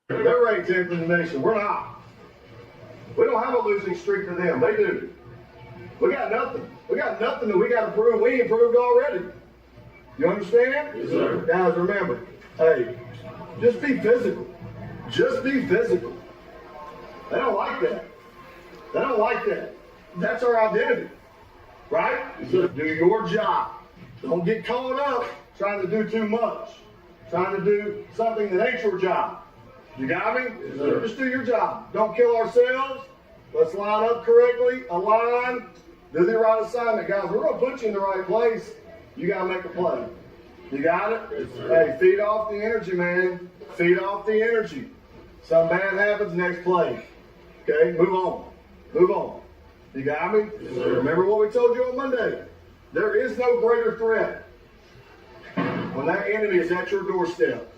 They're ranked 10th in the nation. We're not. We don't have a losing streak to them. They do. We got nothing. We got nothing that we got to prove. We improved already. You understand? Yes, sir. Guys, remember, hey, just be physical. Just be physical. They don't like that. They don't like that. That's our identity. Right? Yes, sir. Do your job. Don't get caught up trying to do too much. Trying to do something that ain't your job. You got me? Yes, sir. Just do your job. Don't kill ourselves. Let's line up correctly, align, do the right assignment. Guys, we're going to put you in the right place. You got to make a play. You got it? Yes, sir. Hey, feed off the energy, man. Feed off the energy. Something bad happens, next play. Okay, move on. Move on. You got me? Yes, sir. Remember what we told you on Monday. There is no greater threat when that enemy is at your doorstep.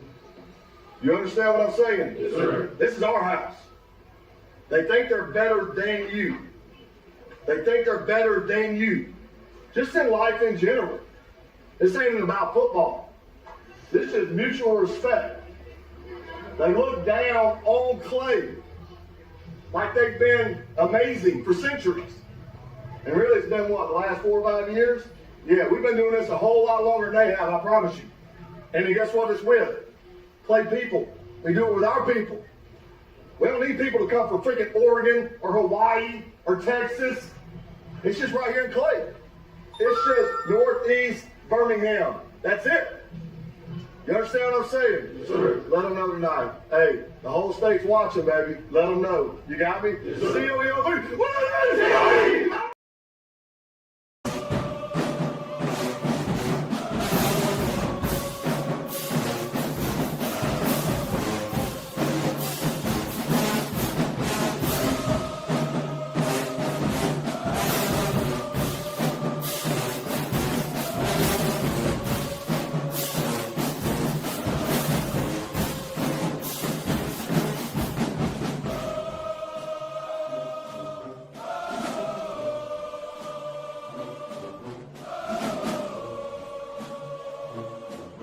You understand what I'm saying? Yes, sir. This is our house. They think they're better than you. They think they're better than you. Just in life in general. This ain't about football. This is mutual respect. They look down on Clay like they've been amazing for centuries. And really, it's been what, the last 4 or 5 years? Yeah, we've been doing this a whole lot longer than they have, I promise you. And then guess what it's with? Clay people. We do it with our people. We don't need people to come from freaking Oregon or Hawaii or Texas. It's just right here in Clay. It's just Northeast Birmingham. That's it. You understand what I'm saying? Yes, sir. Let them know tonight. Hey, the whole state's watching, baby. Let them know. You got me? Yes, sir. C-O-E-O-V.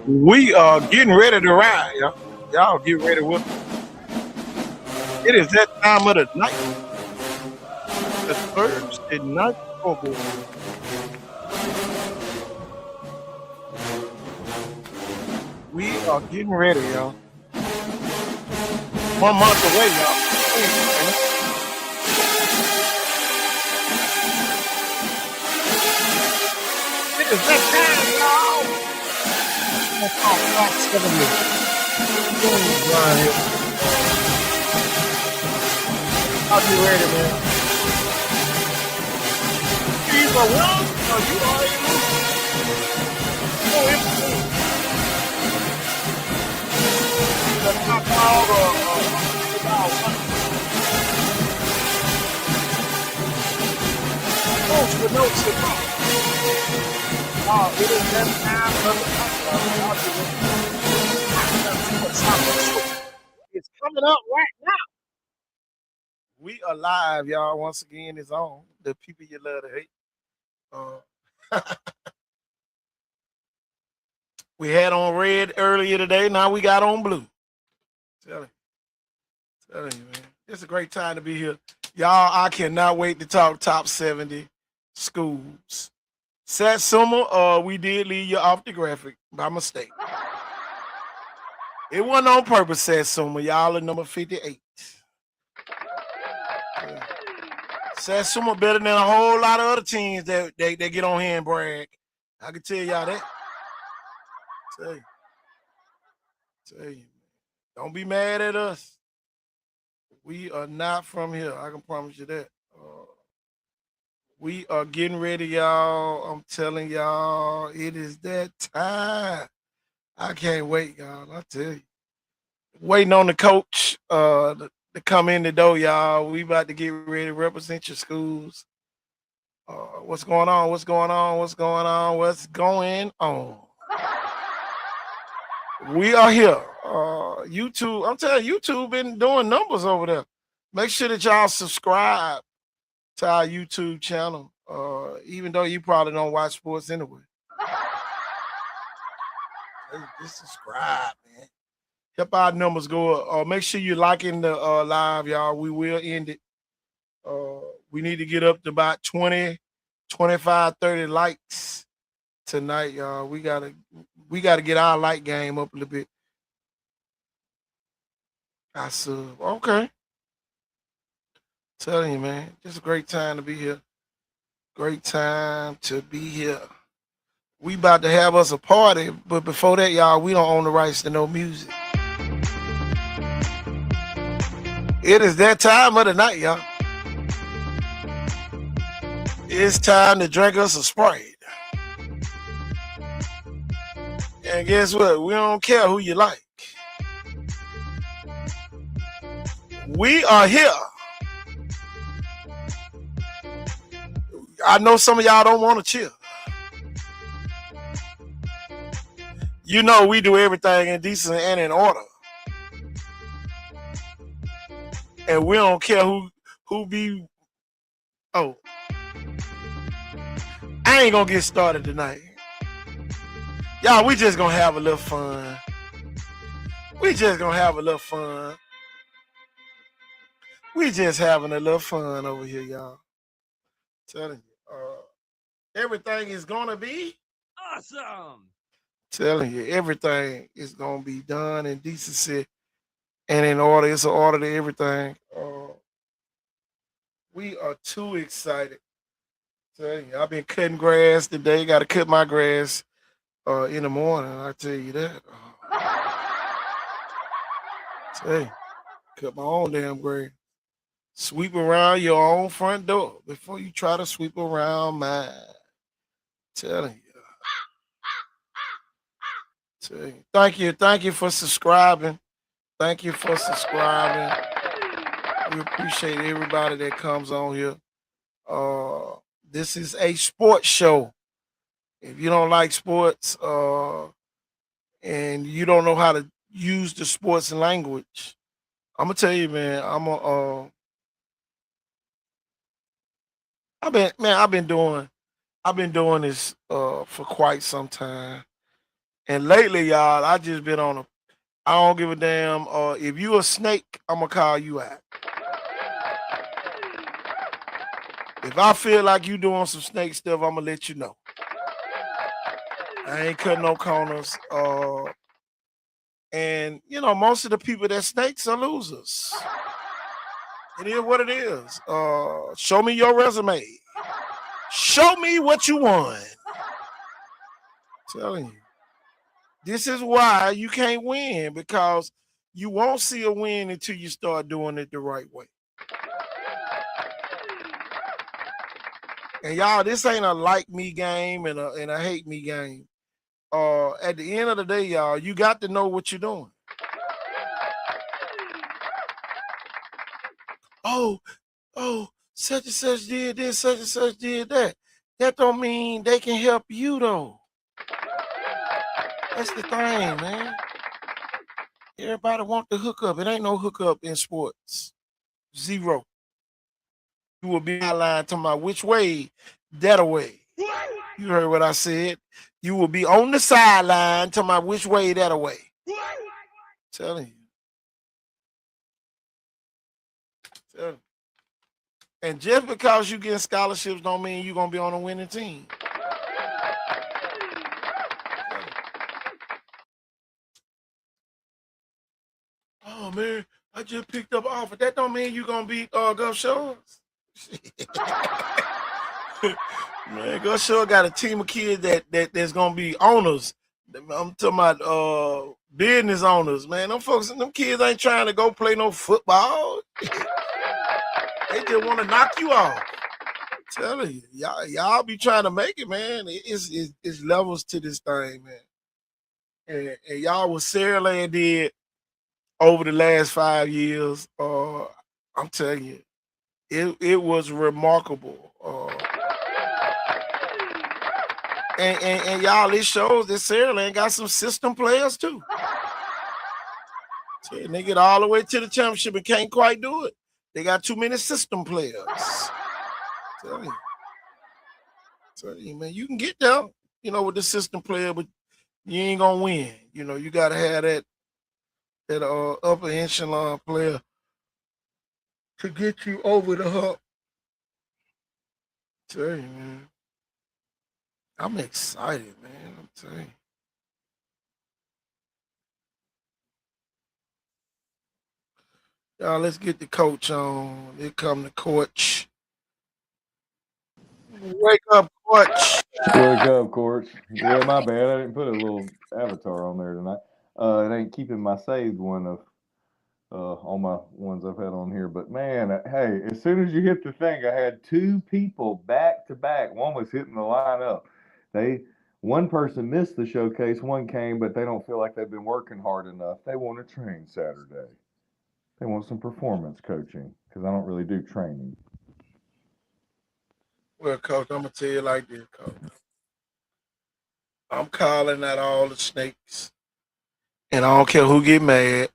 We are getting ready to ride, y'all. Y'all get ready with us. It is that time of the night. The Thursday night scoreboard. We are getting ready, y'all. 1 month away, y'all. It is that time, y'all. Let's talk about 7 minutes. Right here. I'll be ready, man. Either one, or you already know. Oh, it's cool. Let's talk about folks with no cigar. It is that time of the it's coming up right now. We are live, y'all. Once again, it's on. The people you love to hate. We had on red earlier today. Now we got on blue. Telling you, man. It's a great time to be here. Y'all, I cannot wait to talk top 70 schools. Satsuma, we did leave you off the graphic by mistake. It wasn't on purpose, Satsuma. Y'all are number 58. Yeah. Satsuma better than a whole lot of other teams that they get on here and brag. I can tell y'all that. Tell you. Don't be mad at us. We are not from here. I can promise you that. We are getting ready, y'all. I'm telling y'all, it is that time. I can't wait, y'all. I tell you. Waiting on the coach to come in the door, y'all. We about to get ready to represent your schools. What's going on? What's going on? What's going on? What's going on? We are here. YouTube, I'm telling you, YouTube been doing numbers over there. Make sure that y'all subscribe to our YouTube channel, even though you probably don't watch sports anyway. Just subscribe, man. Help our numbers go up. Make sure you're liking the live, y'all. We will end it. We need to get up to about 20, 25, 30 likes tonight, y'all. We gotta get our like game up a little bit. I sub. Okay. Telling you, man. Just a great time to be here. Great time to be here. We about to have us a party, but before that, y'all, we don't own the rights to no music. It is that time of the night, y'all. It's time to drink us a Sprite. And guess what? We don't care who you like. We are here. I know some of y'all don't want to chill. You know we do everything in decency and in order. And we don't care who be. Oh. I ain't gonna get started tonight. Y'all, we just gonna have a little fun. We just gonna have a little fun. We just having a little fun over here, y'all. Telling you. Everything is gonna be awesome. Telling you, everything is gonna be done in decency and in order. It's an order to everything. We are too excited. Telling you, I've been cutting grass today. Got to cut my grass in the morning. I tell you that. Tell you, cut my own damn grass. Sweep around your own front door before you try to sweep around mine. Telling you. Thank you for subscribing. Thank you for subscribing. We appreciate everybody that comes on here. This is a sports show. If you don't like sports and you don't know how to use the sports language, I'm gonna tell you, man. I've been doing this for quite some time. And lately, y'all, I just been on I don't give a damn. If you a snake, I'm gonna call you out. If I feel like you doing some snake stuff, I'm gonna let you know. I ain't cutting no corners. And you know, most of the people that snakes are losers. It is what it is. Show me your resume. Show me what you want. Telling you. This is why you can't win, because you won't see a win until you start doing it the right way. And y'all, this ain't a like me game and a hate me game. At the end of the day, y'all, you got to know what you're doing. Oh, such and such did this, such and such did that. That don't mean they can help you though. That's the thing, man. Everybody want the hookup. It ain't no hookup in sports. Zero. You will be lying to my which way, that away. You heard what I said. You will be on the sideline to my which way, that away. Telling you. And just because you get scholarships don't mean you're going to be on a winning team. Oh, man, I just picked up an offer. That don't mean you're going to beat Gulf Shores. Man, Gulf Shore got a team of kids that's going to be owners. I'm talking about business owners, man. Them kids ain't trying to go play no football. They just want to knock you off. I'm telling you, y'all be trying to make it, man. It's levels to this thing, man. And y'all what Sarah Land did over the last 5 years, I'm telling you, it was remarkable. And y'all, it shows that Sarah Land got some system players too. So they get all the way to the championship and can't quite do it. They got too many system players. Tell you, man, you can get there, with the system player, but you ain't gonna win. You gotta have that upper echelon player to get you over the hump. Tell you, man. I'm excited, man. I'm telling you. Y'all, let's get the coach on. Here come the coach. Wake up, coach. Wake up, Coach. Yeah, my bad. I didn't put a little avatar on there tonight. It ain't keeping my saved one of all my ones I've had on here. But man, hey, as soon as you hit the thing, I had two people back to back. One was hitting the line up. One person missed the showcase, one came, but they don't feel like they've been working hard enough. They want to train Saturday. They want some performance coaching because I don't really do training. Well, coach, I'm gonna tell you like this, coach. I'm calling out all the snakes, and I don't care who get mad.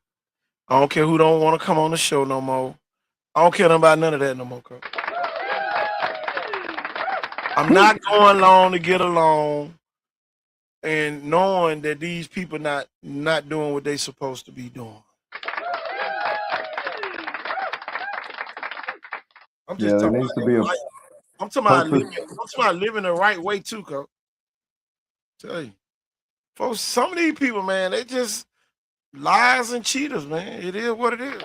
I don't care who don't want to come on the show no more. I don't care about none of that no more, coach. I'm not going along to get along, and knowing that these people not doing what they supposed to be doing. I'm just there talking needs about to be a I'm talking about living the right way too, coach. Tell you, folks, some of these people, man, they just lies and cheaters, man. It is what it is.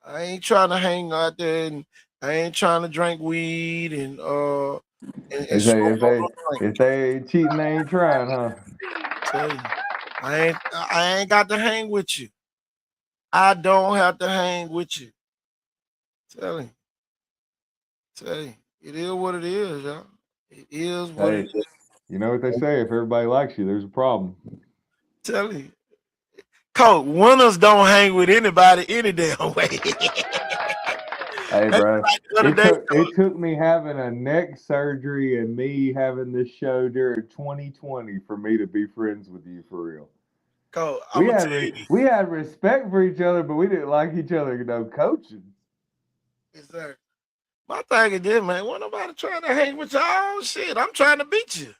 I ain't trying to hang out there, and I ain't trying to drink weed and They say if they ain't cheating, they ain't trying, huh? Tell you, I ain't got to hang with you. I don't have to hang with you. Tell you, it is what it is, y'all. It is what it is. You know what they say? If everybody likes you, there's a problem. Tell you, coach, winners don't hang with anybody any damn way. Hey, bro, it took me having a neck surgery and me having this show during 2020 for me to be friends with you for real. Coach, we had respect for each other, but we didn't like each other, coaching. Exactly. My thing is this, man. Wasn't nobody trying to hang with y'all. Oh, shit, I'm trying to beat you.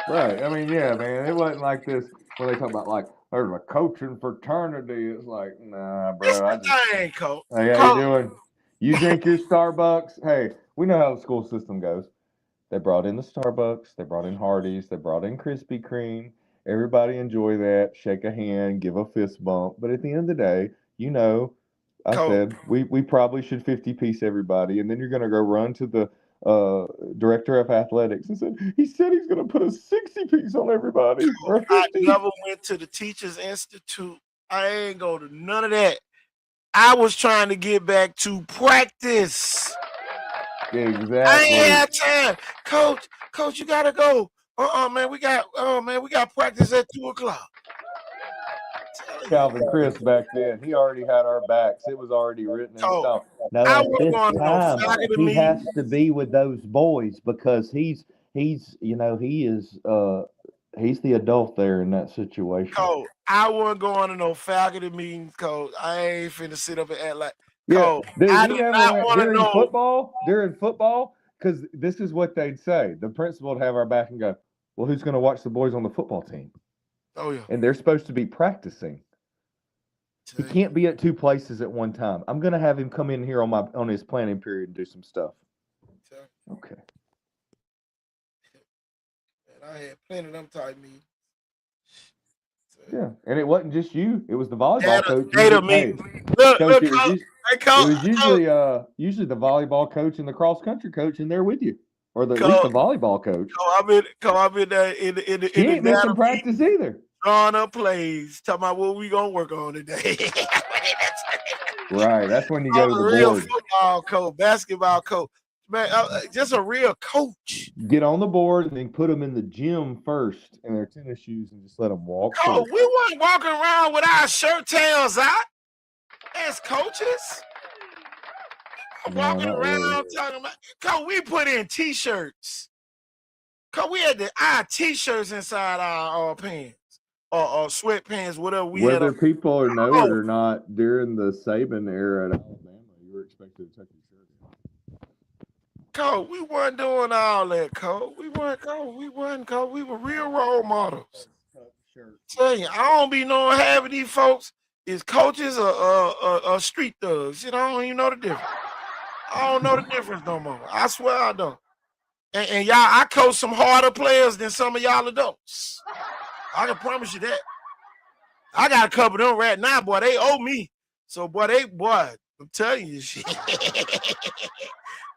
Right. I mean, yeah, man. It wasn't like this when they talk about like there's a coaching fraternity. It's like, nah, bro. Hey, coach. Hey, how you doing? You drink your Starbucks. Hey, we know how the school system goes. They brought in the Starbucks. They brought in Hardee's. They brought in Krispy Kreme. Everybody enjoy that. Shake a hand, give a fist bump. But at the end of the day, I said we probably should 50-piece everybody, and then you're gonna go run to the director of athletics and he said he's gonna put a 60-piece on everybody. Or 50. I never went to the Teachers Institute. I ain't go to none of that. I was trying to get back to practice. Exactly. I ain't have time, coach. You gotta go. Man, we got practice at 2:00. Calvin Chris back then, he already had our backs. It was already written in stone. Now at this time, he has to be with those boys because he's the adult there in that situation. Coach, I wasn't going to no faculty meetings, coach. I ain't finna sit up and act like. Coach, I do not want to know during football, because this is what they'd say. The principal would have our back and go, "Well, who's going to watch the boys on the football team?" Oh yeah, and they're supposed to be practicing. He can't be at two places at one time. I'm gonna have him come in here on his planning period and do some stuff. Okay. And I had plenty of them type meetings. Yeah, and it wasn't just you; it was the volleyball coach. It was usually the volleyball coach and the cross country coach in there with you, or at least the volleyball coach. I've been there in the. He ain't missing practice either. Drawing up plays, talking about what we gonna work on today. Right, that's when you go to the real board. Football coach, basketball coach, man, just a real coach. Get on the board and then put them in the gym first in their tennis shoes and just let them walk. Oh, we weren't walking around with our shirt tails out as coaches. Walking around talking about, coach, we put in t-shirts. Coach, we had our t-shirts inside our pants. Or sweatpants, whatever we had. Whether people know it or not, during the Saban era at Alabama, you were expected to take your shirt off. Coach, we weren't doing all that, Coach. We weren't, Coach. We weren't, Coach. We were real role models. Tell you, I don't be knowing half of these folks is coaches or street thugs. You know, I don't even know the difference. I don't know the difference no more. I swear I don't. And y'all, I coach some harder players than some of y'all adults. I can promise you that. I got a couple of them right now, boy. They owe me. So, boy, I'm telling you shit.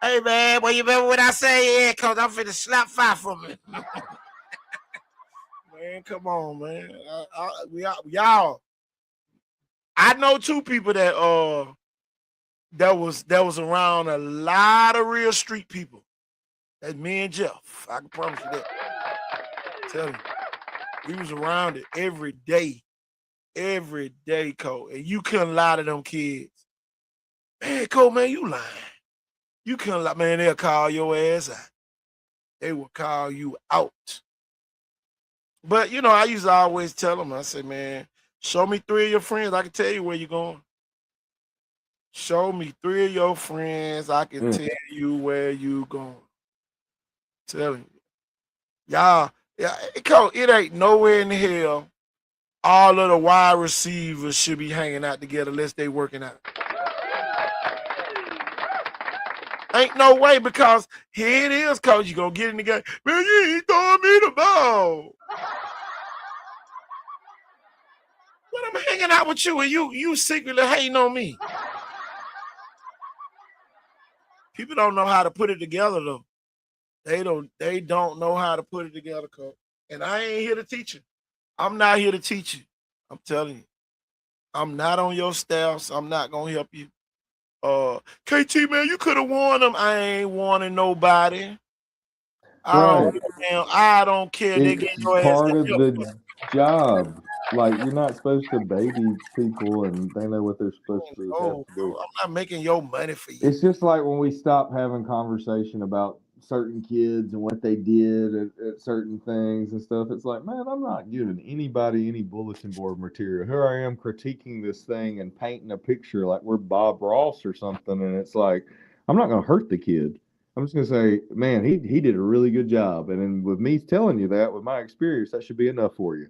Hey, man, well, you remember what I say? Yeah, Coach, I'm finna slap 5 from me. Man, come on, man. Y'all. I know 2 people that was around a lot of real street people. That's me and Jeff. I can promise you that. Tell you, we was around it every day, Cole. And you couldn't lie to them kids. Man, Cole, man, you lying. You couldn't lie, man. They'll call your ass out. They will call you out. But you know, I used to always tell them. I said, man, show me 3 of your friends. I can tell you where you're going. Show me 3 of your friends. I can tell you where you going. Telling you. Y'all, yeah, Coach, it ain't nowhere in the hell all of the wide receivers should be hanging out together unless they working out. Ain't no way, because here it is, Coach. You gonna get in the game. Man, you ain't throwing me the ball. When I'm hanging out with you and you secretly hating on me. People don't know how to put it together though. They don't know how to put it together, Coach. And I ain't here to teach you. I'm not here to teach you. I'm telling you. I'm not on your staff, so I'm not gonna help you. KT, man, you could have warned them. I ain't warning nobody. I don't care. They get your ass. Part of the job. Like, you're not supposed to baby people, and they know what they're supposed to have to do. I'm not making your money for you. It's just like when we stop having conversation about certain kids and what they did at certain things and stuff. It's like, man, I'm not giving anybody any bulletin board material. Here I am critiquing this thing and painting a picture like we're Bob Ross or something. And it's like, I'm not going to hurt the kid. I'm just going to say, man, he did a really good job. And then with me telling you that, with my experience, that should be enough for you.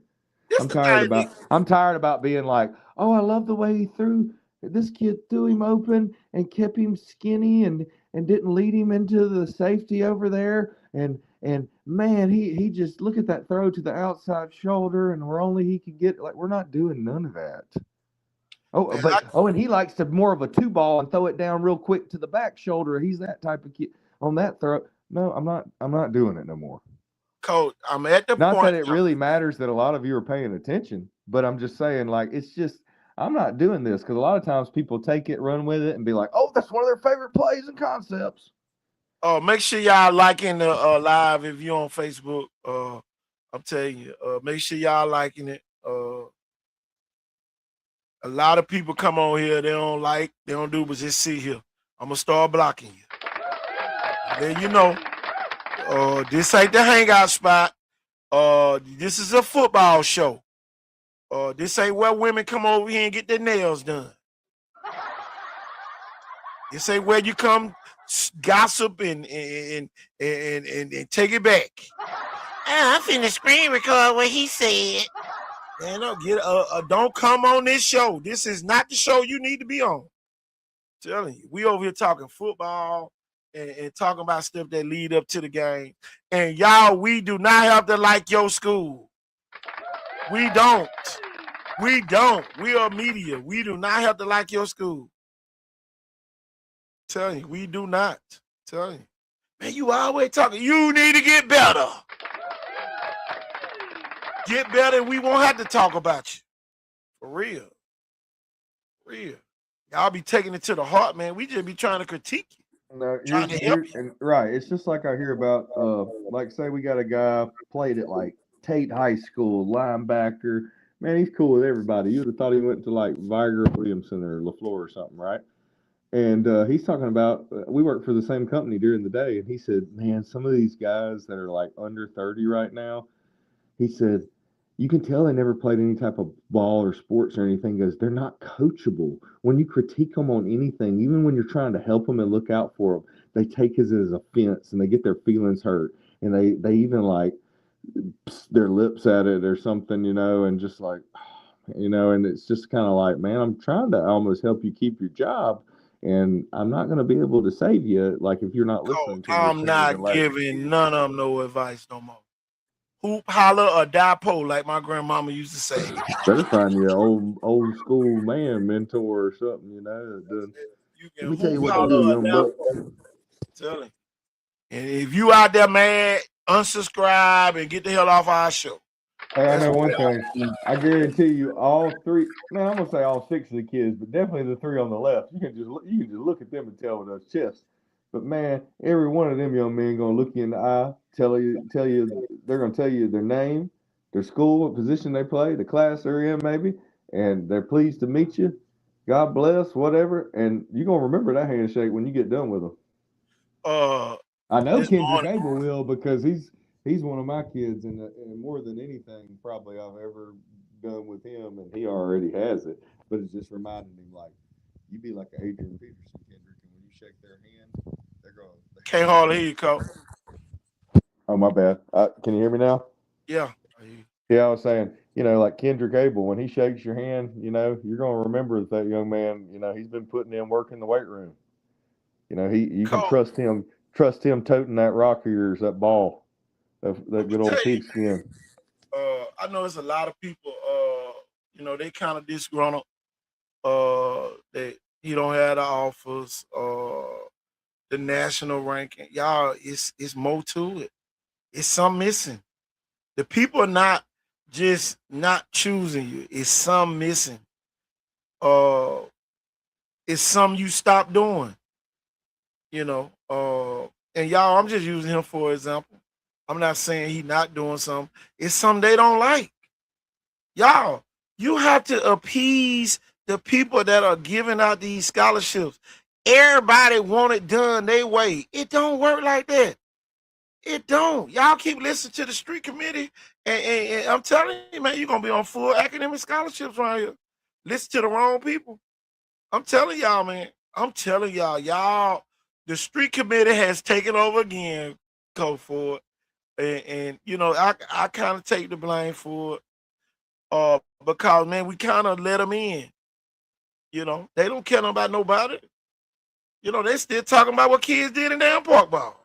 I'm tired about being like, oh, I love the way he threw. This kid threw him open and kept him skinny and didn't lead him into the safety over there. And man, he just, look at that throw to the outside shoulder, and he could get, like, we're not doing none of that. And he likes to more of a 2-ball and throw it down real quick to the back shoulder. He's that type of kid on that throw. No, I'm not doing it no more. Coach, I'm at the point. Not that it really matters that a lot of you are paying attention, but I'm just saying, like, it's just, I'm not doing this because a lot of times people take it, run with it, and be like, oh, that's one of their favorite plays and concepts. Make sure y'all liking the live if you're on Facebook. I'm telling you, make sure y'all liking it. A lot of people come on here, they don't do but just sit here. I'm gonna start blocking you. Then you know, this ain't the hangout spot. This is a football show. This ain't where women come over here and get their nails done. This ain't where you come gossip and take it back. I'm finna screen record what he said. Man, don't come on this show. This is not the show you need to be on. I'm telling you, we over here talking football and talking about stuff that lead up to the game. And y'all, we do not have to like your school. We don't. We are media. We do not have to like your school. Tell you, we do not. Tell you. Man, you always talking. You need to get better. Get better, and we won't have to talk about you. For real. For real. Y'all be taking it to the heart, man. We just be trying to critique you. No, right. It's just like I hear about, like, say we got a guy played at, like, Tate High School, linebacker. Man, he's cool with everybody. You would have thought he went to, like, Viger Williamson or LaFleur or something, right? And he's talking about, we work for the same company during the day, and he said, man, some of these guys that are, like, under 30 right now, he said, you can tell they never played any type of ball or sports or anything because they're not coachable. When you critique them on anything, even when you're trying to help them and look out for them, they take it as an offense and they get their feelings hurt, and they even like their lips at it or something, and just like, and it's just kind of like, man, I'm trying to almost help you keep your job, and I'm not going to be able to save you, like, if you're not listening to me. I'm not giving none of them no advice no more. Hoop, holler, or die po, like my grandmama used to say. Better find you an old school man mentor or something, You can Let me tell you hoop, what to holler, do, or young die buck. po. Tell him. And if you out there mad, unsubscribe and get the hell off our show. Hey, I know one thing. I guarantee you, all three. Man, I'm gonna say all six of the kids, but definitely the three on the left. You can just look at them and tell with those chests. But man, every one of them young men gonna look you in the eye, tell you they're gonna tell you their name, their school, what position they play, the class they're in, maybe, and they're pleased to meet you. God bless, whatever, and you're gonna remember that handshake when you get done with them. I know Kendrick Abel will, because he's one of my kids, and more than anything, probably I've ever done with him, and he already has it. But it's just reminding him, like, you be like Adrian Peterson, Kendrick, and when you shake their hand, they're going. Can't hardly hear you, Cole. Oh, my bad. Can you hear me now? Yeah. Yeah, I was saying, like Kendrick Abel, when he shakes your hand, you're going to remember that young man, he's been putting in work in the weight room. You can trust him toting that rock of yours, that ball, that good old pigskin. I know it's a lot of people, they kind of disgruntled that he don't have the offers, the national ranking. Y'all, it's more to it. It's something missing. The people are not just not choosing you. It's something missing. It's something you stop doing. And y'all, I'm just using him for example. I'm not saying he not doing something. It's something they don't like. Y'all, you have to appease the people that are giving out these scholarships. Everybody want it done their way. It don't work like that. It don't. Y'all keep listening to the street committee, and I'm telling you, man, you're gonna be on full academic scholarships right here. Listen to the wrong people. I'm telling y'all, man. I'm telling y'all, the street committee has taken over again, Coach Ford. And I kind of take the blame for it. Because man, we kind of let them in. They don't care about nobody. They still talking about what kids did in damn park ball.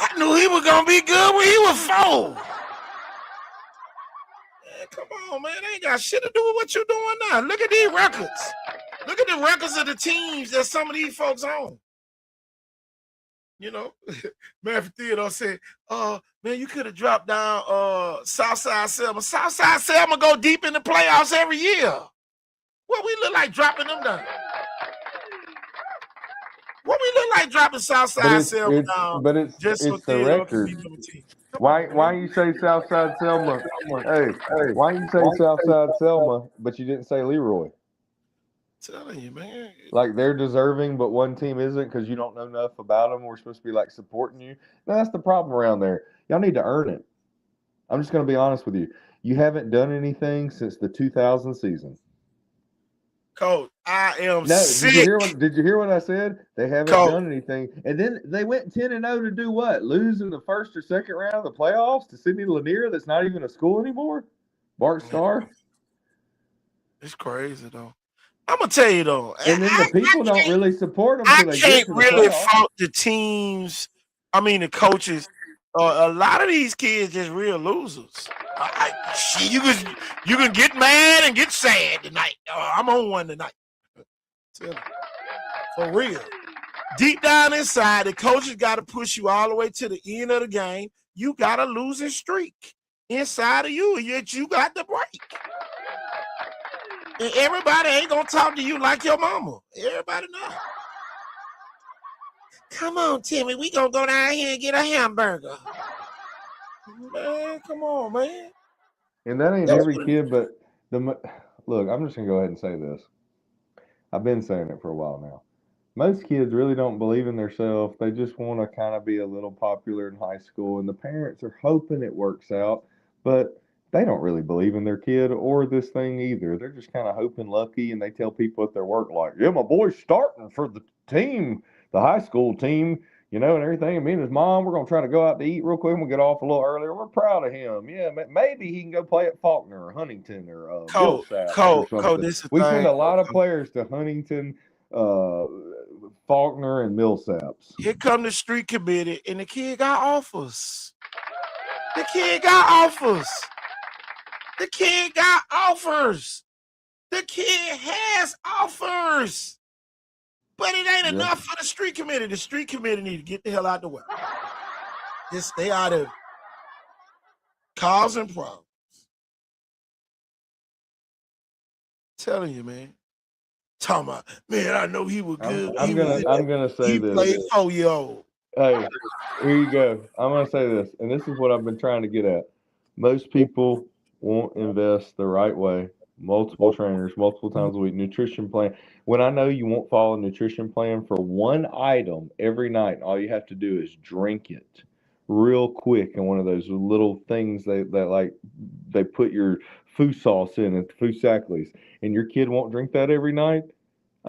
I knew he was gonna be good when he was 4. Man, come on, man. They ain't got shit to do with what you're doing now. Look at these records. Look at the records of the teams that some of these folks own. Matthew Theodore said, man, you could have dropped down Southside Selma. Southside Selma go deep in the playoffs every year. What we look like dropping them down? What we look like dropping Southside Selma down? But it's the record. Why you say Southside Selma? Hey, why you say Southside Selma, but you didn't say Leroy? Telling you, man. Like they're deserving, but one team isn't because you don't know enough about them. We're supposed to be like supporting you. No, that's the problem around there. Y'all need to earn it. I'm just going to be honest with you. You haven't done anything since the 2000 season. Coach, I am sick. Did you hear what I said? They haven't done anything. And then they went 10-0 to do what? Lose in the first or second round of the playoffs to Sidney Lanier that's not even a school anymore? Bart Starr? It's crazy, though. I'm going to tell you, though. And then the people don't really support them. I can't really fault the teams. I mean, the coaches. A lot of these kids just real losers. You can get mad and get sad tonight. I'm on one tonight. For real. Deep down inside, the coaches got to push you all the way to the end of the game. You got a losing streak inside of you, yet you got the break. And everybody ain't going to talk to you like your mama. Everybody not. Come on, Timmy. We going to go down here and get a hamburger. Man, come on, man. And that ain't every kid, but look, I'm just going to go ahead and say this. I've been saying it for a while now. Most kids really don't believe in themselves. They just want to kind of be a little popular in high school, and the parents are hoping it works out, but they don't really believe in their kid or this thing either. They're just kind of hoping lucky, and they tell people at their work like, yeah, my boy's starting for the team, the high school team, and everything. And me and his mom, we're going to try to go out to eat real quick and we'll get off a little earlier. We're proud of him. Yeah, maybe he can go play at Faulkner or Huntington or Millsap or something. This is We send a lot of players to Huntington, Faulkner, and Millsaps. Here come the street committee, and the kid got offers. The kid got offers. The kid got offers. The kid has offers. But it ain't enough for the street committee. The street committee need to get the hell out the way. Just stay out of it. Causing problems. Telling you, man. Talking about, man, I know he was good. I'm gonna say this. He played 4-year-old. Hey, here you go. I'm gonna say this, and this is what I've been trying to get at. Most people won't invest the right way. Multiple trainers, multiple times a week, nutrition plan. When I know you won't follow a nutrition plan for one item every night, and all you have to do is drink it real quick in one of those little things that they put your food sauce in at the Foosackleys, and your kid won't drink that every night,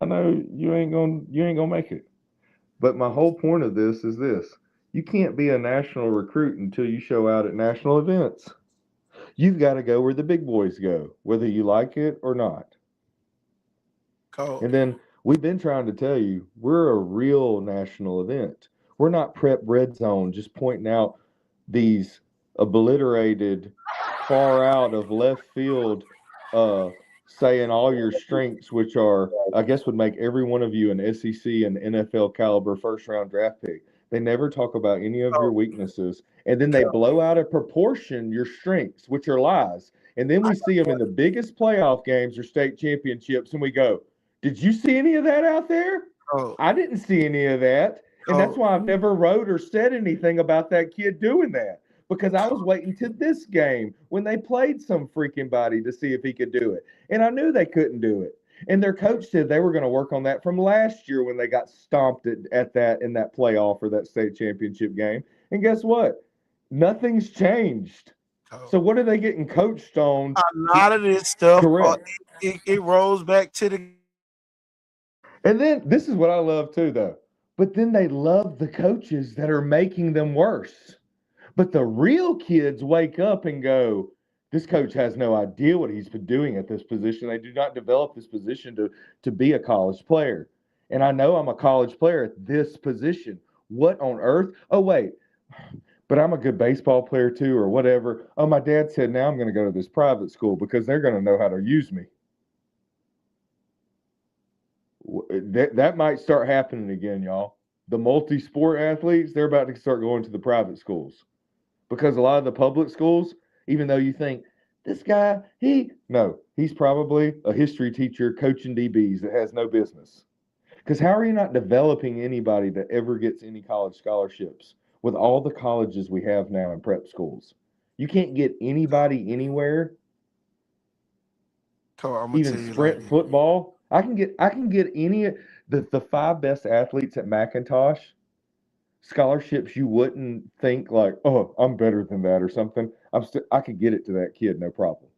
I know you ain't gonna make it. But my whole point of this is this: you can't be a national recruit until you show out at national events. You've got to go where the big boys go, whether you like it or not. Cool. And then we've been trying to tell you, we're a real national event. We're not prep red zone, just pointing out these obliterated, far out of left field, saying all your strengths, which are, I guess, would make every one of you an SEC and NFL caliber first-round draft pick. They never talk about any of your weaknesses. And then they blow out of proportion your strengths, which are lies. And then we see them in the biggest playoff games or state championships, and we go, did you see any of that out there? I didn't see any of that. And that's why I've never wrote or said anything about that kid doing that, because I was waiting to this game when they played some freaking body to see if he could do it. And I knew they couldn't do it. And their coach said they were going to work on that from last year when they got stomped at that in that playoff or that state championship game. And guess what? Nothing's changed. So what are they getting coached on? A lot of this stuff, it rolls back to the. And then this is what I love too, though. But then they love the coaches that are making them worse. But the real kids wake up and go, this coach has no idea what he's been doing at this position. They do not develop this position to be a college player. And I know I'm a college player at this position. What on earth? Oh, wait, but I'm a good baseball player too, or whatever. Oh, my dad said now I'm going to go to this private school because they're going to know how to use me. That might start happening again, y'all. The multi-sport athletes, they're about to start going to the private schools because a lot of the public schools, even though you think this guy, he's probably a history teacher coaching DBs that has no business. Because how are you not developing anybody that ever gets any college scholarships with all the colleges we have now in prep schools? You can't get anybody anywhere. Even sprint football. I can get any of the 5 best athletes at McIntosh scholarships. You wouldn't think like, oh, I'm better than that or something. I could get it to that kid, no problem.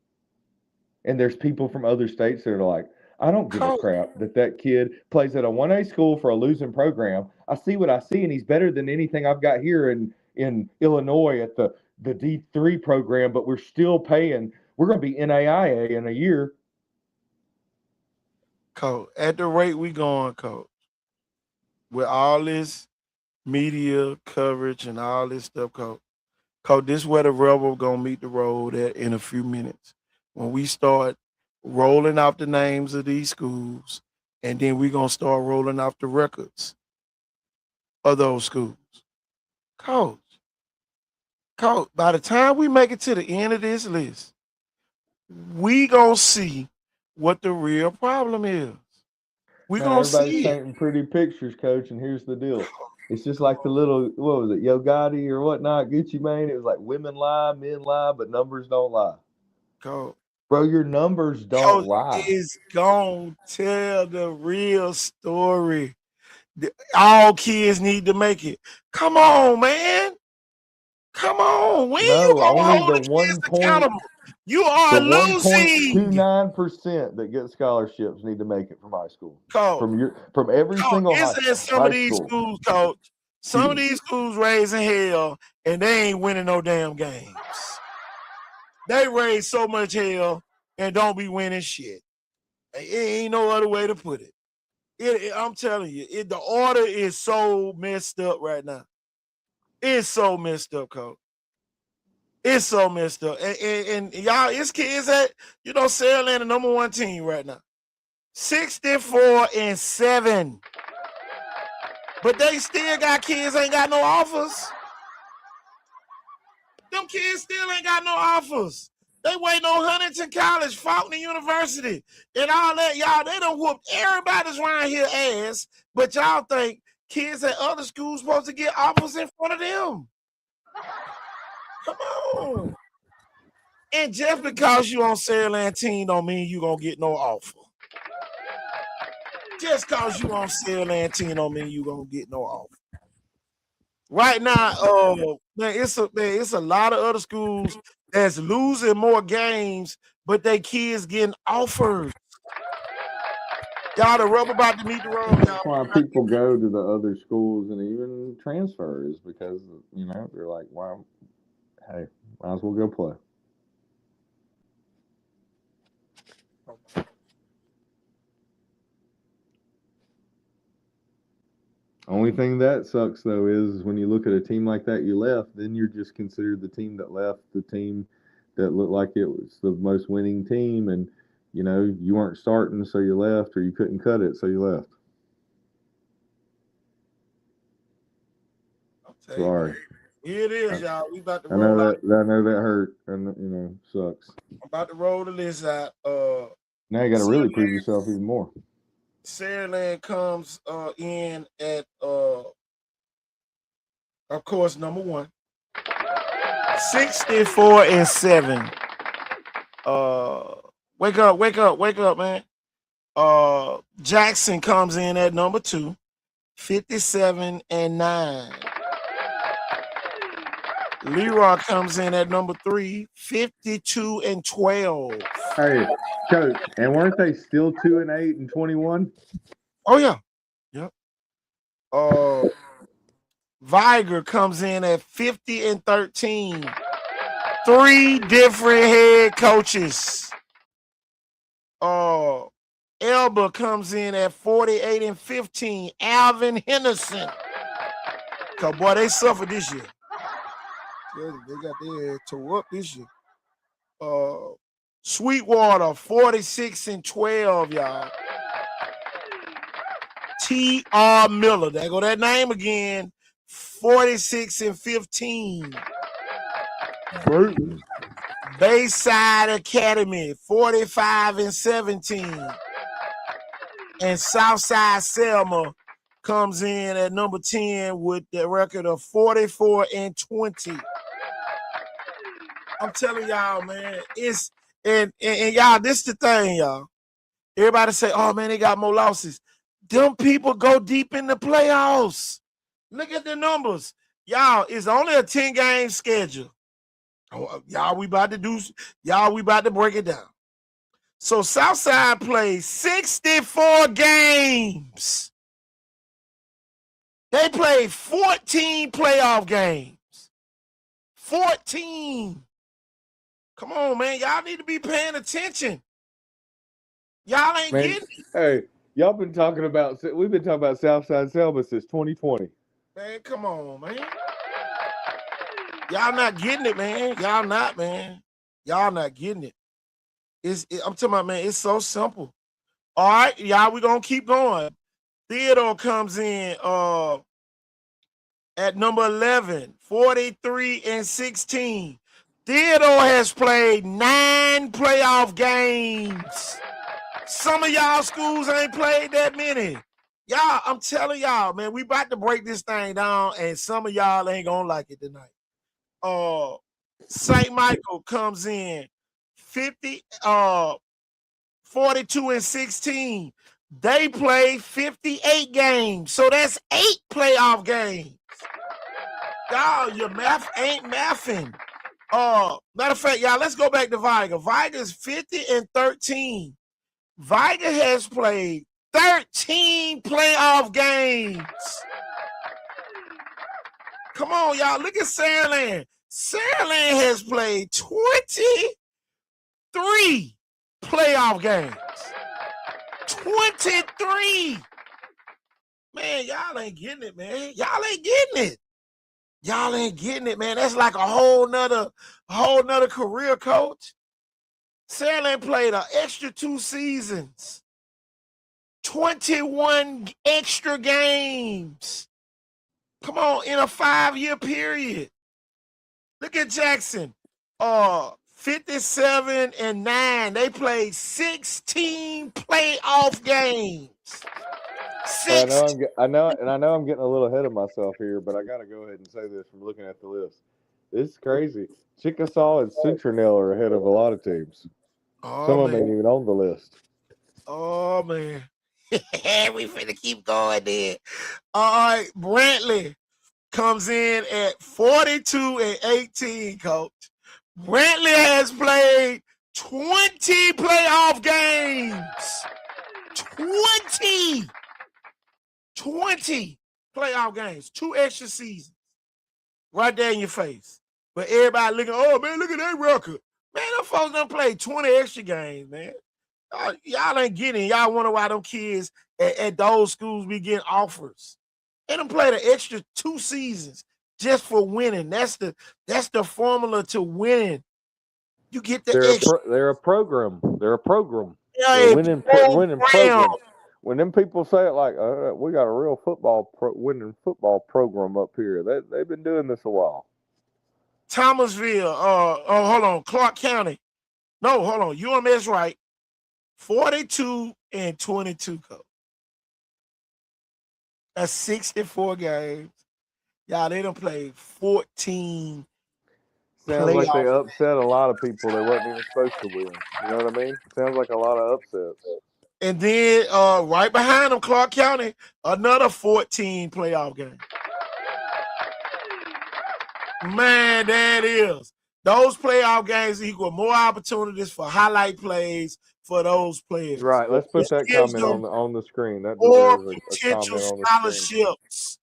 And there's people from other states that are like, I don't give a crap that kid plays at a 1A school for a losing program. I see what I see, and he's better than anything I've got here in Illinois at the D3 program, but we're still paying. We're going to be NAIA in a year. Coach, at the rate we going, Coach, with all this media coverage and all this stuff, Coach, this is where the rubber going to meet the road at in a few minutes. When we start rolling out the names of these schools, and then we're going to start rolling out the records of those schools. Coach, by the time we make it to the end of this list, we going to see what the real problem is. We're going to see everybody's painting pretty pictures, Coach, and here's the deal. It's just like the little, what was it, Yo Gotti or whatnot, Gucci Mane. It was like women lie, men lie, but numbers don't lie. Coach, bro, your numbers don't lie. It's going to tell the real story. All kids need to make it. Come on, man. Come on, when No, you gonna only hold the the 1 kids point, accountable? You are the losing. 1.29% that get scholarships need to make it from high school. Coach, From every single it's in some high of these school. schools, Coach. Some of these schools raising hell, and they ain't winning no damn games. They raise so much hell and don't be winning shit. It ain't no other way to put it. I'm telling you, the order is so messed up right now. It's so messed up, Coach. It's so messed up. And y'all, it's kids that, Saraland the number 1 team right now. 64-7. But they still got kids ain't got no offers. Them kids still ain't got no offers. They waiting on Huntington College, Faulkner University, and all that. Y'all, they done whooped everybody's around here ass, but y'all think kids at other schools supposed to get offers in front of them. Come on. And just because you on Saraland team don't mean you gonna get no offer. Just because you on Saraland team don't mean you gonna get no offer. Right now, it's a lot of other schools that's losing more games, but they kids getting offers. Y'all, the rubber about to meet the road. That's why people go to the other schools and even transfers because they're like, wow, hey, might as well go play. Only thing that sucks though is when you look at a team like that you left, then you're just considered the team that left, the team that looked like it was the most winning team, and you weren't starting, so you left, or you couldn't cut it, so you left. Sorry. Here it is, y'all. We about to roll. I know that hurt, and sucks. I'm about to roll the list out. Now you got to really prove yourself even more. Saraland comes in at of course, number 1. 64-7. Wake up, man. Jackson comes in at number 2, 57-9. Leroy comes in at number 3, 52-12. Hey, Coach, and weren't they still 2-8 and 21? Oh yeah, yep. Viger comes in at 50-13. 3 different head coaches. Elba comes in at 48-15. Alvin Henderson. Cause boy, they suffered this year. They got their head tore up this year. Sweetwater 46-12, y'all. T.R. Miller, there go that name again. 46-15. Bayside Academy 45-17. And Southside Selma comes in at number 10 with the record of 44-20. I'm telling y'all, man, it's and y'all, this the thing, y'all. Everybody say, oh man, they got more losses. Them people go deep in the playoffs. Look at the numbers. Y'all, it's only a 10-game schedule. Y'all, we about to break it down. So Southside plays 64 games. They played 14 playoff games. 14. Come on, man. Y'all need to be paying attention. Y'all ain't getting it. Hey, we've been talking about Southside Selma since 2020. Man, come on, man. Y'all not getting it, man. Y'all not, man. Y'all not getting it. I'm talking about, man, it's so simple. All right, y'all, we're going to keep going. Theodore comes in at number 11, 43-16. Theodore has played 9 playoff games. Some of y'all schools ain't played that many. Y'all, I'm telling y'all, man, we about to break this thing down, and some of y'all ain't going to like it tonight. St. Michael comes in 42-16. They play 58 games. So that's 8 playoff games. Y'all, your math ain't mathing. Matter of fact, y'all, let's go back to Viger. Viger's 50-13. Viger has played 13 playoff games. Come on, y'all. Look at Saraland. Saraland has played 23 playoff games. 23. Man, y'all ain't getting it, man. Y'all ain't getting it. Y'all ain't getting it, man. That's like a whole nother career, coach. Saraland played an extra 2 seasons. 21 extra games. Come on, in a 5-year period. Look at Jackson. 57-9. They played 16 playoff games. I know I'm getting a little ahead of myself here, but I got to go ahead and say this from looking at the list. This is crazy. Chickasaw and Citronelle are ahead of a lot of teams. Some of them ain't even on the list. Oh, man. We finna keep going there. All right, Brantley comes in at 42-18, coach. Brantley has played 20 playoff games. 20 playoff games. 2 extra seasons. Right there in your face. But everybody looking, oh, man, look at that record. Man, them folks done played 20 extra games, man. Y'all ain't getting it. Y'all wonder why them kids at those schools be getting offers. They done played an extra 2 seasons just for winning. That's the formula to winning. You get the extra. They're a program. They're a program. Yeah, They're winning program. When them people say it like, we got a real winning football program up here. They've been doing this a while. Thomasville. Hold on. Clark County. No, hold on. UMS right. 42-22, coach. That's 64 games. Y'all, they done played 14. Sounds like they upset a lot of people that wasn't even supposed to win. You know what I mean? Sounds like a lot of upsets. And then right behind them, Clark County, another 14 playoff game. Man, that is. Those playoff games equal more opportunities for highlight plays for those players. Right. Let's put that comment on the screen. That or deserves potential a comment on the screen. scholarships.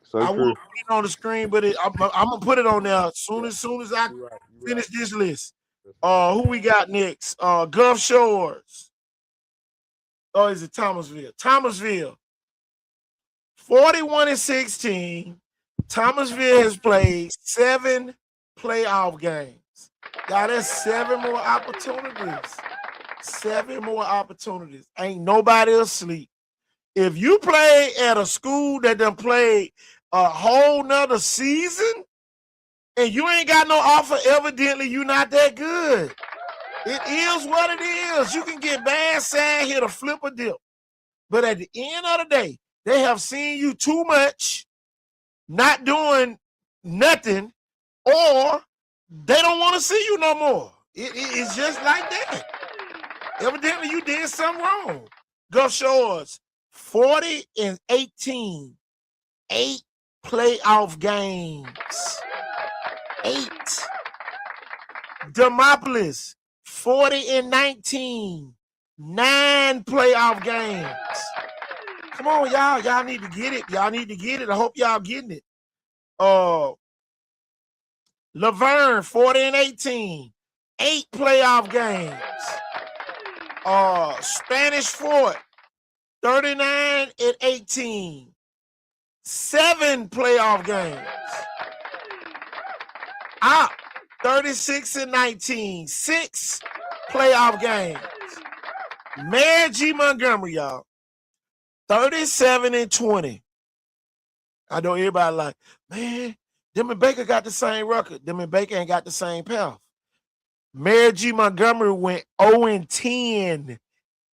So I true. won't put it on the screen, but I'm gonna put it on there as soon as I finish this list. Who we got next? Gulf Shores. Oh, is it Thomasville? Thomasville. 41-16. Thomasville has played 7 playoff games. Y'all, that's 7 more opportunities. 7 more opportunities. Ain't nobody asleep. If you play at a school that done played a whole nother season and you ain't got no offer, evidently you're not that good. It is what it is. You can get bad sand here to flip a dip. But at the end of the day, they have seen you too much, not doing nothing, or they don't want to see you no more. It's just like that. Evidently, you did something wrong. Gulf Shores, 40-18. 8 playoff games. 8. Demopolis, 40-19. 9 playoff games. Come on, y'all. Y'all need to get it. Y'all need to get it. I hope y'all getting it. Laverne, 40-18. 8 playoff games. Spanish Fort, 39-18. 7 playoff games. 36-19. 6 playoff games. Mayor G. Montgomery, y'all. 37-20. I know everybody like, man, them and Baker got the same record. Them and Baker ain't got the same path. Mayor G. Montgomery went 0-10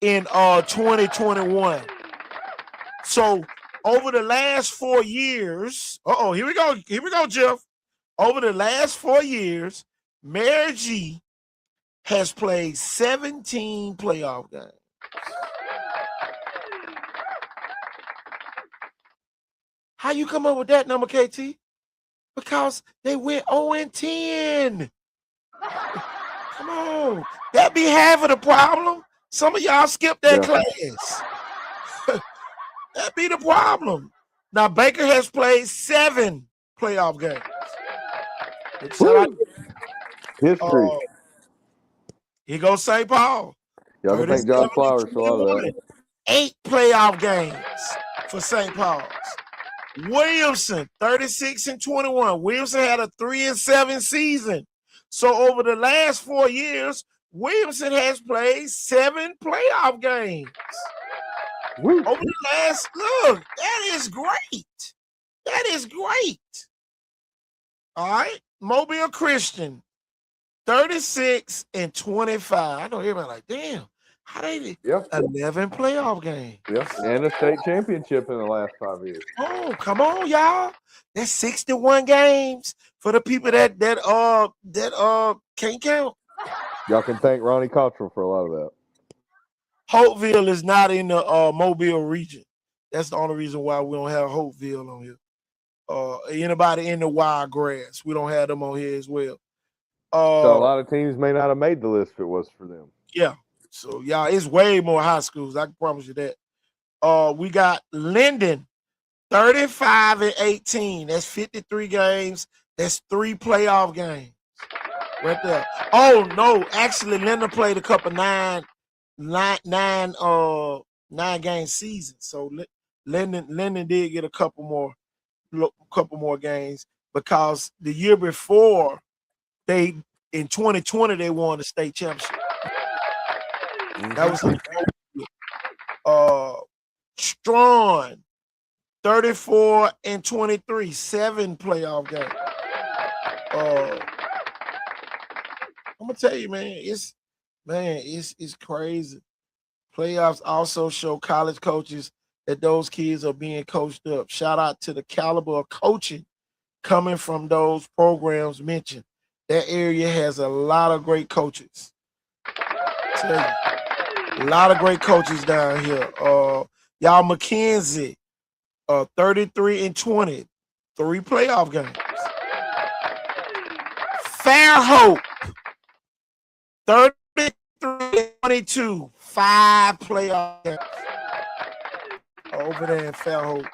in 2021. So over the last 4 years, here we go, Jeff. Over the last 4 years, Mayor G has played 17 playoff games. How you come up with that number, KT? Because they went 0-10. Come on. That be half of the problem. Some of y'all skipped that class. That be the problem. Now, Baker has played 7 playoff games. History. Here goes St. Paul. Y'all can thank Josh Flowers for a lot of that. 8 playoff games for St. Paul's. Williamson, 36-21. Williamson had a 3-7 season. So over the last 4 years, Williamson has played 7 playoff games. Woo. Over the last, look, that is great. That is great. All right. Mobile Christian, 36-25. I know everybody like, damn, how they 11 playoff games. Yep. And a state championship in the last 5 years. Oh, come on, y'all. That's 61 games for the people that can't count. Y'all can thank Ronnie Cottrell for a lot of that. Hopeville is not in the Mobile region. That's the only reason why we don't have Hopeville on here. Anybody in the Wiregrass, we don't have them on here as well. So a lot of teams may not have made the list if it was for them. Yeah. So y'all, it's way more high schools. I can promise you that. We got Linden, 35-18. That's 53 games. That's 3 playoff games right there. Oh no, actually, Linden played a couple 9-game seasons. So Linden did get a couple more games because the year before in 2020 they won the state championship. That was Strawn, 34-23, 7 playoff games. I'm gonna tell you, man, it's crazy. Playoffs also show college coaches that those kids are being coached up. Shout out to the caliber of coaching coming from those programs mentioned. That area has a lot of great coaches. Tell you. A lot of great coaches down here. Y'all McKenzie, 33-20, 3 playoff games. Fairhope, 33-22, 5 playoff games. Over there in Fairhope.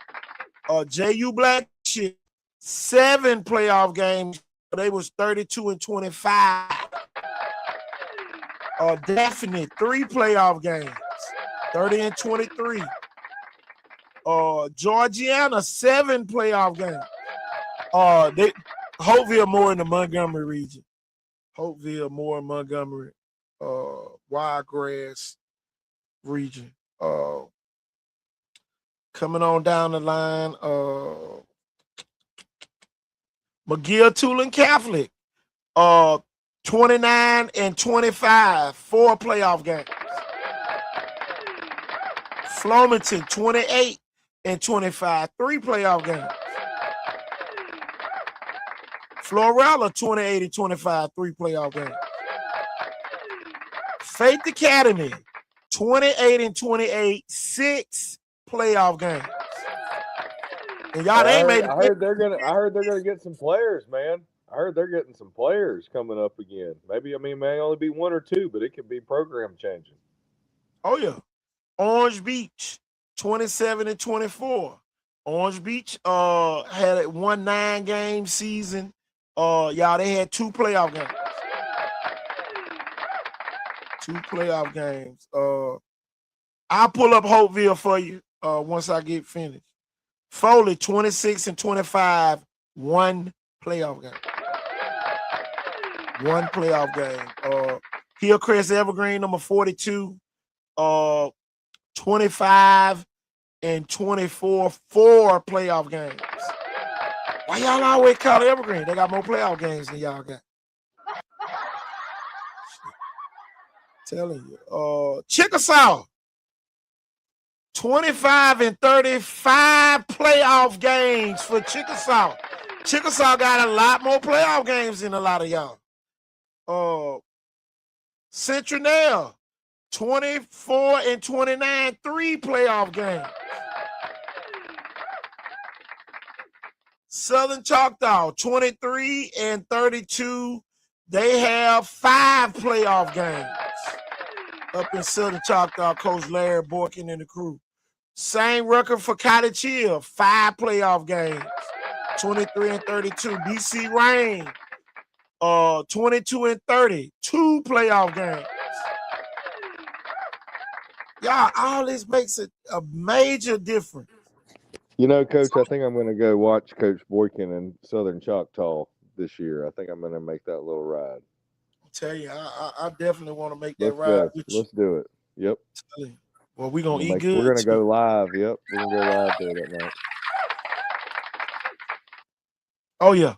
JU Blackshear, 7 playoff games. They was 32-25. Daphne, 3 playoff games, 30-23. Georgiana, 7 playoff games. Hopeville more in the Montgomery region. Hopeville more in Montgomery, Wiregrass region. Coming on down the line, McGill Tulane Catholic, 29-25, 4 playoff games. Flomaton, 28-25, 3 playoff games. Florella, 28-25, 3 playoff games. Faith Academy, 28-28, 6 playoff games. And y'all ain't made it. I heard they're gonna get some players, man. I heard they're getting some players coming up again. Maybe, it may only be 1 or 2, but it could be program changing. Oh, yeah. Orange Beach, 27-24. Orange Beach had a 9-game season. Y'all, they had 2 playoff games. 2 playoff games. I'll pull up Hopeville for you once I get finished. Foley, 26-25, 1 playoff game. 1 playoff game. Hillcrest Evergreen, number 42, 25-24, 4 playoff games. Why y'all always call it Evergreen? They got more playoff games than y'all got. Telling you. Chickasaw, 25-35 playoff games for Chickasaw. Chickasaw got a lot more playoff games than a lot of y'all. Centronelle, 24-29, 3 playoff games. Southern Choctaw, 23-32. They have 5 playoff games up in Southern Choctaw. Coach Larry Borkin and the crew. Same record for Cottage Hill, 5 playoff games, 23-32. BC Rain, 22-30, 2 playoff games. Y'all, all this makes a major difference. You know, Coach, I think I'm going to go watch Coach Boykin in Southern Choctaw this year. I think I'm going to make that little ride. I'll tell you, I definitely want to make that ride with you. Let's do it. Yep. Well, we're going to eat good. We're going to go live. Yep. We're going to go live there that night. Oh, yeah.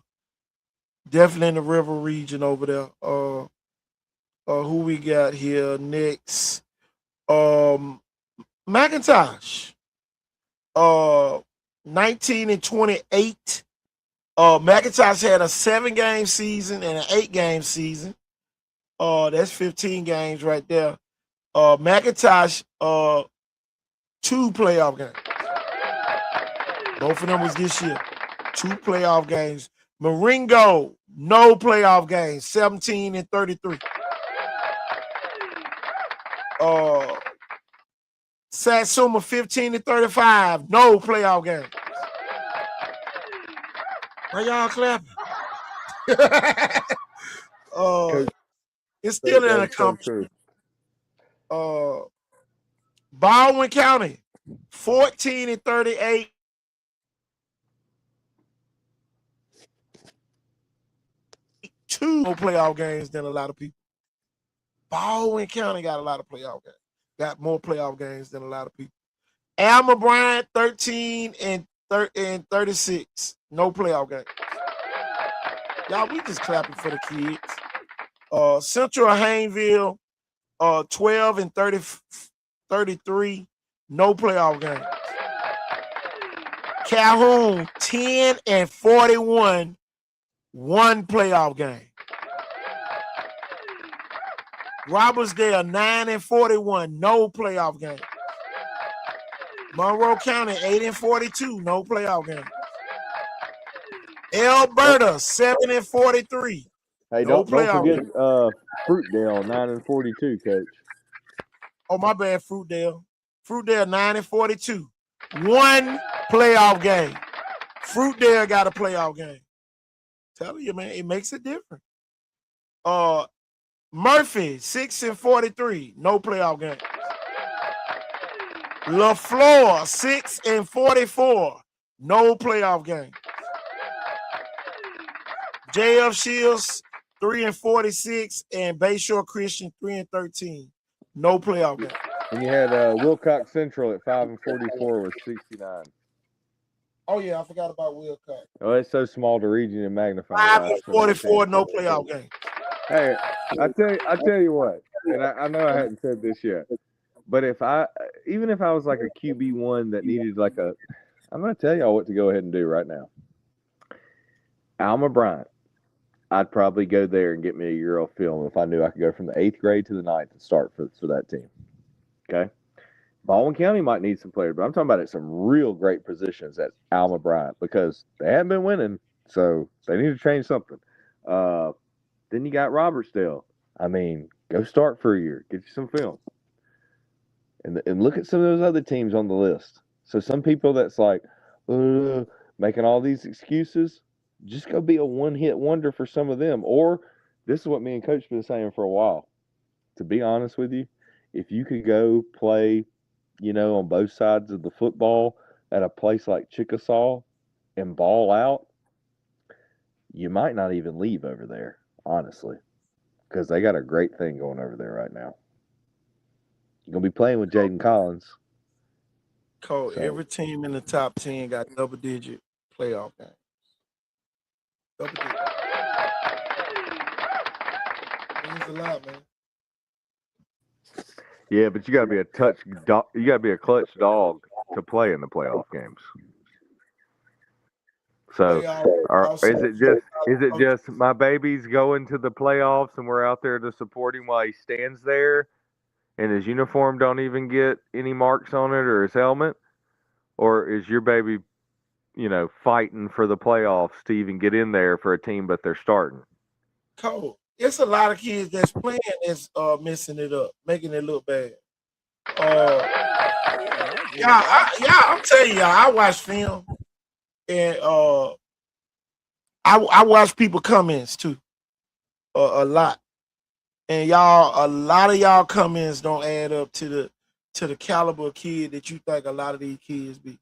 Definitely in the river region over there. Who we got here next? McIntosh. 19-28. McIntosh had a 7-game season and an 8-game season. That's 15 games right there. McIntosh, 2 playoff games. Both of them was this year. 2 playoff games. Marengo, no playoff games, 17-33. Satsuma, 15-35, no playoff games. Why y'all clapping? It's still in a conference. Baldwin County, 14-38. 2 more playoff games than a lot of people. Baldwin County got a lot of playoff games. Got more playoff games than a lot of people. Alma Bryant, 13-36. No playoff games. Y'all, we just clapping for the kids. Central Hayneville, 12-33. No playoff games. Calhoun, 10-41. 1 playoff game. Robertsdale, 9-41, no playoff game. Monroe County, 8-42, no playoff game. Alberta, 7-43. Hey, no don't forget Fruitdale, 9-42, Coach. Oh, my bad, Fruitdale. Fruitdale, 9-42. 1 playoff game. Fruitdale got a playoff game. Telling you, man, it makes it different. Murphy, 6-43, no playoff game. LaFleur, 6-44, no playoff game. JF Shields, 3-46, and Bayshore Christian, 3-13, no playoff game. And you had Wilcox Central at 5-44 with 69. Oh, yeah, I forgot about Wilcox. Oh, it's so small to read you and magnify. 5-44, no playoff game. Hey, I tell you what, and I know I hadn't said this yet, but even if I was like a QB1 that needed I'm going to tell y'all what to go ahead and do right now. Alma Bryant, I'd probably go there and get me a Euro film if I knew I could go from the 8th grade to the 9th and start for that team. Okay? Baldwin County might need some players, but I'm talking about at some real great positions at Alma Bryant because they haven't been winning, so they need to change something. Then you got Robertsdale. I mean, go start for a year. Get you some film. And look at some of those other teams on the list. So some people that's like making all these excuses, just go be a one-hit wonder for some of them. Or this is what me and Coach have been saying for a while. To be honest with you, if you could go play, on both sides of the football at a place like Chickasaw and ball out, you might not even leave over there, honestly, because they got a great thing going over there right now. You're going to be playing with Jaden Collins. Cole, every team in the top 10 got double-digit playoff games. Double-digit. That means a lot, man. Yeah, but you got to be a clutch dog to play in the playoff games. So, is it just my baby's going to the playoffs and we're out there to support him while he stands there, and his uniform don't even get any marks on it or his helmet, or is your baby fighting for the playoffs to even get in there for a team, but they're starting. Cold. It's a lot of kids that's playing that's messing it up, making it look bad. I'm telling y'all, I watch film and I watch people comments too, a lot. And a lot of y'all comments don't add up to the caliber of kid that you think a lot of these kids be.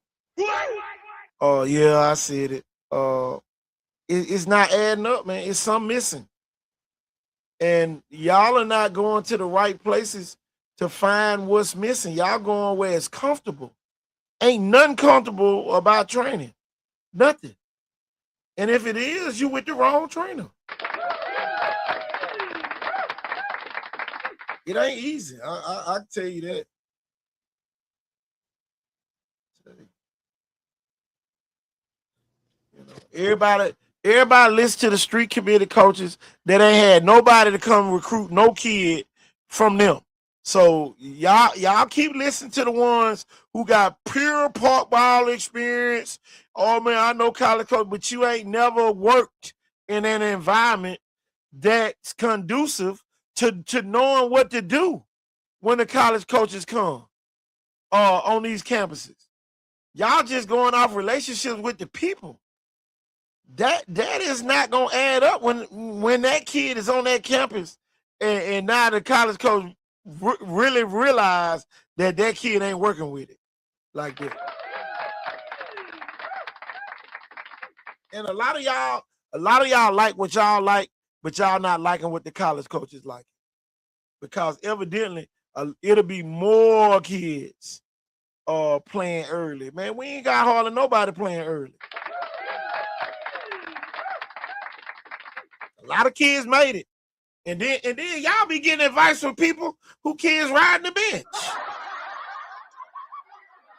Oh yeah, I said it. It's not adding up, man. It's something missing. And y'all are not going to the right places to find what's missing. Y'all going where it's comfortable. Ain't nothing comfortable about training. Nothing. And if it is, you with the wrong trainer. It ain't easy. I tell you that. Everybody listen to the street committee coaches that ain't had nobody to come recruit no kid from them. So y'all keep listening to the ones who got pure park ball experience. Oh man, I know college coach, but you ain't never worked in an environment that's conducive to knowing what to do when the college coaches come on these campuses. Y'all just going off relationships with the people. That is not gonna add up when that kid is on that campus and now the college coach really realize that kid ain't working with it like that. And a lot of y'all like what y'all like, but y'all not liking what the college coaches like. Because evidently it'll be more kids playing early. Man, we ain't got hardly nobody playing early. A lot of kids made it. And then y'all be getting advice from people who kids riding the bench.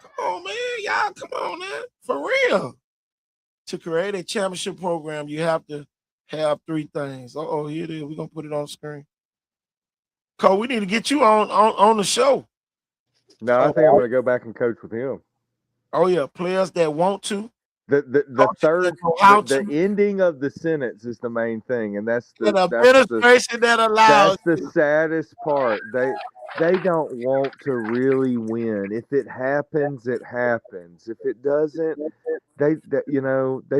Come on, man. Y'all, come on, man. For real. To create a championship program, you have to have three things. Here it is. We're going to put it on the screen. Cole, we need to get you on the show. No, I think I'm going to go back and coach with him. Oh, yeah. Players that want to. The ending of the sentence is the main thing, and that's the administration that allows. That's the saddest part. They don't want to really win. If it happens, it happens. If it doesn't, they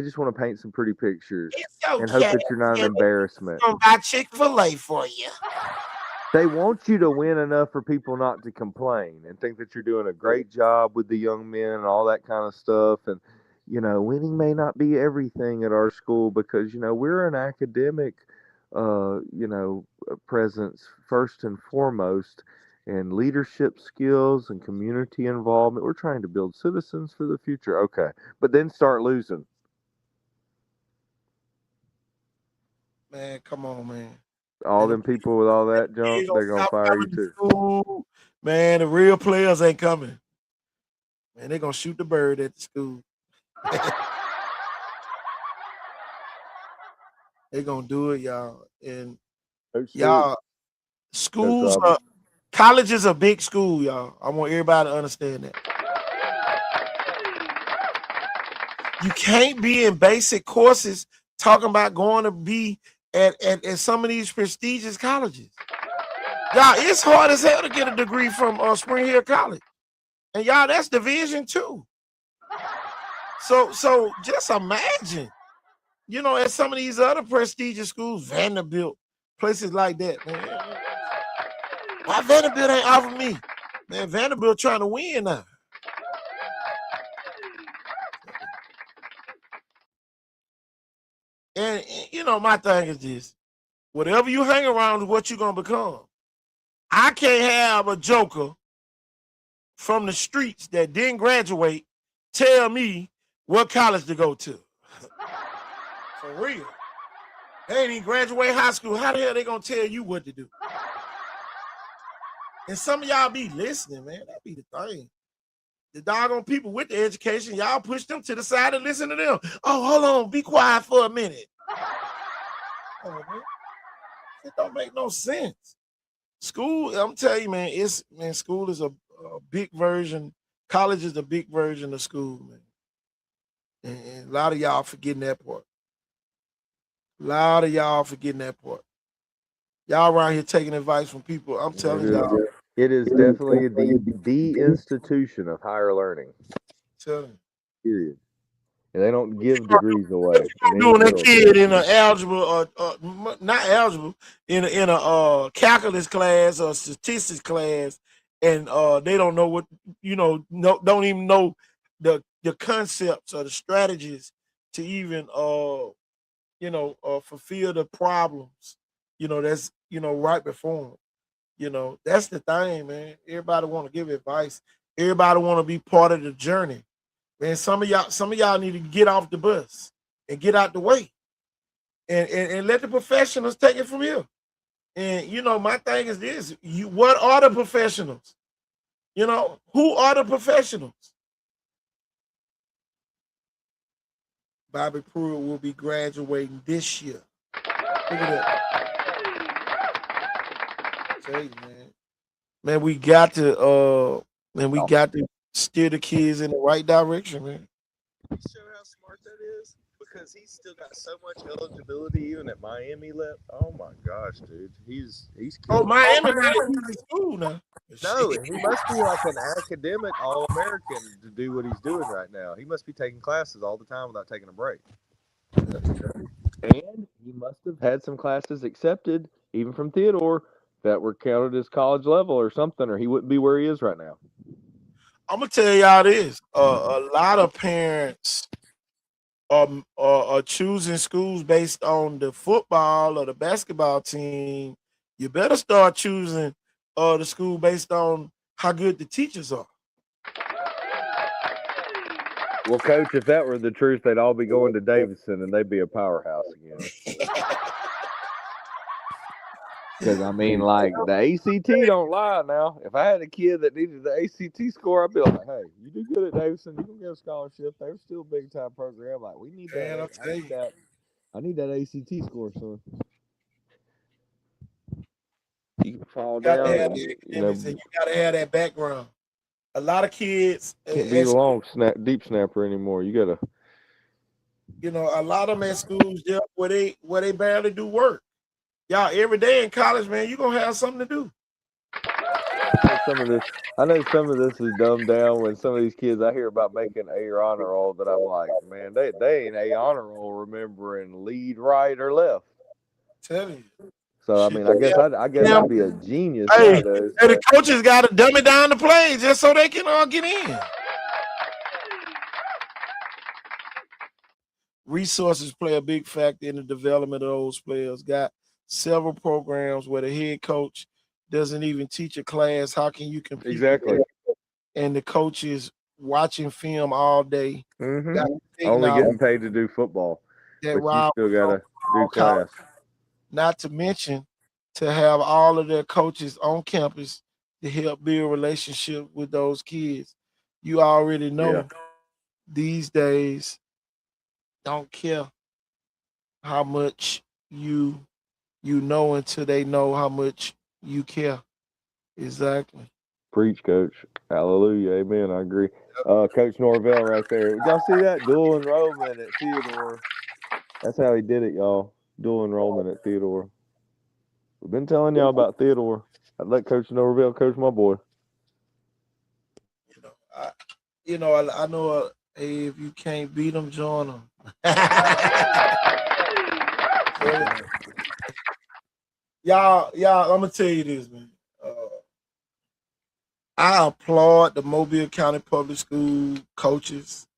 just want to paint some pretty pictures and hope that you're not an embarrassment. I'm buy Chick-fil-A for you. They want you to win enough for people not to complain and think that you're doing a great job with the young men and all that kind of stuff. And winning may not be everything at our school because, we're an academic, presence first and foremost, and leadership skills and community involvement. We're trying to build citizens for the future. Okay. But then start losing. Man, come on, man. All them people with all that junk, they're going to fire you too. School. Man, the real players ain't coming. Man, they're going to shoot the bird at the school. They're going to do it, y'all. And y'all, schools, college is a big school, y'all. I want everybody to understand that. You can't be in basic courses talking about going to be at some of these prestigious colleges. Y'all, it's hard as hell to get a degree from Spring Hill College. And y'all, that's Division II. So just imagine, at some of these other prestigious schools, Vanderbilt, places like that, man. Why Vanderbilt ain't offering me? Man, Vanderbilt trying to win now. And my thing is this. Whatever you hang around is what you're going to become. I can't have a joker from the streets that didn't graduate tell me what college to go to. For real. They ain't even graduate high school. How the hell they going to tell you what to do? And some of y'all be listening, man. That be the thing. The doggone people with the education, y'all push them to the side and listen to them. Oh, hold on. Be quiet for a minute. Oh, man. It don't make no sense. School, I'm telling you, man, school is a big version. College is a big version of school, man. And a lot of y'all forgetting that part. A lot of y'all forgetting that part. Y'all around here taking advice from people. I'm telling y'all. It is definitely the institution of higher learning. Telling you. Period. And they don't give degrees away. Doing that kid in an algebra not algebra in a calculus class or statistics class, and they don't know what don't even know the concepts or the strategies to even fulfill the problems that's right before them. That's the thing, man. Everybody want to give advice. Everybody want to be part of the journey. Man, some of y'all need to get off the bus and get out the way and let the professionals take it from here. And my thing is this: what are the professionals? Who are the professionals? Bobby Pruitt will be graduating this year. Look at that. Tell you, man, we got to steer the kids in the right direction, man. You show how smart that is? Because he's still got so much eligibility even at Miami left. Oh my gosh, dude. He's Miami in school now. No, he must be like an academic All-American to do what he's doing right now. He must be taking classes all the time without taking a break. And he must have had some classes accepted, even from Theodore, that were counted as college level or something, or he wouldn't be where he is right now. I'm gonna tell y'all this: a lot of parents are choosing schools based on the football or the basketball team. You better start choosing the school based on how good the teachers are. Well, Coach, if that were the truth, they'd all be going to Davidson and they'd be a powerhouse again. Because, I mean, like, the ACT don't lie now. If I had a kid that needed the ACT score, I'd be like, hey, you do good at Davidson, you can get a scholarship. They're still a big-time program. Like, we need that. I need that ACT score, son. You can fall down. You got to have that background. A lot of kids can't be the deep snapper anymore. You got to. A lot of them at schools where they barely do work. Y'all, every day in college, man, you're gonna have something to do. I know some of this is dumbed down when some of these kids I hear about making A or honor roll that I'm like, man, they ain't A honor roll remembering lead right or left. Tell you. So I mean, I guess I'd be a genius. Hey, the coaches got to dumb it down to play just so they can all get in. Resources play a big factor in the development of those players. Got several programs where the head coach doesn't even teach a class. How can you compete? Exactly. And the coach is watching film all day. Mm-hmm. Only getting paid to do football. But you still got to do class. Not to mention to have all of their coaches on campus to help build relationships with those kids. You already know these days don't care how much you know until they know how much you care. Exactly. Preach, Coach. Hallelujah. Amen. I agree. Coach Norvell right there. Did y'all see that? Dual enrollment at Theodore. That's how he did it, y'all. Dual enrollment at Theodore. We've been telling y'all about Theodore. I'd let Coach Norvell coach my boy. I know. Hey, if you can't beat them, join them. Y'all, I'm gonna tell you this, man. I applaud the Mobile County Public School coaches.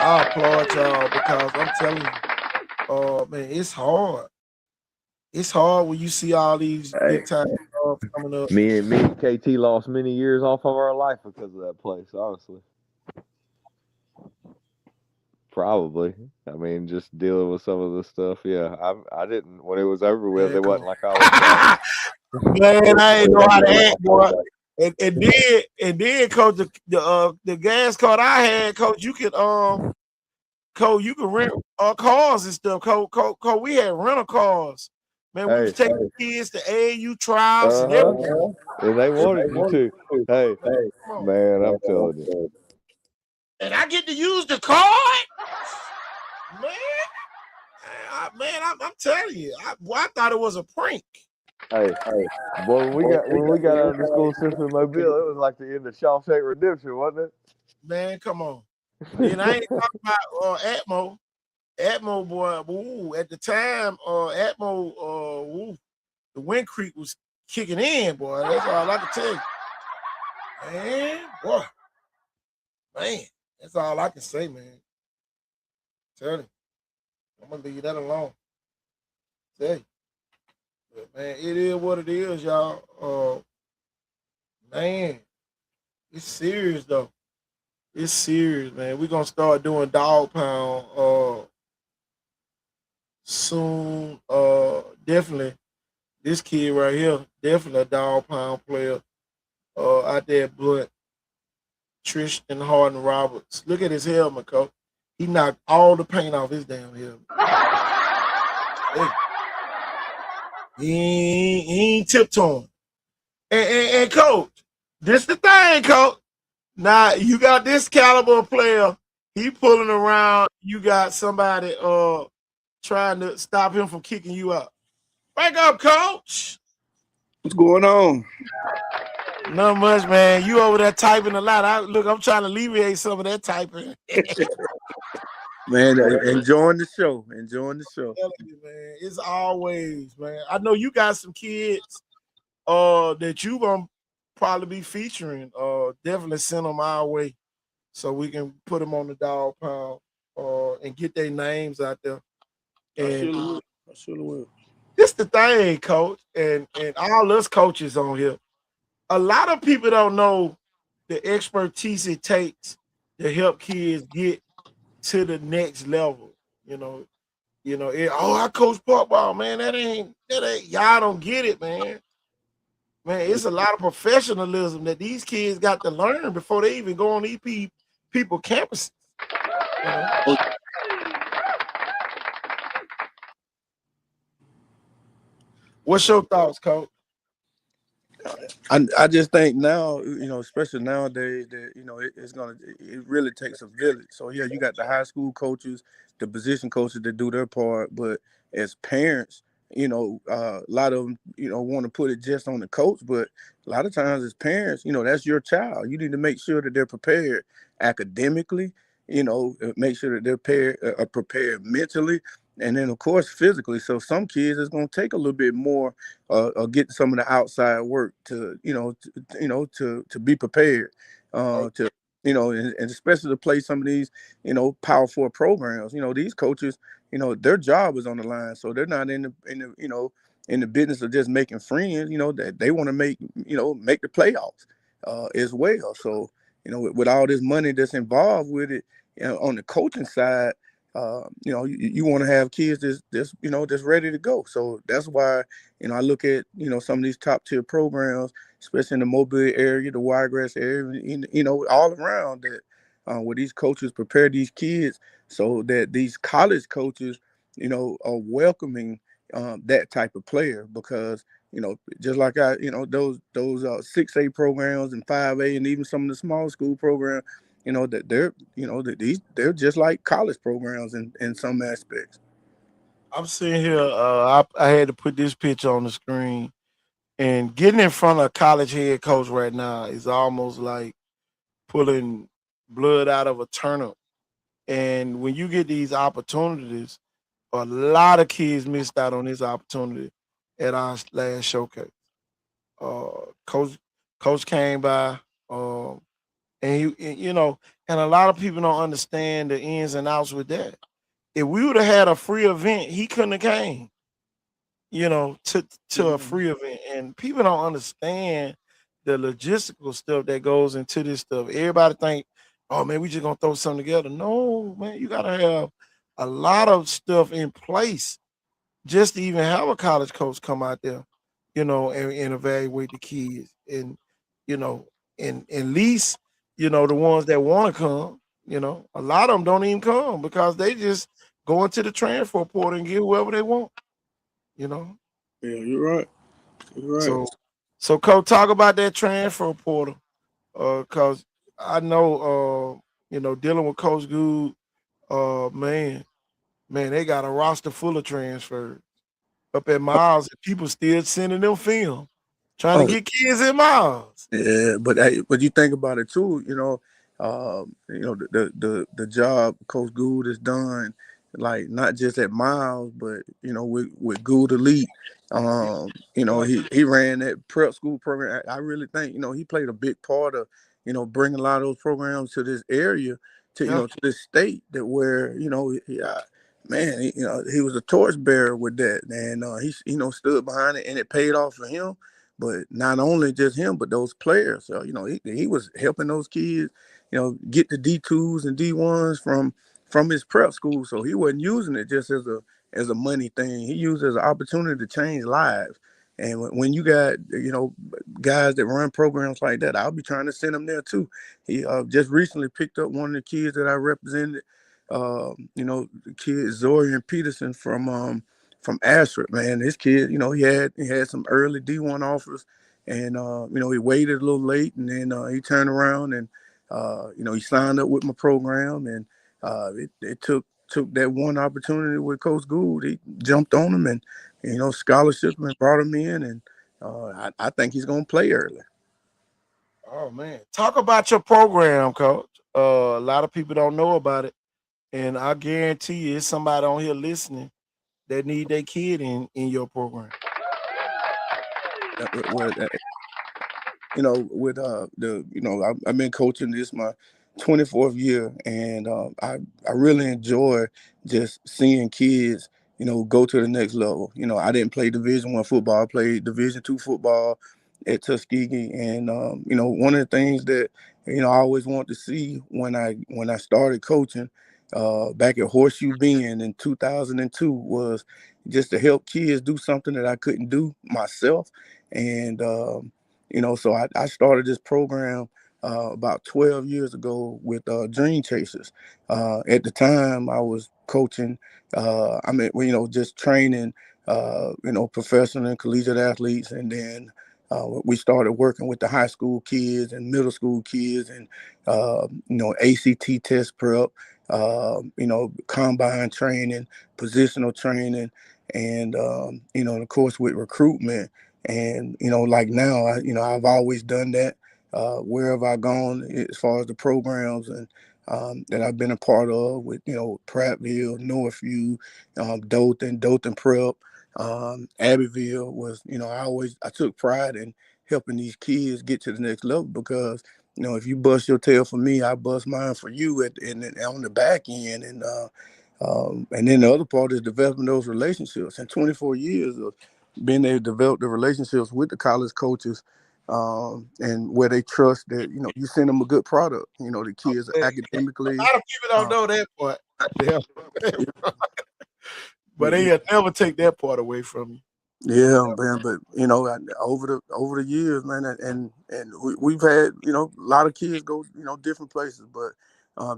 I applaud y'all because I'm telling you, man, it's hard. It's hard when you see all these big time coming up. Me and KT lost many years off of our life because of that place, honestly. Probably. I mean, just dealing with some of the stuff. Yeah, I didn't. When it was over with, it wasn't like I was. Man, I ain't know how to act, boy. And then, coach, the gas card I had, coach, you could you can rent cars and stuff. Coach, we had rental cars. Man, we was taking the kids to AAU trials and everything. And they wanted you to. Hey, man, I'm telling you. and I get to use the card, man. I'm telling you, I thought it was a prank. Hey, boy, when we got out of the school system in Mobile, it was like the end of Shawshank Redemption, wasn't it? Man, come on. Then I ain't talking about Atmo. Atmo, boy, ooh, at the time, Atmo, ooh, the wind creek was kicking in, boy. That's all I can tell you. Man, boy. Man, that's all I can say, man. Tell you. I'm gonna leave that alone. Tell you. But, man, it is what it is, y'all. Man, it's serious though. It's serious, man. We're gonna start doing dog pound soon. Definitely this kid right here, definitely a dog pound player. Out there, Blunt, Tristan Harden Roberts. Look at his helmet, coach. He knocked all the paint off his damn helmet. Hey. He ain't tiptoeing. And coach, this the thing, coach. Now you got this caliber player. He pulling around. You got somebody trying to stop him from kicking you out. Wake up, coach. What's going on? Not much, man. You over there typing a lot. I'm trying to alleviate some of that typing. Man, enjoying the show. Enjoying the show. You, man. It's always, man. I know you got some kids that you gonna probably be featuring. Definitely send them our way so we can put them on the dog pound and get their names out there. And I surely will. This the thing, coach, and all us coaches on here. A lot of people don't know the expertise it takes to help kids get to the next level. I coach park ball, man. That ain't y'all don't get it, man. Man, it's a lot of professionalism that these kids got to learn before they even go on EP people campuses. What's your thoughts, coach? I just think now, especially nowadays, that it really takes a village. So yeah, you got the high school coaches, the position coaches that do their part, but as parents, a lot of them, want to put it just on the coach, but a lot of times as parents, that's your child. You need to make sure that they're prepared academically, make sure that they're prepared mentally. And then, of course, physically. So some kids, it's going to take a little bit more getting some of the outside work to be prepared and especially to play some of these, Power 4 programs. These coaches, their job is on the line. So they're not in the business of just making friends, that they want to make the playoffs as well. So, with all this money that's involved with it, on the coaching side, you want to have kids that's ready to go. So that's why, I look at, some of these top tier programs, especially in the Mobile area, the Wiregrass area, all around that, where these coaches prepare these kids so that these college coaches, are welcoming that type of player because, just like those 6A programs and 5A and even some of the small school programs, that they're just like college programs in some aspects. I'm sitting here. I had to put this picture on the screen, and getting in front of a college head coach right now is almost like pulling blood out of a turnip. And when you get these opportunities, a lot of kids missed out on this opportunity at our last showcase. Coach came by, and and a lot of people don't understand the ins and outs with that. If we would have had a free event, he couldn't have came, to a free event. And people don't understand the logistical stuff that goes into this stuff. Everybody think, oh man, we just gonna throw something together. No, man, you gotta have a lot of stuff in place just to even have a college coach come out there, and evaluate the kids. And, and at least, the ones that want to come, a lot of them don't even come because they just go into the transfer portal and get whoever they want, Yeah, you're right. You're right. So Coach, talk about that transfer portal. Cause I know dealing with Coach Good, man, they got a roster full of transfers up at Miles, and people still sending them film, trying to Oh, get kids in Miles. yeah, but you think about it too, the job Coach Gould has done, like not just at Miles, but with Gould Elite, Yeah, he ran that prep school program. I really think he played a big part of bringing a lot of those programs to this area, to yeah. to this state that where man, he was a torchbearer with that, and he stood behind it, and it paid off for him. But not only just him, but those players. So, he was helping those kids, get the D2s and D1s from his prep school. So he wasn't using it just as a money thing. He used it as an opportunity to change lives. And when you got, guys that run programs like that, I'll be trying to send them there too. He just recently picked up one of the kids that I represented, the kid Zorian Peterson from Ashford, man. This kid, he had some early D1 offers, and he waited a little late, and then he turned around and he signed up with my program, and it took that one opportunity with Coach Gould. He jumped on him, and scholarship, and brought him in, and I think he's gonna play early. Oh man, talk about your program, Coach. A lot of people don't know about it, and I guarantee you, it's somebody on here listening that need their kid in your program. With I've been coaching this my 24th year, and I really enjoy just seeing kids go to the next level. I didn't play Division I football. I played Division II football at Tuskegee, and one of the things that I always wanted to see when I started coaching back at Horseshoe Bend in 2002 was just to help kids do something that I couldn't do myself. And so I started this program about 12 years ago with Dream Chasers. At the time, I was coaching, just training, professional and collegiate athletes. And then we started working with the high school kids and middle school kids, and, ACT test prep, combine training, positional training, and, of course, with recruitment. And, like now, I've always done that wherever I've gone as far as the programs and that I've been a part of with, Prattville, Northview, Dothan Prep, Abbeville was, I took pride in helping these kids get to the next level because, if you bust your tail for me, I bust mine for you and on the back end. And then the other part is developing those relationships. And 24 years of being able to develop the relationships with the college coaches, and where they trust that, you send them a good product. The kids are A academically. lot of people don't know that part. Yeah. But Yeah, they never take that part away from you. yeah, man. But over the years, man, and we've had a lot of kids go different places, but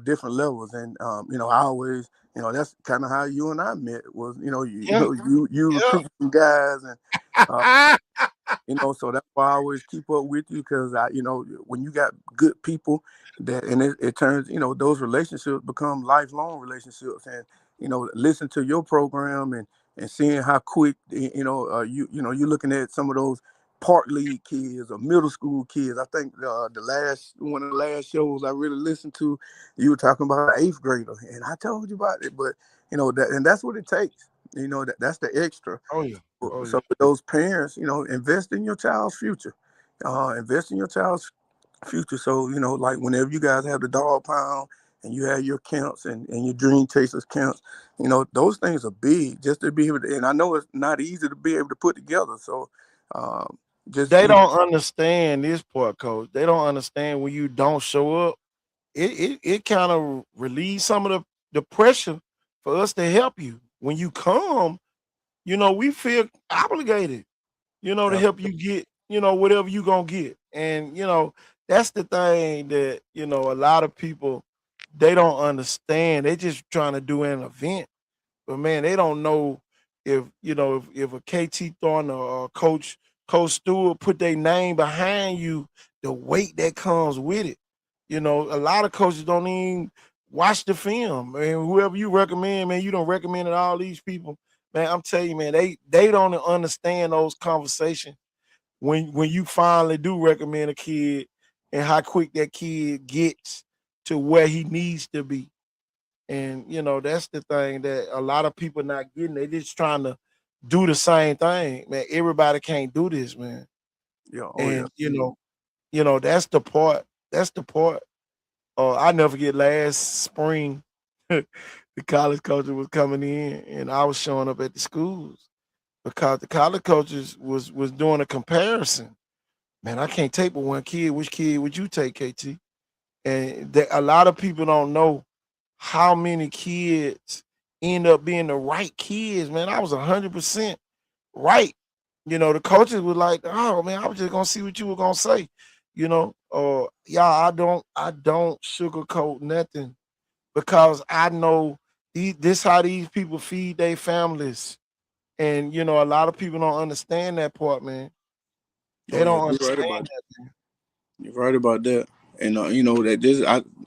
different levels. And I always that's kind of how you and I met was Yeah. you Yeah. recruit some guys, and Ah, so that's why I always keep up with you, because when you got good people that, and it turns, those relationships become lifelong relationships. And, listen to your program and seeing how quick, you're looking at some of those park league kids or middle school kids. I think one of the last shows I really listened to, you were talking about an 8th grader, and I told you about it, but that's what it takes. That's the extra. oh yeah. Oh yeah. So for those parents, invest in your child's future. Invest in your child's future. So, like whenever you guys have the dog pound and you have your camps and your dream chasers camps, those things are big just to be able to, and I know it's not easy to be able to put together. So just, They don't understand this part, Coach. They don't understand when you don't show up. It kind of relieves some of the pressure for us to help you. When you come, we feel obligated, to uh, help you get, whatever you gonna get. And that's the thing that, a lot of people they don't understand. They just trying to do an event. But man, they don't know if a KT Thornton or Coach Stewart put their name behind you, the weight that comes with it. You know, a lot of coaches don't even watch the film. And whoever you recommend, man, you don't recommend all these people. Man, I'm telling you, man, they don't understand those conversations when you finally do recommend a kid and how quick that kid gets to where he needs to be. And you know, that's the thing that a lot of people not getting. They just trying to do the same thing, man. Everybody can't do this, man. Yeah, oh yeah. And that's the part. That's the part. I never forget last spring, the college coaches was coming in, and I was showing up at the schools because the college coaches was doing a comparison. Man, I can't take but one kid. Which kid would you take, KT? And a lot of people don't know how many kids end up being the right kids. Man, I was 100% right. You know, the coaches were like, "Oh man, I was just gonna see what you were gonna say." You know, yeah, I don't sugarcoat nothing because I know this how these people feed their families, and you know, a lot of people don't understand that part, man. Oh They yeah, don't you're right understand about that. that, man. You're right about that. And you know that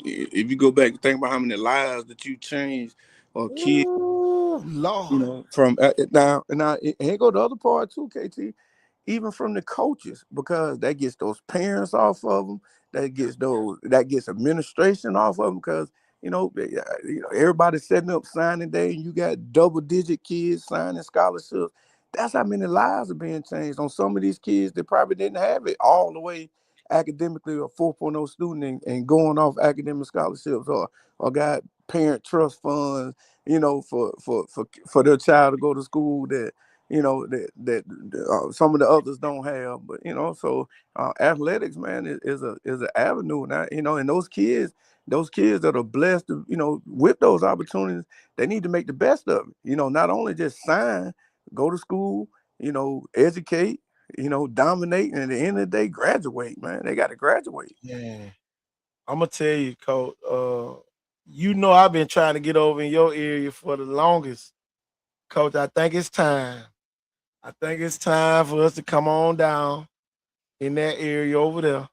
if you go back and think about how many lives that you changed or kids, Ooh, you Lord, know, from now, and here go the other part too, KT. Even from the coaches, because that gets those parents off of them, that gets administration off of them, because everybody's setting up signing day, and you got double-digit kids signing scholarships. That's how many lives are being changed on some of these kids that probably didn't have it all the way academically, or 4.0 student and going off academic scholarships, or got parent trust funds, for their child to go to school that some of the others don't have. But so athletics, man, is an avenue now. And those kids that are blessed to with those opportunities, they need to make the best of it. Not only just sign, go to school, educate, dominate, and at the end of the day, graduate. Man, they got to graduate. man. I'm gonna tell you, Coach. I've been trying to get over in your area for the longest, Coach. I think it's time. I think it's time for us to come on down in that area over there.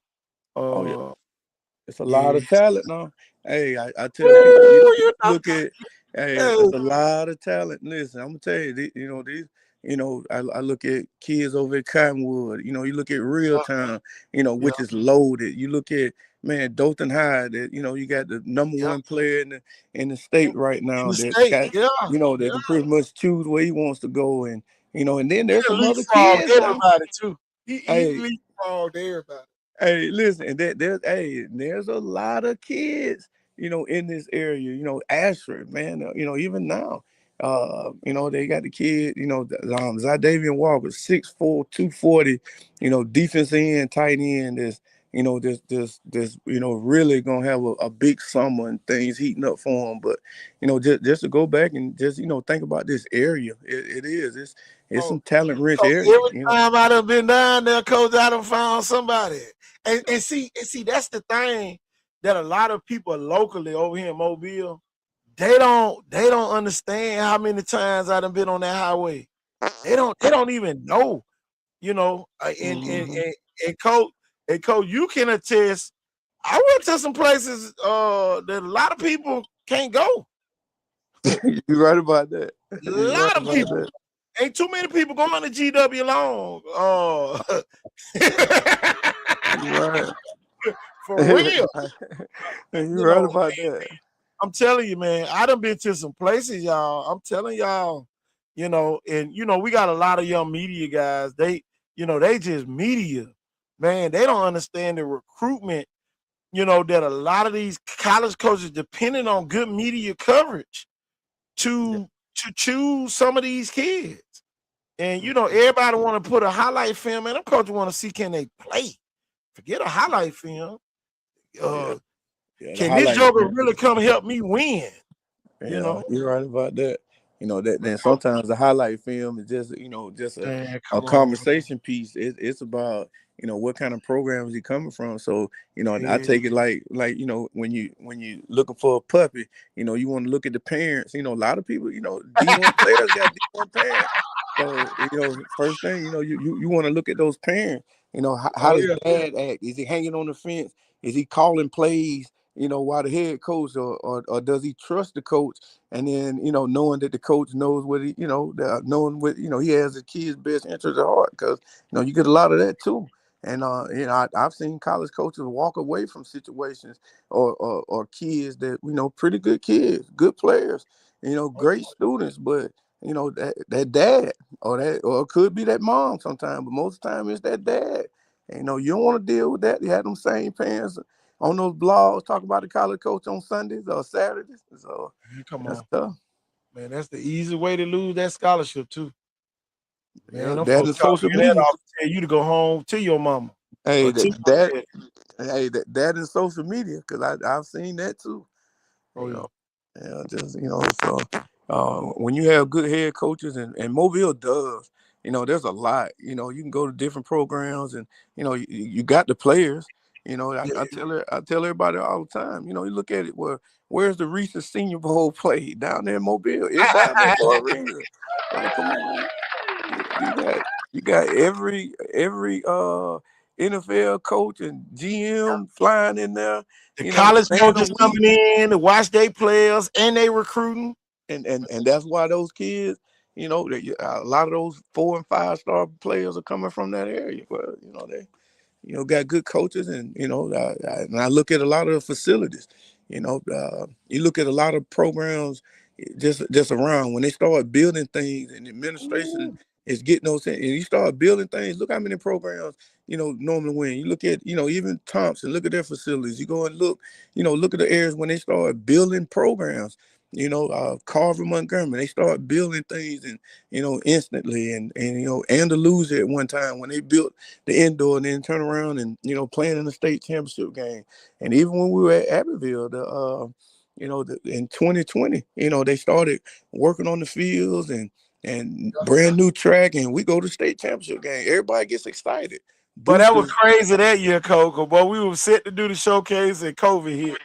Oh yeah. Uh, It's a lot yeah. of talent now. Hey, I tell people, Ooh, you know, look at, hey, hey, it's a lot of talent. Listen, I'm gonna tell you, I look at kids over at Cottonwood. You look at Real yeah, Time, yeah, which is loaded. You look at, man, Dothan High. That you got the number yeah. one player in the state right In now the that state, got, yeah, that yeah. can pretty much choose where he wants to go, and then He there's done some other leapfrogged kids now. everybody too. He Hey, leapfrogged everybody. Hey, listen, and there's a lot of kids, in this area, Ashford, man, even now, they got the kid, Zydavian Walker, 6'4", 240, defense end, tight end, this, really gonna have a big summer and things heating up for him. But, just to go back and just, think about this area, it's Oh, some talent rich Coach, area, every time I done been down there, Coach, I done found somebody. And see, that's the thing that a lot of people locally over here in Mobile, they don't understand how many times I done been on that highway. They don't even know, Mm-hmm. and coach, you can attest. I went to some places that a lot of people can't go. You're right about that. A You're right lot of about people. that. Ain't too many people going to GW long. You're right. For real. You're You right know, about that. I'm telling you, man, I done been to some places, y'all. I'm telling y'all, and we got a lot of young media guys. They just media. Man, they don't understand the recruitment, that a lot of these college coaches depending on good media coverage Yeah. to choose some of these kids. And everybody want to put a highlight film, and them coaches want to see can they play. Forget a highlight film. Oh yeah. Uh, Yeah. The can this highlight. joker really come help me win? You Yeah, know, you're right about that. That but then sometimes the highlight film is just just man, a come on, conversation piece. It's about what kind of programs he coming from. So I yeah, take it like when you looking for a puppy, you want to look at the parents. A lot of people D1 players got D1 parents. So, first thing, you want to look at those parents. How Oh does yeah. dad act? Is he hanging on the fence? Is he calling plays? While the head coach, or does he trust the coach? And then, knowing that the coach knows what he, knowing what he has the kid's best interest at heart, because you get a lot of that too. And I've seen college coaches walk away from situations or kids that pretty good kids, good players, great students, but that dad or it could be that mom sometimes, but most of the time it's that dad. And, you don't want to deal with that. You have them same parents on those blogs talk about the college coach on Sundays or Saturdays. So Come that's on, tough. man. That's the easy way to lose that scholarship too. Man, Yeah, them that folks is call social you that media. off and tell you to go home to your mama Hey, or to your that daddy. hey, that is social media, because I've seen that too. Oh You yeah. know, yeah, just so when you have good head coaches, and Mobile does, there's a lot. You can go to different programs, and you got the players. I tell everybody all the time. You look at it. Where's the recent Senior Bowl play? Down there in Mobile? It's down there for a reason. Like, come on, man. You got every NFL coach and GM flying in there, The college staying a coaches week. coming in to watch their players and they recruiting. And that's why those kids, a lot of those 4 and 5 star players are coming from that area. Well, they got good coaches, and I look at a lot of the facilities. You look at a lot of programs just around when they start building things, and administration is getting those things, and you start building things. Look how many programs normally win. You look at even Thompson. Look at their facilities. You go and look at the areas when they start building programs. Carver, Montgomery, they start building things, and instantly, and Andalusia at one time when they built the indoor, and then turn around and playing in the state championship game. And even when we were at Abbeville, in 2020, they started working on the fields and brand new track, and we go to state championship game. Everybody gets excited. But that was Boosters. crazy that year, Coco. Boy, we were set to do the showcase and COVID hit.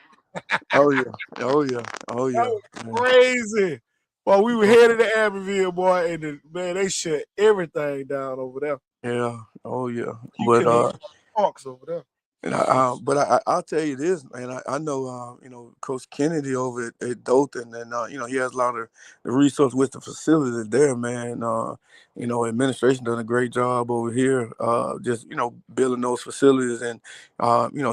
Oh yeah. Oh yeah. Oh That yeah. was crazy. Well, we were headed to Abbeville, boy, and man, they shut everything down over there. Yeah. Oh yeah. You But couldn't even parks over there. I'll tell you this, man. I know, Coach Kennedy over at Dothan, and he has a lot of the resource with the facilities there, man. Administration done a great job over here, just building those facilities, and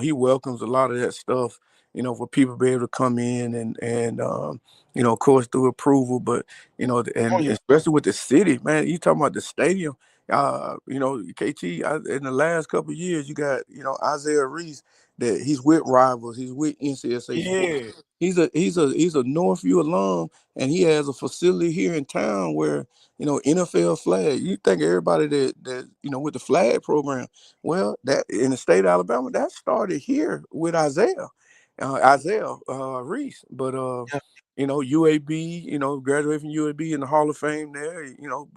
he welcomes a lot of that stuff, for people to be able to come in and of course through approval, but Oh and yeah. especially with the city, man. You talking about the stadium. KT, in the last couple of years, you got, Isaiah Reese, that he's with Rivals, he's with NCSA Sports. Yeah. He's a Northview alum, and he has a facility here in town where, NFL flag. You think everybody that with the flag program, well, that in the state of Alabama, that started here with Isaiah Reese, but UAB, graduated from UAB in the Hall of Fame there,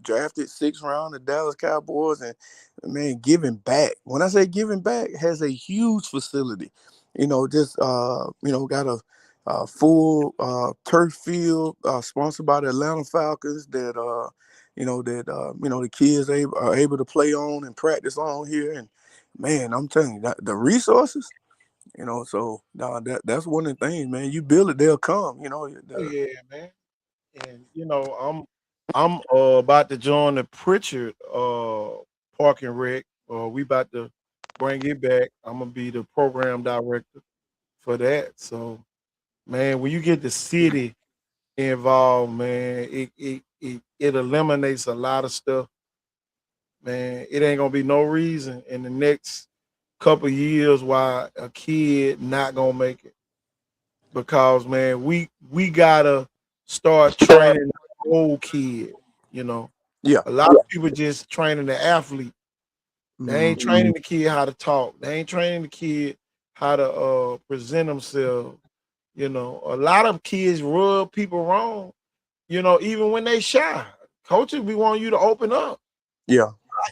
drafted 6th round, the Dallas Cowboys, and man, giving back. When I say giving back, has a huge facility, got a full turf field sponsored by the Atlanta Falcons the kids are able to play on and practice on here. And man, I'm telling you, that the resources, so that's one of the things, man. You build it, they'll come. Oh yeah, man. And I'm about to join the Pritchard Park and Rec. We about to bring it back. I'm gonna be the program director for that. So man, when you get the city involved, man, it eliminates a lot of stuff. Man, it ain't gonna be no reason in the next couple years why a kid not gonna make it. Because man, we gotta start training the old kid, you know. Yeah. A lot of people just training the athlete. They ain't Mm, training the kid how to talk. They ain't training the kid how to present themselves. A lot of kids rub people wrong, even when they shy. Coaches, we want you to open up. yeah.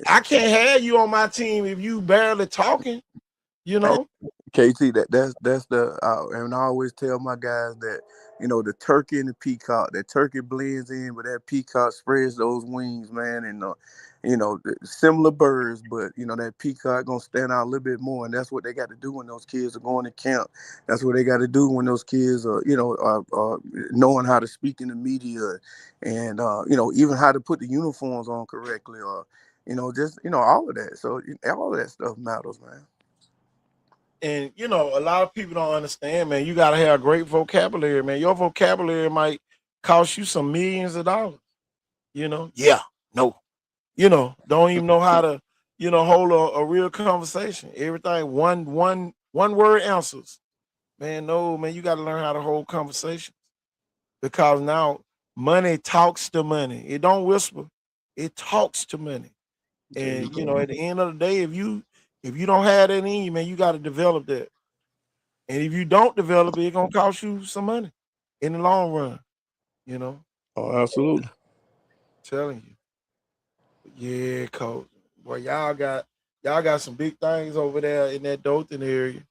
I can't have you on my team if you barely talking, you Hey, know. KT, that's the and I always tell my guys that the turkey and the peacock, that turkey blends in, but that peacock spreads those wings, man, and similar birds, but that peacock gonna stand out a little bit more, and that's what they got to do when those kids are going to camp. That's what they got to do when those kids are knowing how to speak in the media, and even how to put the uniforms on correctly, or just all of that. So all of that stuff matters, man. And a lot of people don't understand, man. You gotta have a great vocabulary, man. Your vocabulary might cost you some millions of dollars. Yeah, no, don't even know how to, hold a real conversation. Everything one word answers. Man, no, man, you gotta learn how to hold conversations because now money talks to money. It don't whisper, it talks to money. And at the end of the day, if you don't have that in you, man, you got to develop that. And if you don't develop it, it's gonna cost you some money in the long run. You know, Oh, absolutely. telling you. But yeah, coach. Boy, y'all got some big things over there in that Dothan area.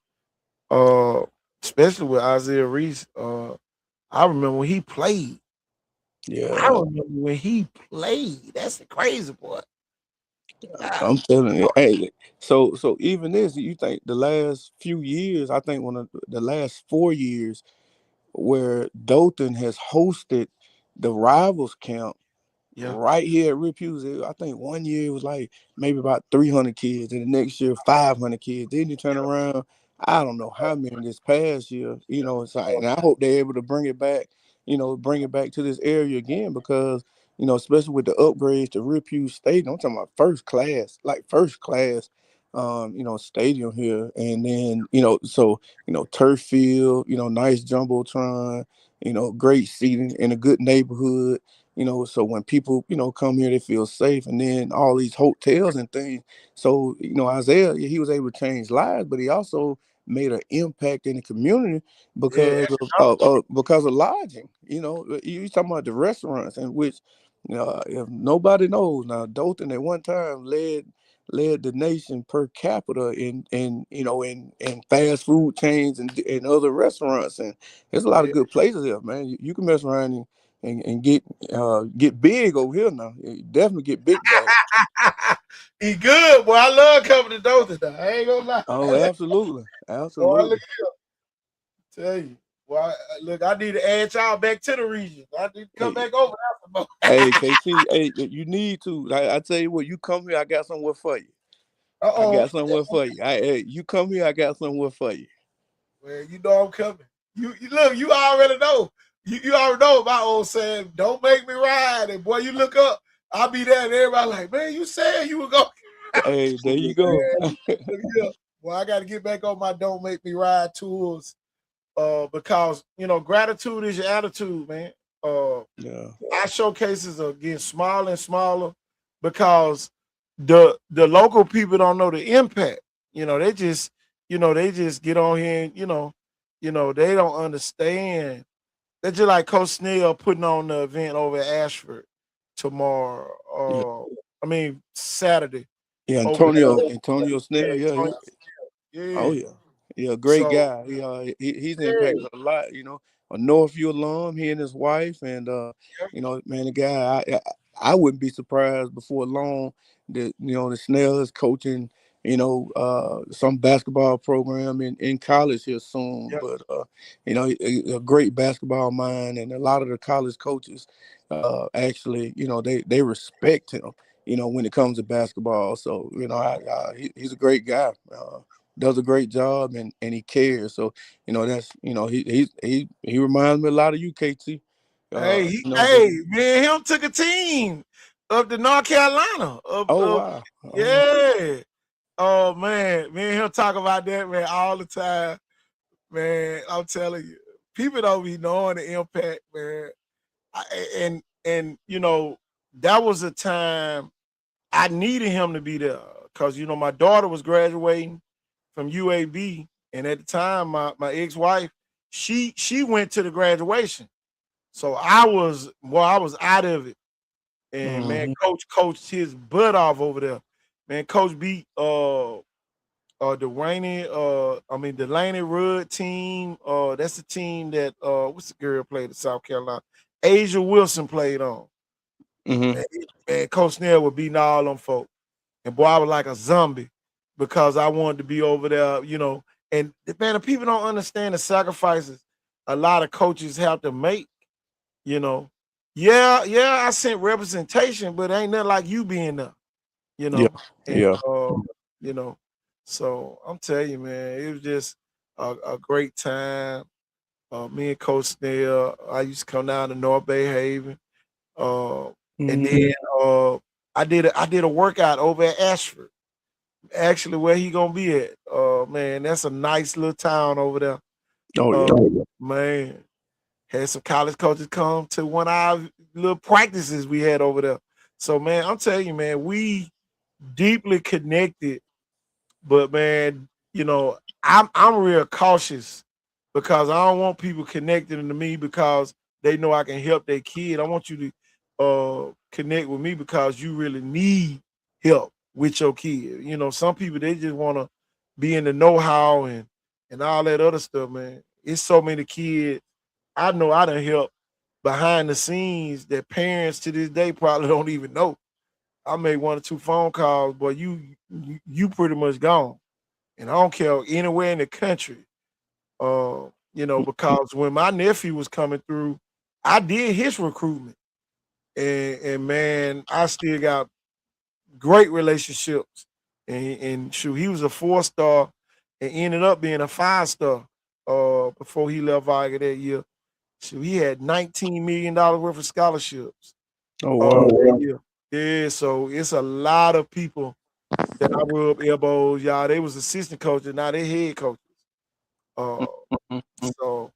Uh, especially with Isaiah Reese. I remember when he played. I Yeah, remember when he played. That's the crazy part. I'm telling you. Hey, so even this, you think the last few years, I think one of the last 4 years where Dothan has hosted the rivals camp Yeah, right here at Repuse. I think one year it was like maybe about 300 kids, and the next year 500 kids. Then you turn around, I don't know how many this past year. It's like, and I hope they're able to bring it back. Bring it back to this area again because especially with the upgrades to Repuse Stadium. I'm talking about first class, like first class. Stadium here, and then so turf field, nice jumbotron, great seating in a good neighborhood. So when people, come here, they feel safe. And then all these hotels and things. So, Isaiah, he was able to change lives, but he also made an impact in the community yeah, because of lodging. You talking about the restaurants in which if nobody knows now, Dothan at one time led the nation per capita in fast food chains and other restaurants, and there's a lot of yeah. good places here, man. You can mess around and get big over here now. You definitely get big bag. He good, boy. I love coming to Dothan. Though. I ain't gonna lie. Oh, absolutely, Boy, look absolutely. tell you. Well, look, I need to add y'all back to the region. I need to come Hey, back over there some more. hey, KT, hey, you need to. I tell you what, you come here, I got somewhere for you. I Uh-oh. got somewhere for you. Hey, you come here, I got somewhere for you. Well, you know I'm coming. You look, you already know. You already know my old saying, don't make me ride. And boy, you look up, I'll be there and everybody like, man, you said you were going. Hey, there you go. Look here. Well, I got to get back on my don't make me ride tours. Because gratitude is your attitude, man. Yeah, Our showcases are getting smaller and smaller because the local people don't know the impact. They just get on here and they don't understand. They're just like Coach Snell putting on the event over at Ashford tomorrow. yeah, Saturday yeah. over Antonio Snell. Yeah, there. oh Yeah. yeah, yeah. Great So guy. He's yeah, impacted a lot. A Northview alum. He and his wife, and man, the guy. I wouldn't be surprised before long that the Snell is coaching. Some basketball program in college here soon. yeah. But a great basketball mind, and a lot of the college coaches, actually, they respect him. When it comes to basketball. So, he's a great guy. Does a great job and he cares. So, that's he reminds me a lot of you, KT. Hey, Just me and him took a team up to North Carolina. oh wow. Yeah. Oh man, me and him talk about that man all the time. Man, I'm telling you, people don't be knowing the impact, man. And that was a time I needed him to be there because my daughter was graduating from UAB, and at the time, my ex-wife, she went to the graduation. So I was out of it. And man, Mhm. coach coached his butt off over there. Man, coach beat Delaney Rudd team. That's the team that what's the girl played at South Carolina? Asia Wilson played on. Mm-hmm. Man, Coach Snell was beating all them folk. And boy, I was like a zombie because I wanted to be over there, And man, the people don't understand the sacrifices a lot of coaches have to make, you know. Yeah, I sent representation, but ain't nothing like you being there, you Yeah. know. And Yeah. you know, so I'm telling you, man, it was just a great time. Me and Coach Snell, I used to come down to North Bay Haven. And then I did a workout over at Ashford, actually where he gonna be at. Man, that's a nice little town over there. Oh yeah. Man, had some college coaches come to one of our little practices we had over there. So man, I'm telling you, man, we deeply connected. But man, I'm real cautious because I don't want people connecting to me because they know I can help their kid. I want you to connect with me because you really need help with your kid. Some people they just want to be in the know-how and all that other stuff, man. It's so many kids I know I done help behind the scenes that parents to this day probably don't even know. I made 1 or 2 phone calls, but you pretty much gone. And I don't care anywhere in the country. Because when my nephew was coming through, I did his recruitment. And man, I still got great relationships. And shoot, he was a 4-star and ended up being a 5-star before he left Viga that year. So he had $19 million worth of scholarships. Oh wow. That year. Yeah, so it's a lot of people that I rub elbows. Y'all, they was assistant coaches, now they head coaches. So,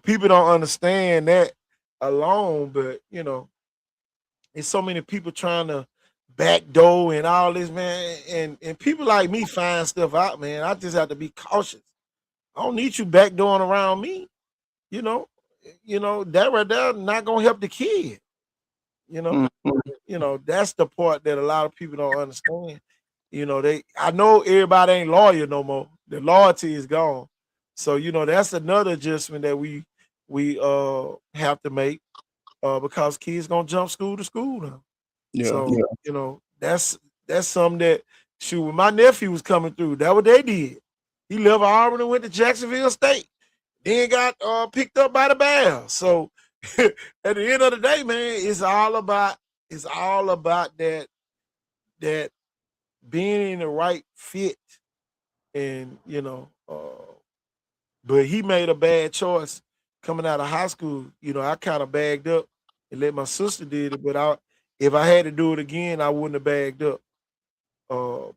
people don't understand that alone, but it's so many people trying to backdoor and all this, man. And people like me find stuff out, man. I just have to be cautious. I don't need you backdooring around me, you know. That right there not gonna help the kid, you know. That's the part that a lot of people don't understand. I know everybody ain't loyal no more. The loyalty is gone. So, that's another adjustment that we have to make because kids gonna jump school to school now. Yeah. So, that's something that shoot when my nephew was coming through, that what they did. He left Auburn and went to Jacksonville State, then got picked up by the Bears. So at the end of the day, man, it's all about that being in the right fit. And but he made a bad choice coming out of high school. I kind of bagged up and let my sister did it, but if I had to do it again, I wouldn't have bagged up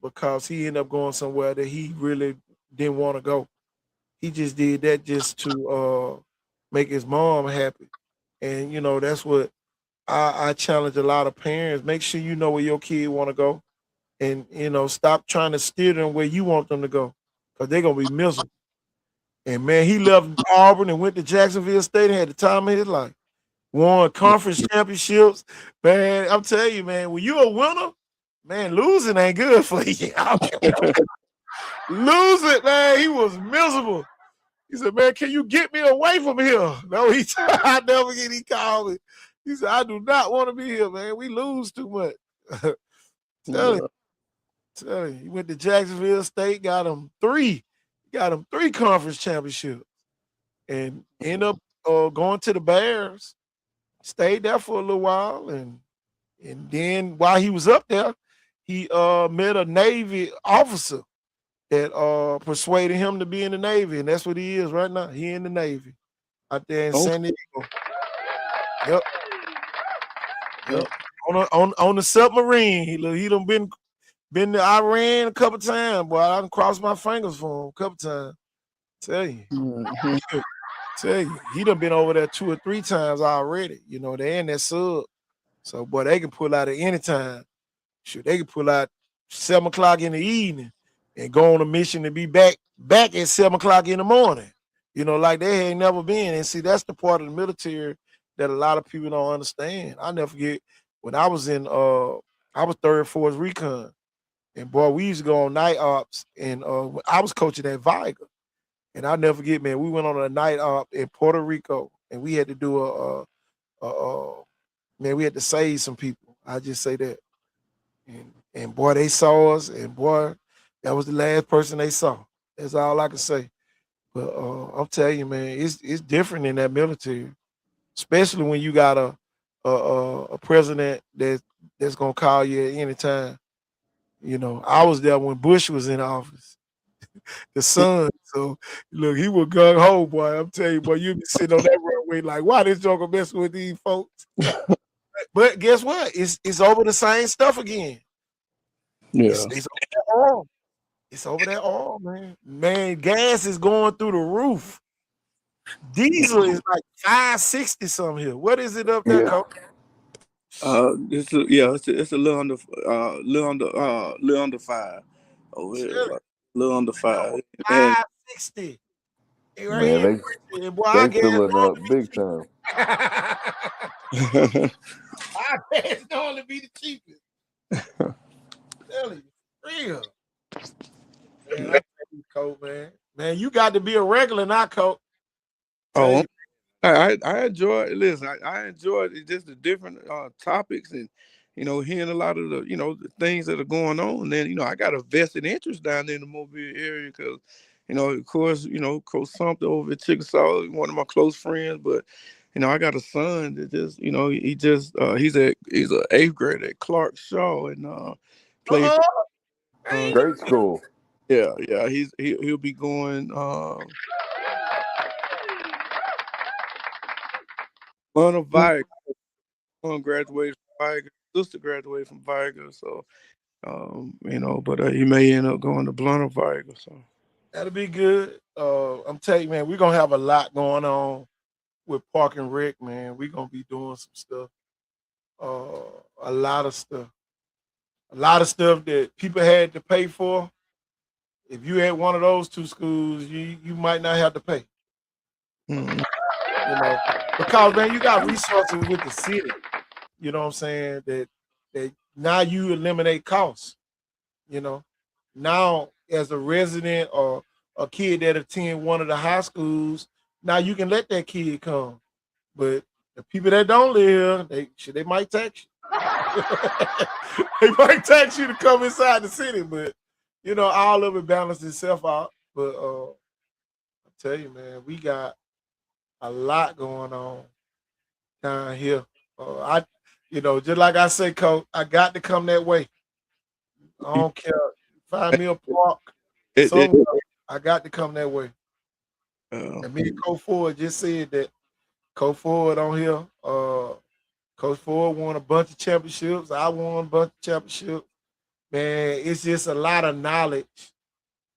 because he ended up going somewhere that he really didn't want to go. He just did that just to make his mom happy. And that's what I challenge a lot of parents. Make sure you know where your kid want to go. And stop trying to steer them where you want them to go. Because they're gonna be miserable. And man, he left Auburn and went to Jacksonville State and had the time of his life. Won conference championships. Man, I'm telling you, man, when you're a winner, man, losing ain't good for you. Losing, man, he was miserable. He said, man, can you get me away from here? No, I never get, he called me. He said, I do not want to be here, man. We lose too much. Tell you, he went to Jacksonville State, got him 3 conference championships, and ended up going to the Bears. Stayed there for a little while, and then while he was up there, he met a Navy officer that persuaded him to be in the Navy, and that's what he is right now. He in the Navy out there in San Diego. Yep. On the submarine. He done been to Iran a couple times, boy. I done crossed my fingers for him a couple times. Tell you, he done been over there 2 or 3 times already. They in that sub. So, boy, they can pull out at any time. Shoot, they can pull out 7 o'clock in the evening and go on a mission to be back at 7 o'clock in the morning. Like they ain't never been. And see, that's the part of the military that a lot of people don't understand. I never forget when I was in I was 3rd Force Recon. And boy, we used to go on night ops, and I was coaching at Viger, and I'll never forget, man. We went on a night op in Puerto Rico, and we had to do man, we had to save some people. I just say that, and boy, they saw us, and boy, that was the last person they saw. That's all I can say. But I'm telling you, man, it's different in that military, especially when you got a president that's gonna call you at any time. You know, I was there when Bush was in office, the son. So look, he was gung ho, boy. I'm telling you, boy, you be sitting on that runway like, why this joker messing with these folks? But guess what? It's over the same stuff again. Yeah. It's over that oil. It's over that oil, man. Man, gas is going through the roof. Diesel is like 560 something here. What is it up there, Coach? It's a little under little under 5 over here. Really? Little under 5. And 560. Hey, right Man, here. And boy, I they guess filling up big time. I guess it only be the cheapest. Tell you, real. Man, I tell you, Coach, man. Man, you got to be a regular now, Coach. oh, I enjoy it. Listen, I enjoy it. It's just the different topics and hearing a lot of the the things that are going on. And then I got a vested interest down there in the Mobile area because of course Coach Sumter over at Chickasaw, one of my close friends. But I got a son that just he's an 8th grader at Clark Shaw and plays. Great school. Yeah, he'll be going. One of Viger, one graduated from Viger, sister graduated from Viger, so but he may end up going to Blunt or Viger. So that'll be good. I'm telling you, man, we're gonna have a lot going on with Park and Rec, man. We're gonna be doing some stuff. A lot of stuff. A lot of stuff that people had to pay for. If you had one of those two schools, you might not have to pay. Because man, you got resources with the city. You know what I'm saying? That now you eliminate costs. Now as a resident or a kid that attend one of the high schools, now you can let that kid come. But the people that don't live, they might tax you. They might tax you to come inside the city, but all of it balances itself out. But I tell you, man, we got a lot going on down here. Just like I say, Coach, I got to come that way. I don't care. Find me a park. I got to come that way. And me and Coach Ford just said that. Coach Ford on here. Coach Ford won a bunch of championships. I won a bunch of championships. Man, it's just a lot of knowledge.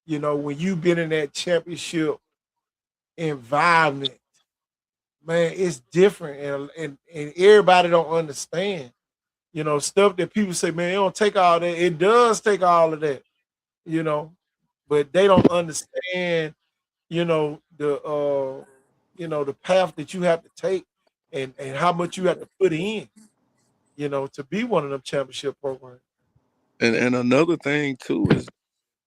When you've been in that championship environment, man, it's different, and everybody don't understand. Stuff that people say, man, it don't take all that. It does take all of that, but they don't understand, the path that you have to take and how much you have to put in, to be one of them championship programs. And another thing too is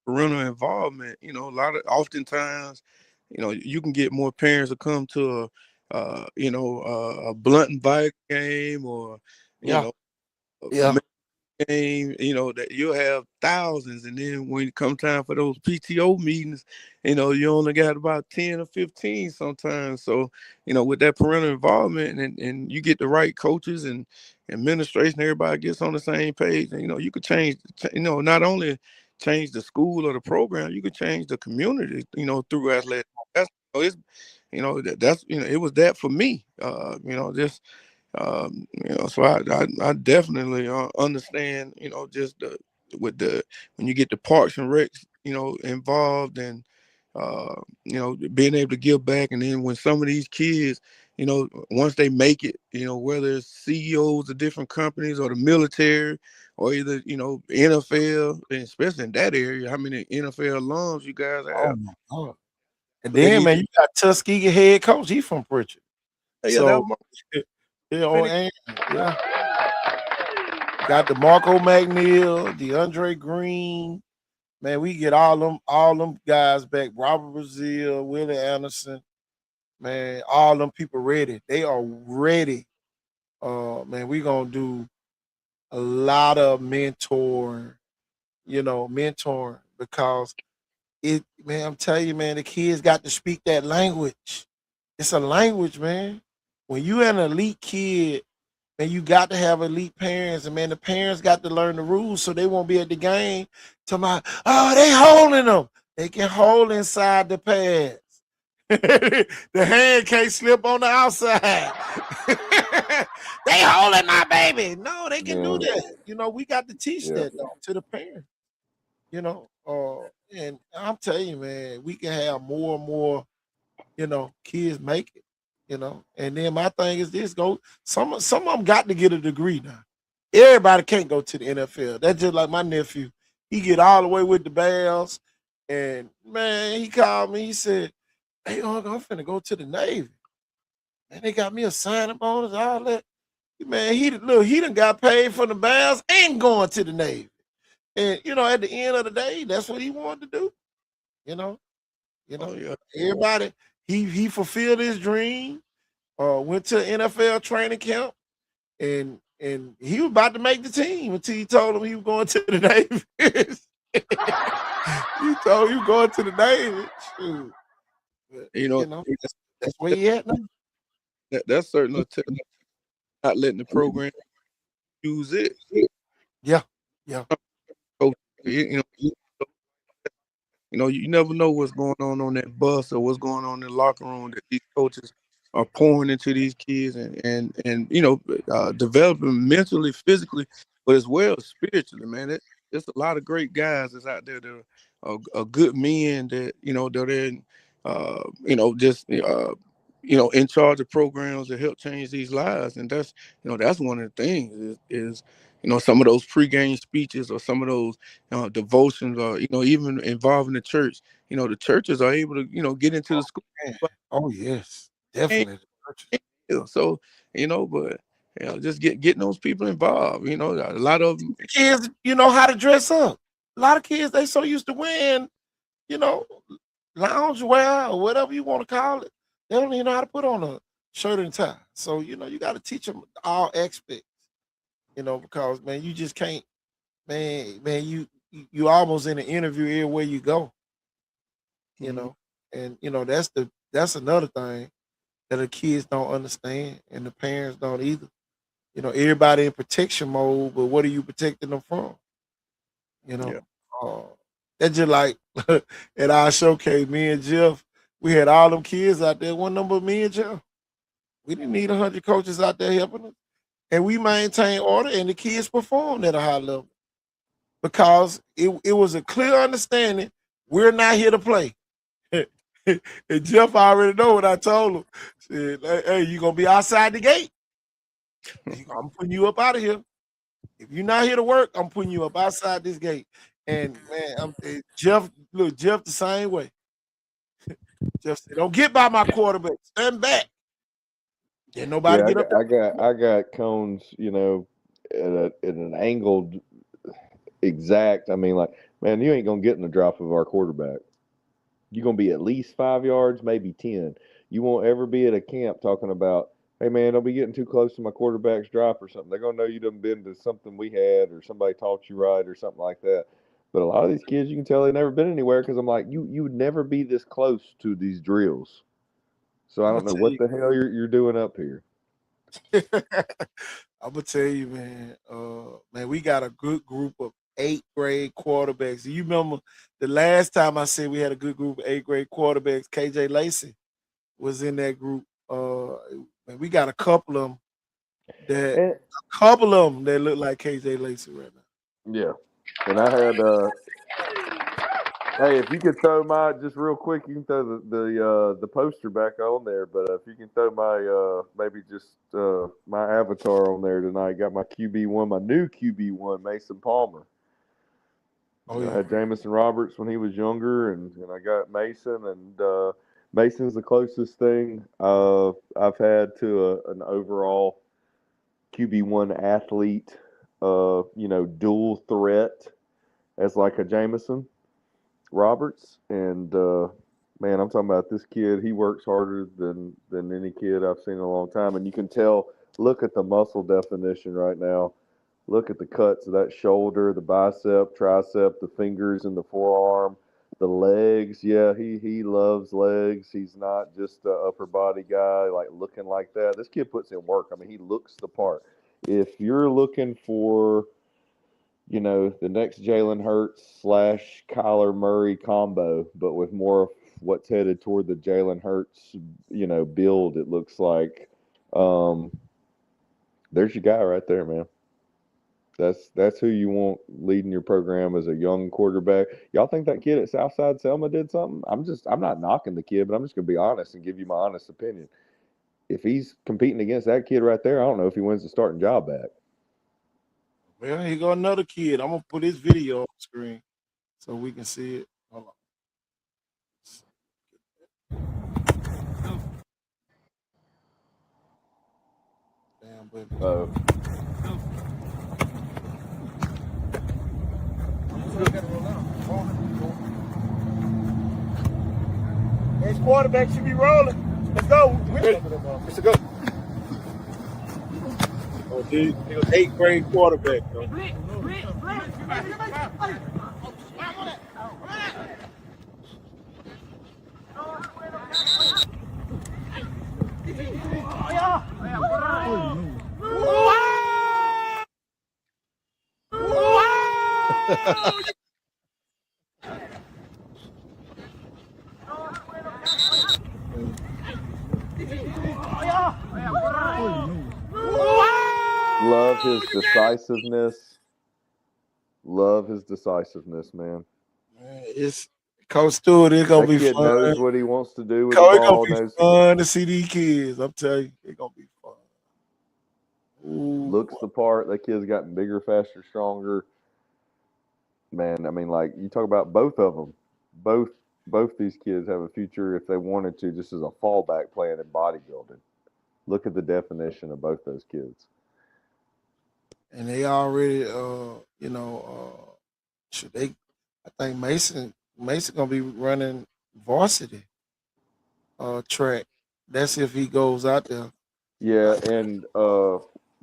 parental involvement. Oftentimes, you can get more parents to come to a Blunt and Bike game or Yeah. game, that you'll have thousands, and then when it comes time for those PTO meetings, you only got about 10 or 15 sometimes. So, with that parental involvement and you get the right coaches and administration, everybody gets on the same page, and you could change, not only change the school or the program, you could change the community, through athletics. That's it was that for me, just so I definitely understand, just when you get the Parks and Recs, involved and, being able to give back. And then when some of these kids, once they make it, whether it's CEOs of different companies or the military or either, NFL, and especially in that area, how many NFL alums you guys have. Oh my God. And then, man, you got Tuskegee head coach. He's from Pritchard. Yeah, that was yeah. got DeMarco McNeil, DeAndre Green. Man, we get all them guys back. Robert Brazil, Willie Anderson. Man, all them people ready. They are ready. Man, we gonna do a lot of mentoring, mentoring because man, I'm telling you, man, the kids got to speak that language. It's a language, man. When you an elite kid, man, you got to have elite parents, and man, the parents got to learn the rules so they won't be at the game. Oh, they holding them. They can hold inside the pads. The hand can't slip on the outside. They holding my baby. No, they can do that. We got to teach that though, to the parents. And I'm telling you, man, we can have more and more, kids make it. And then my thing is this: some of them got to get a degree now. Everybody can't go to the NFL. That's just like my nephew. He get all the way with the Bears, and man, he called me. He said, "Hey, Uncle, I'm finna go to the Navy. And they got me a signing bonus, all that." Man, he done got paid for the Bears and going to the Navy. And at the end of the day, that's what he wanted to do. Everybody, he fulfilled his dream. Went to NFL training camp, and he was about to make the team until he told him he was going to the Navy. He told him he was going to the Navy. Shoot. But, that's where he at now. That's certainly not letting the program use it. Yeah. So, you never know what's going on that bus or what's going on in the locker room that these coaches are pouring into these kids and developing mentally, physically, but as well as spiritually, man. There's a lot of great guys that's out there that are good men that, they're just in charge of programs that help change these lives. And that's one of the things is some of those pregame speeches or some of those devotions or, even involving the church, the churches are able to, get into the school. Oh, yes, definitely. So, but just getting those people involved, a lot of them. Kids, how to dress up. A lot of kids, they so used to wearing, lounge wear or whatever you want to call it. They don't even know how to put on a shirt and tie. So, you got to teach them all aspects, because, man, you just can't, man, you almost in an interview everywhere you go, and, that's another thing that the kids don't understand and the parents don't either. Everybody in protection mode, but what are you protecting them from? That's just like at our showcase, me and Jeff, we had all them kids out there, one number me and Jeff. We didn't need 100 coaches out there helping us. And we maintained order and the kids performed at a high level. Because it was a clear understanding, we're not here to play. And Jeff already know what I told him. Said, hey, you gonna be outside the gate. I'm putting you up out of here. If you're not here to work, I'm putting you up outside this gate. And man, Jeff the same way. Jeff said, "Don't get by my quarterback. Stand back." Didn't nobody get up there. I got cones, at an angled exact. I mean, like, man, you ain't gonna get in the drop of our quarterback. You're gonna be at least 5 yards, maybe 10. You won't ever be at a camp talking about, hey man, don't be getting too close to my quarterback's drop or something. They're gonna know you done been to something we had or somebody taught you right or something like that. But a lot of these kids, you can tell they've never been anywhere because I'm like, you would never be this close to these drills. So I don't know what the hell you're doing up here. I'm gonna tell you, man. Man, we got a good group of 8th grade quarterbacks. You remember the last time I said we had a good group of 8th grade quarterbacks? KJ Lacey was in that group. Man, we got a couple of them that look like KJ Lacey right now. Yeah, and I had hey, if you could throw just real quick, you can throw the poster back on there. But if you can throw my maybe just my avatar on there tonight, got my QB1, my new QB1, Mason Palmer. Oh, yeah. I had Jamison Roberts when he was younger, and I got Mason, and Mason's the closest thing I've had to an overall QB1 athlete dual threat as like a Jameson Roberts. And man, I'm talking about this kid. He works harder than any kid I've seen in a long time. And you can tell. Look at the muscle definition right now. Look at the cuts of that shoulder, the bicep, tricep, the fingers and the forearm, the legs. Yeah, he loves legs. He's not just an upper body guy like looking like that. This kid puts in work. I mean, he looks the part. If you're looking for the next Jalen Hurts / Kyler Murray combo, but with more of what's headed toward the Jalen Hurts, build, it looks like. There's your guy right there, man. That's who you want leading your program as a young quarterback. Y'all think that kid at Southside Selma did something? I'm not knocking the kid, but I'm just gonna be honest and give you my honest opinion. If he's competing against that kid right there, I don't know if he wins the starting job back. Well, here go another kid. I'm gonna put his video on the screen so we can see it. Hold on. Damn, baby. Next quarterback should be rolling. Let's go. Let's go. Oh, dude, he was 8th grade quarterback, though. Love his decisiveness. Love his decisiveness, man. It's Coach Stewart. It's gonna be kid fun. knows what he wants to do with Coach, the ball. it's gonna be fun to see these kids. I'm telling you, it's gonna be fun. Ooh. Looks the part. That kid's gotten bigger, faster, stronger. Man, I mean, like you talk about both of them. Both these kids have a future if they wanted to, just as a fallback plan in bodybuilding. Look at the definition of both those kids. And they already, should they? I think Mason gonna be running varsity track. That's if he goes out there. Yeah, and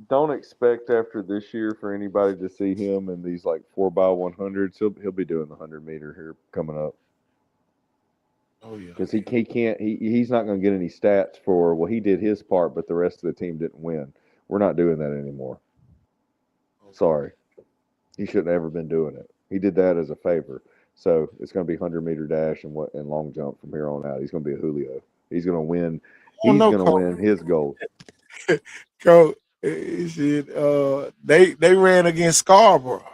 don't expect after this year for anybody to see him in these like 4x100s. He'll be doing the 100-meter here coming up. Oh yeah, because he can't. He's not going to get any stats for he did his part, but the rest of the team didn't win. We're not doing that anymore. Sorry, he shouldn't have ever been doing it. He did that as a favor. So it's going to be 100-meter dash and long jump from here on out. He's going to be a Julio. He's going to win. He's going to win his gold. Coach, shit, they ran against Scarborough.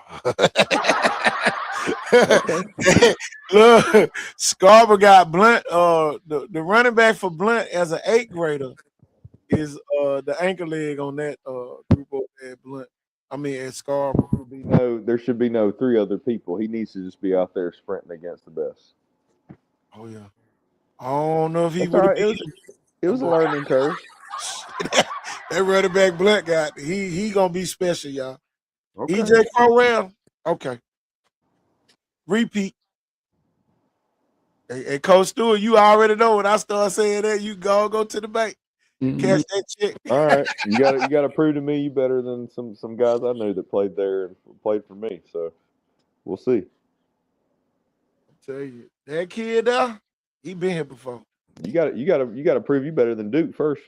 Look, Scarborough got Blunt. The running back for Blunt as an 8th grader is the anchor leg on that group over at Blunt. I mean at Scarborough. There should be no 3 other people. He needs to just be out there sprinting against the best. Oh yeah. I don't know if he would. Right. It was a learning curve. That running back Blunt got he gonna be special, y'all. Okay. EJ Crowell. Okay. Repeat. Hey, Coach Stewart, you already know when I start saying that, you go to the bank. Cash that check. All right. You gotta prove to me you better than some guys I know that played there and played for me. So we'll see. I'll tell you, that kid there, he been here before. You gotta prove you better than Duke first.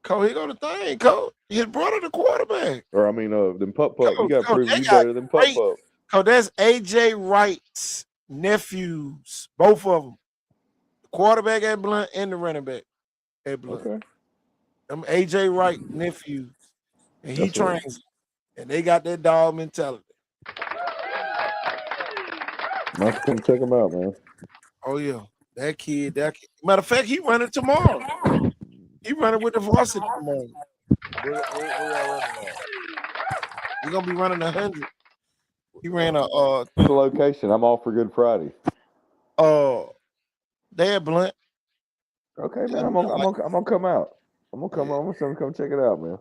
Coach, he got the thing, Coach. His brother the quarterback. Or I mean them Pup. You gotta prove you better than Pup. Coach, that's AJ Wright's nephews, both of them. The quarterback at Blunt and the running back at Blunt. Okay. Them AJ Wright nephews. And he trains them. And they got that dog mentality. Must come check him out, man. Oh yeah. That kid. Matter of fact, he running tomorrow. He running with the varsity tomorrow. We're gonna be running 100. He ran a the location. I'm off for Good Friday. They at Blunt. Okay, man. I'm gonna come out. I'm gonna come check it out, man.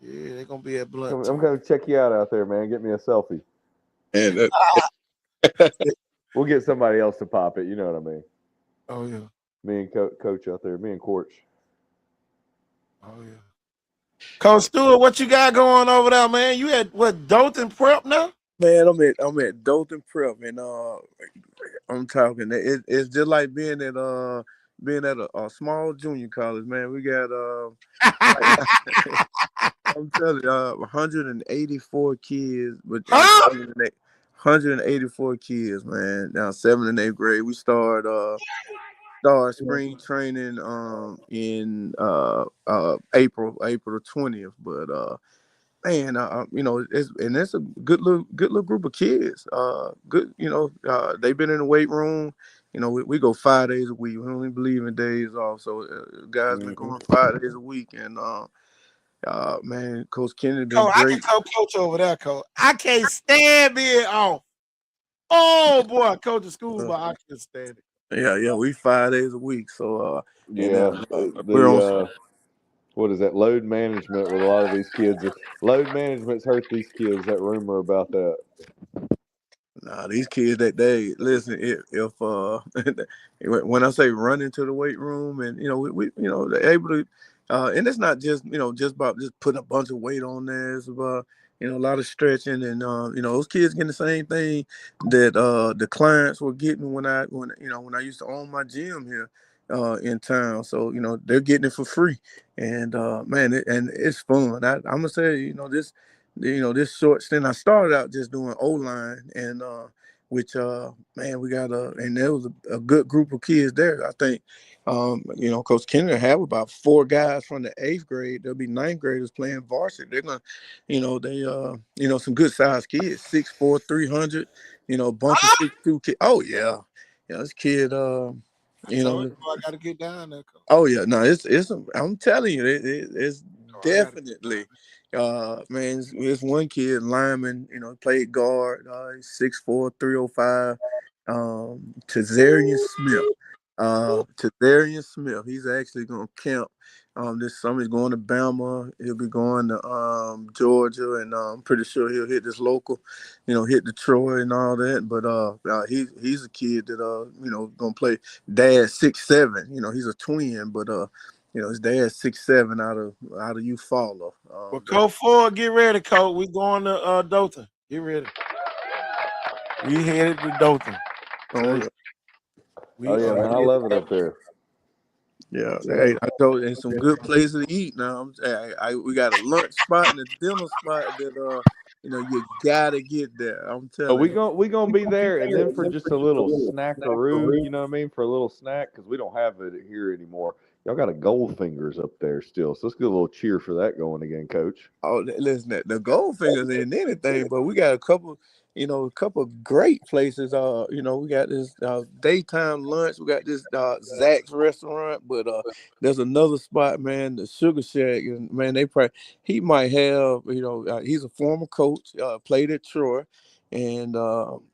Yeah, they're gonna be at I'm Blunt. gonna check you out there, man. Get me a selfie. And We'll get somebody else to pop it. You know what I mean? Oh yeah. Me and Coach out there. Me and Quartz. Oh yeah. Coach Stewart, what you got going over there, man? You at what, Dothan Prep now? man, I'm at Dothan Prep, and I'm talking. It's just like being at a small junior college, man. We got I'm telling you, 184 kids, but Huh? 184 kids, man. Now 7th and 8th grade, we start spring training in April the 20th, but man, it's a good little group of kids. Good, they've been in the weight room. We go 5 days a week. We don't even believe in days off. So guys been going 5 days a week, and man, Coach Kennedy been Coach, I can great. co-coach over there, Coach. I can't stand being off. Oh boy, coach of school, but I can't stand it. Yeah, we 5 days a week. So Yeah, we're on. What is that? Load management with a lot of these kids. Load management's hurt these kids. That rumor about that. Nah, these kids that they listen. If when I say run into the weight room, and we they're able to, and it's not just about just putting a bunch of weight on there. It's about a lot of stretching, and those kids getting the same thing that the clients were getting when I used to own my gym here in town. So they're getting it for free, and man, and it's fun. I'm gonna say this short stint, I started out just doing O-line, and which man, we got and there was a good group of kids there. I think Coach Kennedy have about 4 guys from the 8th grade. There'll be 9th graders playing varsity. They're gonna, some good sized kids, 6'4", 300, a bunch of 6'2" kids. Oh yeah, this kid, I gotta get down there, Coach. Oh yeah, no, it's I'm telling you, it's definitely, man. It's one kid, lineman, played guard, he's 6'4", 305, Tazarian Smith. Tazarian Smith. He's actually gonna camp this summer. He's going to Bama. He'll be going to Georgia, and I'm pretty sure he'll hit this local, hit Detroit and all that. But he's a kid that gonna play. Dad 6'7". He's a twin, but his dad's 6'7" out of Eufaula. Well, Coach Ford, get ready, Coach. We going to Dothan. Get ready. We headed to Dothan. Oh yeah, man, I love it up there. Yeah, hey, I told you, some good places to eat. Now, we got a lunch spot and a dinner spot that you gotta get there. I'm telling you. We gonna be there, and then for just a little snackaroo, you know what I mean, for a little snack, because we don't have it here anymore. Y'all got a Goldfingers up there still, so let's get a little cheer for that going again, Coach. Oh, listen, the Goldfingers ain't anything, but we got a couple great places. We got this daytime lunch. We got this Zach's restaurant, but there's another spot, man, the Sugar Shack, and man, he might have, he's a former coach, played at Troy, and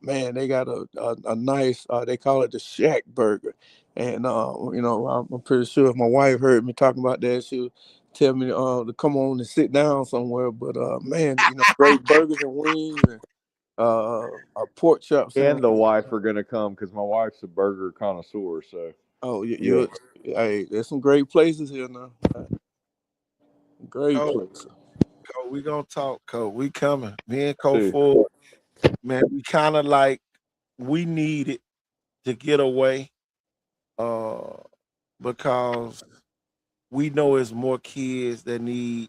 man, they got a nice, they call it the Shack Burger, and I'm pretty sure if my wife heard me talking about that, she'll tell me to come on and sit down somewhere. But man, great burgers and wings, and a pork chop sandwich. And the wife are gonna come because my wife's a burger connoisseur. So hey, there's some great places here now. Great places. Coach, we gonna talk, Coach. We coming. Me and Coach Ford, man, we kind of like we needed to get away, because we know it's more kids that need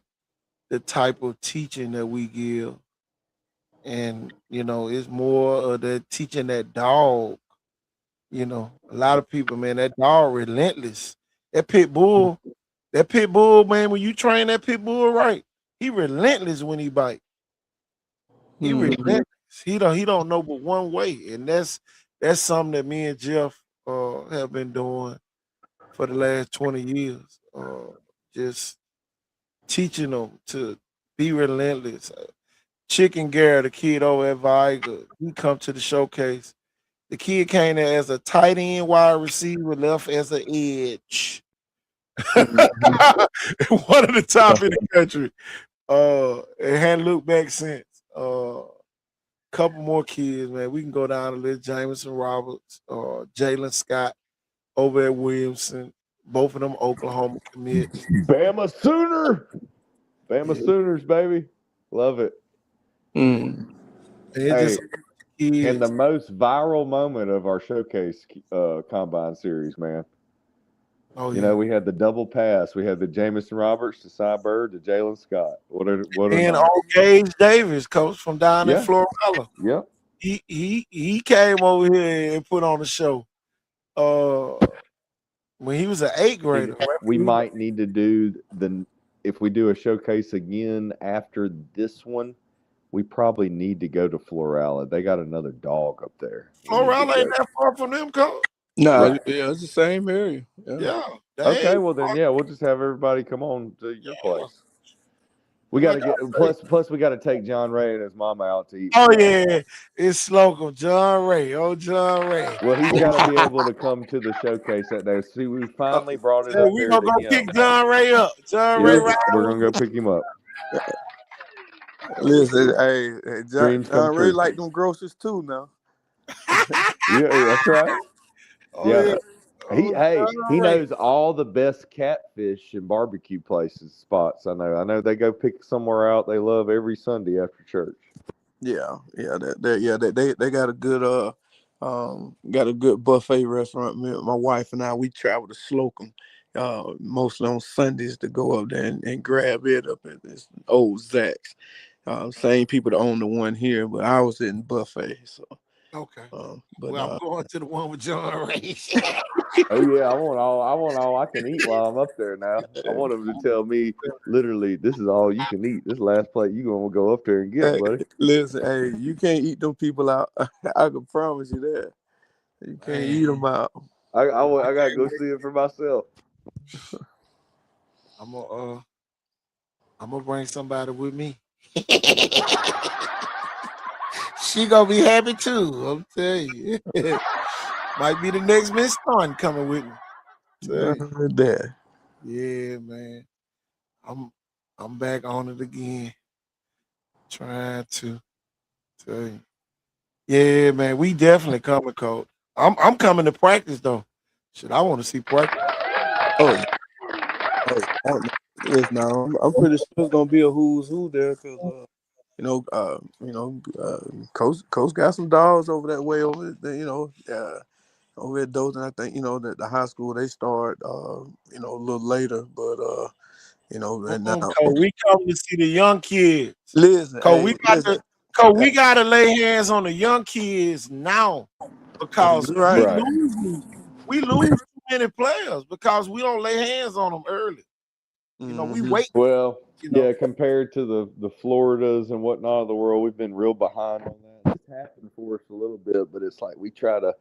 the type of teaching that we give. And, it's more of the teaching that dog. A lot of people, man, that dog relentless. That pit bull, man, when you train that pit bull right, he relentless when he bite. He relentless. He don't know but one way. And that's something that me and Jeff have been doing for the last 20 years. Just teaching them to be relentless. Chicken Garrett, the kid over at Viga, he come to the showcase. The kid came there as a tight end wide receiver, left as an edge. One of the top in the country. It hadn't looked back since. Couple more kids, man. We can go down to little Jameson Roberts, Jalen Scott over at Williamson. Both of them Oklahoma commits. Bama Sooner. Bama Yeah. Sooners, baby. Love it. Mm. And it's Hey, just kids. and the most viral moment of our showcase combine series, man. Oh, You yeah. know, we had the double pass. We had the Jamison Roberts to Cy Bird to Jalen Scott. What a And night. old Gage Davis, coach from down in Yeah. Florida. Yep. He came over here and put on the show. When he was an 8th grader. We might need to do if we do a showcase again after this one, we probably need to go to Florala. They got another dog up there. Florida ain't that far from them, coach. Nah, Right. yeah, it's the same area. Yeah. Okay, well then, yeah, we'll just have everybody come on to your place. We got to get plus we got to take John Ray and his mama out to eat. Oh yeah, it's local. John Ray. Oh, John Ray. Well, he's got to be able to come to the showcase that day. See, we finally brought it up. We're gonna go pick John Ray up. John Ray, right? We're gonna go pick him up. Listen, hey, John Ray true. like them groceries too now. Yeah, that's right. Oh, yeah. yeah. He knows all the best catfish and barbecue places, spots. I know they go pick somewhere out they love every Sunday after church. Yeah, they got a good buffet restaurant. My wife and I, we travel to Slocum, mostly on Sundays to go up there and grab it up at this old Zach's. Same people that own the one here, but I was in buffet, so. Okay. But I'm going to the one with John Ray. Oh yeah, I want all I can eat while I'm up there now. I want them to tell me literally, this is all you can eat. This last plate you gonna go up there and get, buddy. Listen, hey, you can't eat them people out. I can promise you that. You can't eat them out. I gotta go see it for myself. I'm gonna bring somebody with me. She gonna be happy too. I'm telling you. Might be the next Miss Thorn coming with me. Yeah, man. I'm back on it again. Trying to tell you. Yeah, man. We definitely coming, coach. I'm coming to practice though. Shit, I want to see practice. Listen, I'm pretty sure it's gonna be a who's who there because Coach got some dogs over that way over there, over at Dothan. I think that the high school they start a little later, but and now we come to see the young kids. Listen, we gotta lay hands on the young kids now because we lose too many players because we don't lay hands on them early. We wait. Well, compared to the Floridas and whatnot of the world, we've been real behind on that. It's happened for us a little bit, but it's like we try to,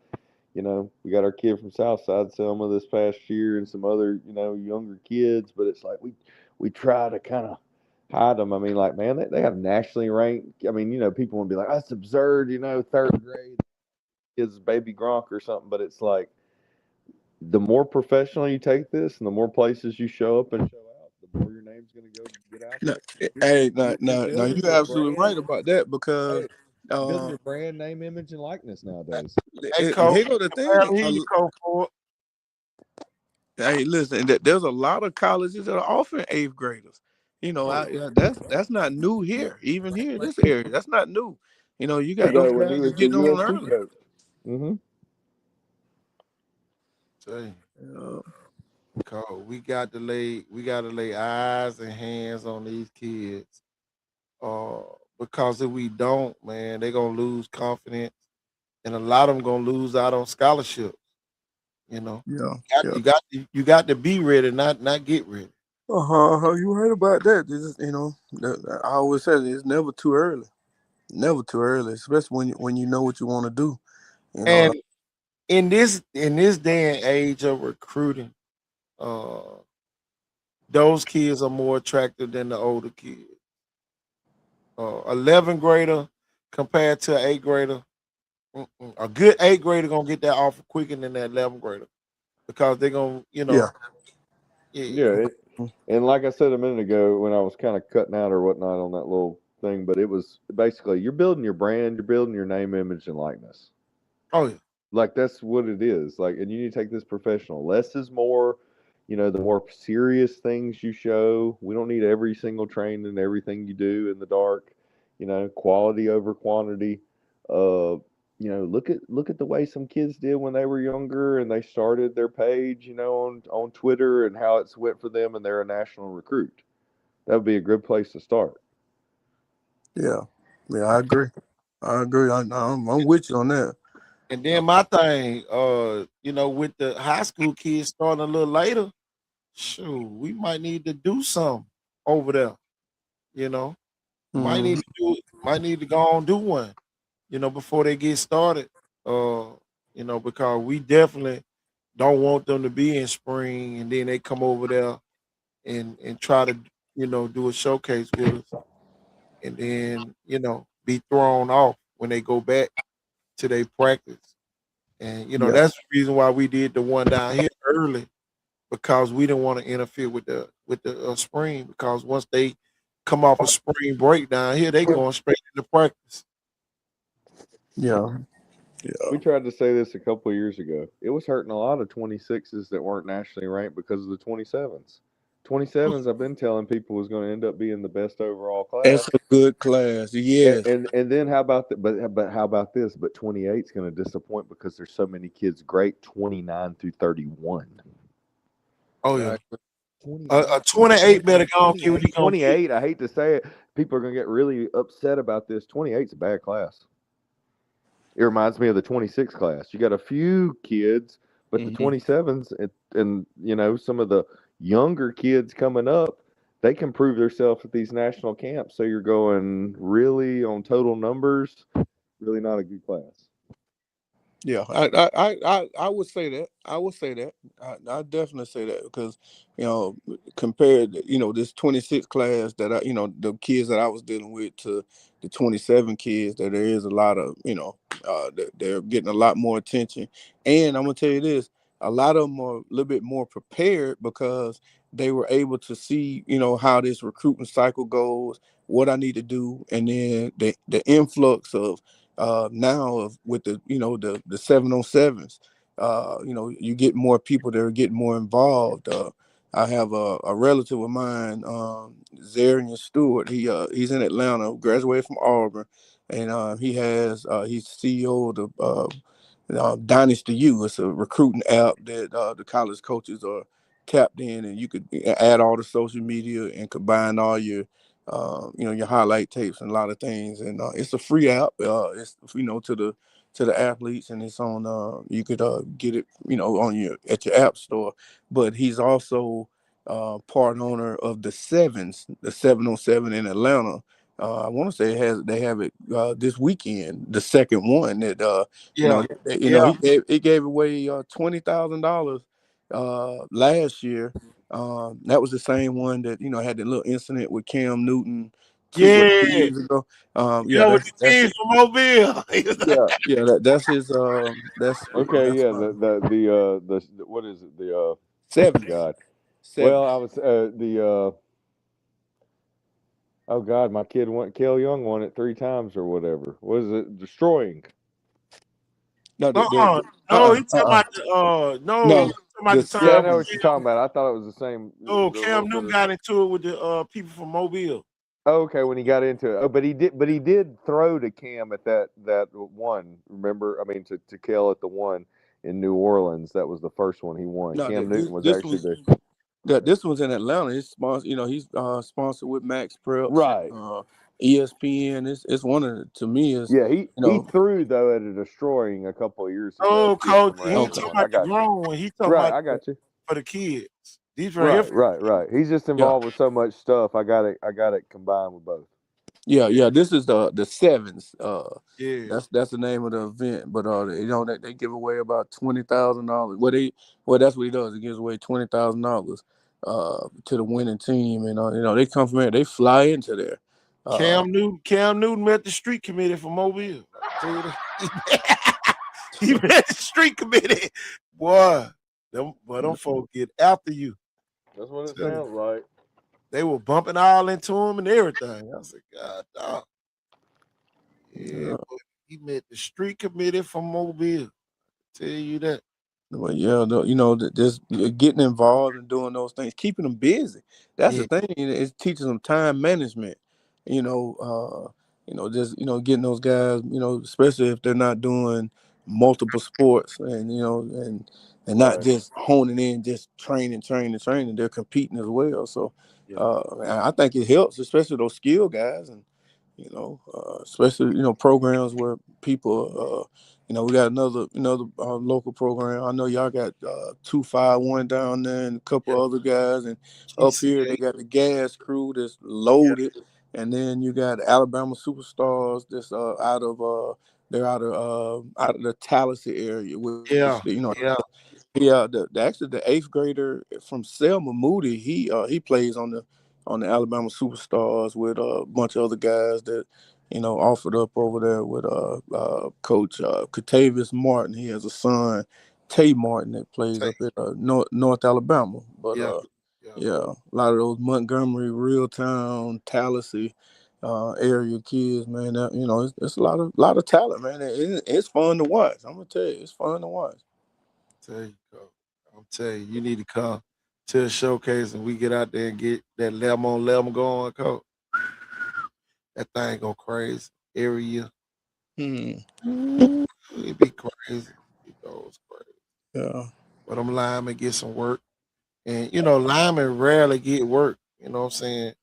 we got our kid from Southside Selma this past year and some other, younger kids, but it's like we try to kind of hide them. I mean, like, man, they have nationally ranked. I mean, people want to be like, that's absurd, 3rd grade is baby Gronk or something, but it's like the more professional you take this and the more places you show up and show out, the more your name's going to go get out there. You're absolutely right about that because building your brand name, image, and likeness nowadays. Here go the thing. Hey, listen, there's a lot of colleges that are offering 8th graders. That's not new here. Even here in this area, that's not new. You got those guys getting on early. Mm-hmm. We got to lay eyes and hands on these kids. Because if we don't, man, they're gonna lose confidence, and a lot of them gonna lose out on scholarships. You got to be ready, not get ready. You right about that. I always say it's never too early. Never too early, especially when you know what you want to do. And in this day and age of recruiting, those kids are more attractive than the older kids. 11th grader compared to an 8th grader, a good 8th grader gonna get that offer quicker than that 11th grader because they're gonna, And like I said a minute ago, when I was kind of cutting out or whatnot on that little thing, but it was basically you're building your brand, you're building your name, image, and likeness. Oh yeah. Like that's what it is. Like, and you need to take this professional. Less is more. You know, the more serious things you show. We don't need every single train and everything you do in the dark. You know, quality over quantity. You know, look at the way some kids did when they were younger and they started their page. You know, on Twitter and how it's went for them, and they're a national recruit. That would be a good place to start. Yeah, I agree. I'm with you on that. And then my thing, you know, with the high school kids starting a little later, shoot, we might need to do something over there. You know, might need to go on and do one. You know, before they get started. You know, because we definitely don't want them to be in spring and then they come over there and try to, you know, do a showcase with us, and then, you know, be thrown off when they go back to their practice. And you know, Yeah. that's the reason why we did the one down here early, because we didn't want to interfere with the spring, because once they come off a spring break down here, they going straight into practice. Yeah. We tried to say this a couple of years ago. It was hurting a lot of 26s that weren't nationally ranked because of the 27s. 27s, I've been telling people, was going to end up being the best overall class. It's a good class. Yes. And then how about but how about this? But 28 is going to disappoint because there's so many kids great 29 through 31. Oh yeah. Exactly. A 28 better go on, what he gonna 28, I hate to say it. People are going to get really upset about this. 28 is a bad class. It reminds me of the 26 class. You got a few kids, but the 27s and you know, some of the younger kids coming up, they can prove themselves at these national camps. So you're going really on total numbers, really not a good class. Yeah, I would say that. I would say that. I definitely say that because, you know, compared, you know, this 26 class that you know, the kids that I was dealing with to the 27 kids, that there is a lot of, you know, they're getting a lot more attention. And I'm gonna tell you this, a lot of them are a little bit more prepared because they were able to see, you know, how this recruiting cycle goes, what I need to do, and then the influx of now with the, you know, the 707s, you know, you get more people that are getting more involved. I have a relative of mine, Zarian Stewart. He's in Atlanta, graduated from Auburn, and he's CEO of the Dynasty U. It's a recruiting app that the college coaches are tapped in, and you could add all the social media and combine all your you know, your highlight tapes and a lot of things. And it's a free app. It's, you know, to the athletes, and it's on. You could get it, you know, at your app store. But he's also part owner of the 707 in Atlanta. I want to say they have it this weekend, the second one that you know, he gave away $20,000 last year. That was the same one that, you know, had the little incident with Cam Newton 2 years ago. with the teams from Mobile. That's his. That's okay. That's The what is it? The 7. God. 7. Well, I was oh God, my kid Kel Young won it 3 times or whatever. Was it destroying? No, no, he's talking about the no, he's talking about the time. Yeah, I know what you're talking about. I thought it was the same. Oh, Cam Newton got into it with the people from Mobile. Okay, when he got into it. Oh, but he did throw to Cam at that one. Remember, I mean, to Kel at the one in New Orleans. That was the first one he won. No, Cam Newton was this actually this one's in Atlanta. He's sponsored. You know, he's sponsored with Max Preps. Right. ESPN. It's one of the, to me is, yeah. He you know, he threw though at a destroying a couple of years ago. Oh, coach, he Okay. talking about the grown one. He talking Right, about I got you. for the kids. These right here. Right. He's just involved with so much stuff. I got it combined with both. Yeah. This is the sevens. Yeah. That's the name of the event. But you know, they give away about $20,000. Well, that's what he does. He gives away $20,000 to the winning team, and you know, they come from here. They fly into there. Cam Newton met the street committee for Mobile. He met the street committee. Boy, them folks get after you. That's what it sounds like. They were bumping all into him and everything. I was like, God, dog. Yeah, but he met the street committee from Mobile. Tell you that. Well, yeah, just getting involved and doing those things, keeping them busy. That's the thing. It teaches them time management. Just getting those guys. Especially if they're not doing multiple sports, and not just honing in, just training. They're competing as well. So, I think it helps, especially those skill guys, and especially programs where people. We got another local program. I know y'all got 251 down there and a couple other guys, and up here they got the gas crew that's loaded, and then you got Alabama Superstars that's out of the Tallahassee area, which the eighth grader from Selma Moody, he plays on the Alabama Superstars with a bunch of other guys that offered up over there with Coach Catavius Martin. He has a son, Tay Martin, that plays up at North Alabama. But a lot of those Montgomery, Reeltown, Tallahassee area kids, man. It's a lot of talent, man. It's fun to watch. I'm gonna tell you, it's fun to watch. I'm telling you, you need to come to a showcase and we get out there and get that 11 on 11 going, Coach. That thing go crazy every year. It be crazy. It goes crazy. Yeah. But them linemen get some work. And, linemen rarely get work. You know what I'm saying?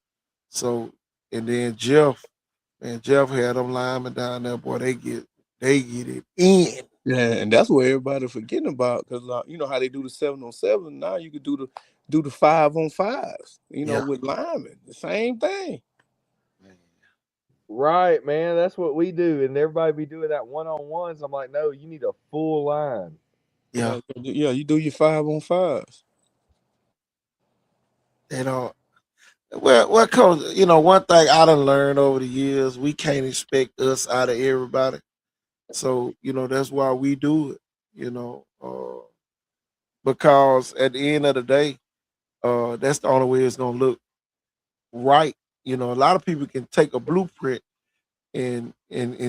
So, and then Jeff had them linemen down there, boy, they get it in. Yeah, and that's what everybody forgetting about, because you know how they do the 7-on-7. Now you could do the 5-on-5s. With linemen, the same thing. Right, man. That's what we do, and everybody be doing that 1-on-1s. I'm like, no, you need a full line. Yeah, you do your 5-on-5s. They don't. Well, Coach, one thing I done learned over the years, we can't expect us out of everybody. So, that's why we do it, because at the end of the day, that's the only way it's going to look right. A lot of people can take a blueprint and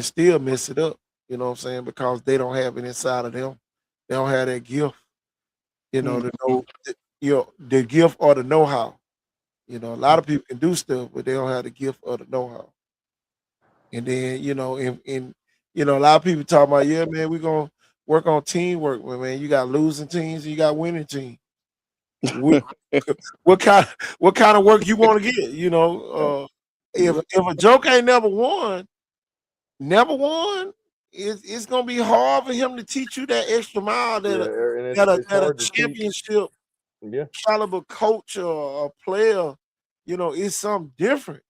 still mess it up, you know what I'm saying? Because they don't have it inside of them. They don't have that gift, to know, the gift or the know-how. A lot of people can do stuff, but they don't have the gift or the know-how. And then, a lot of people talk about, yeah, man, we're gonna work on teamwork. But man, you got losing teams and you got winning teams. What kind of work you want to get? If a joke ain't never won, it's gonna be hard for him to teach you that extra mile that a championship caliber coach or a player, is something different.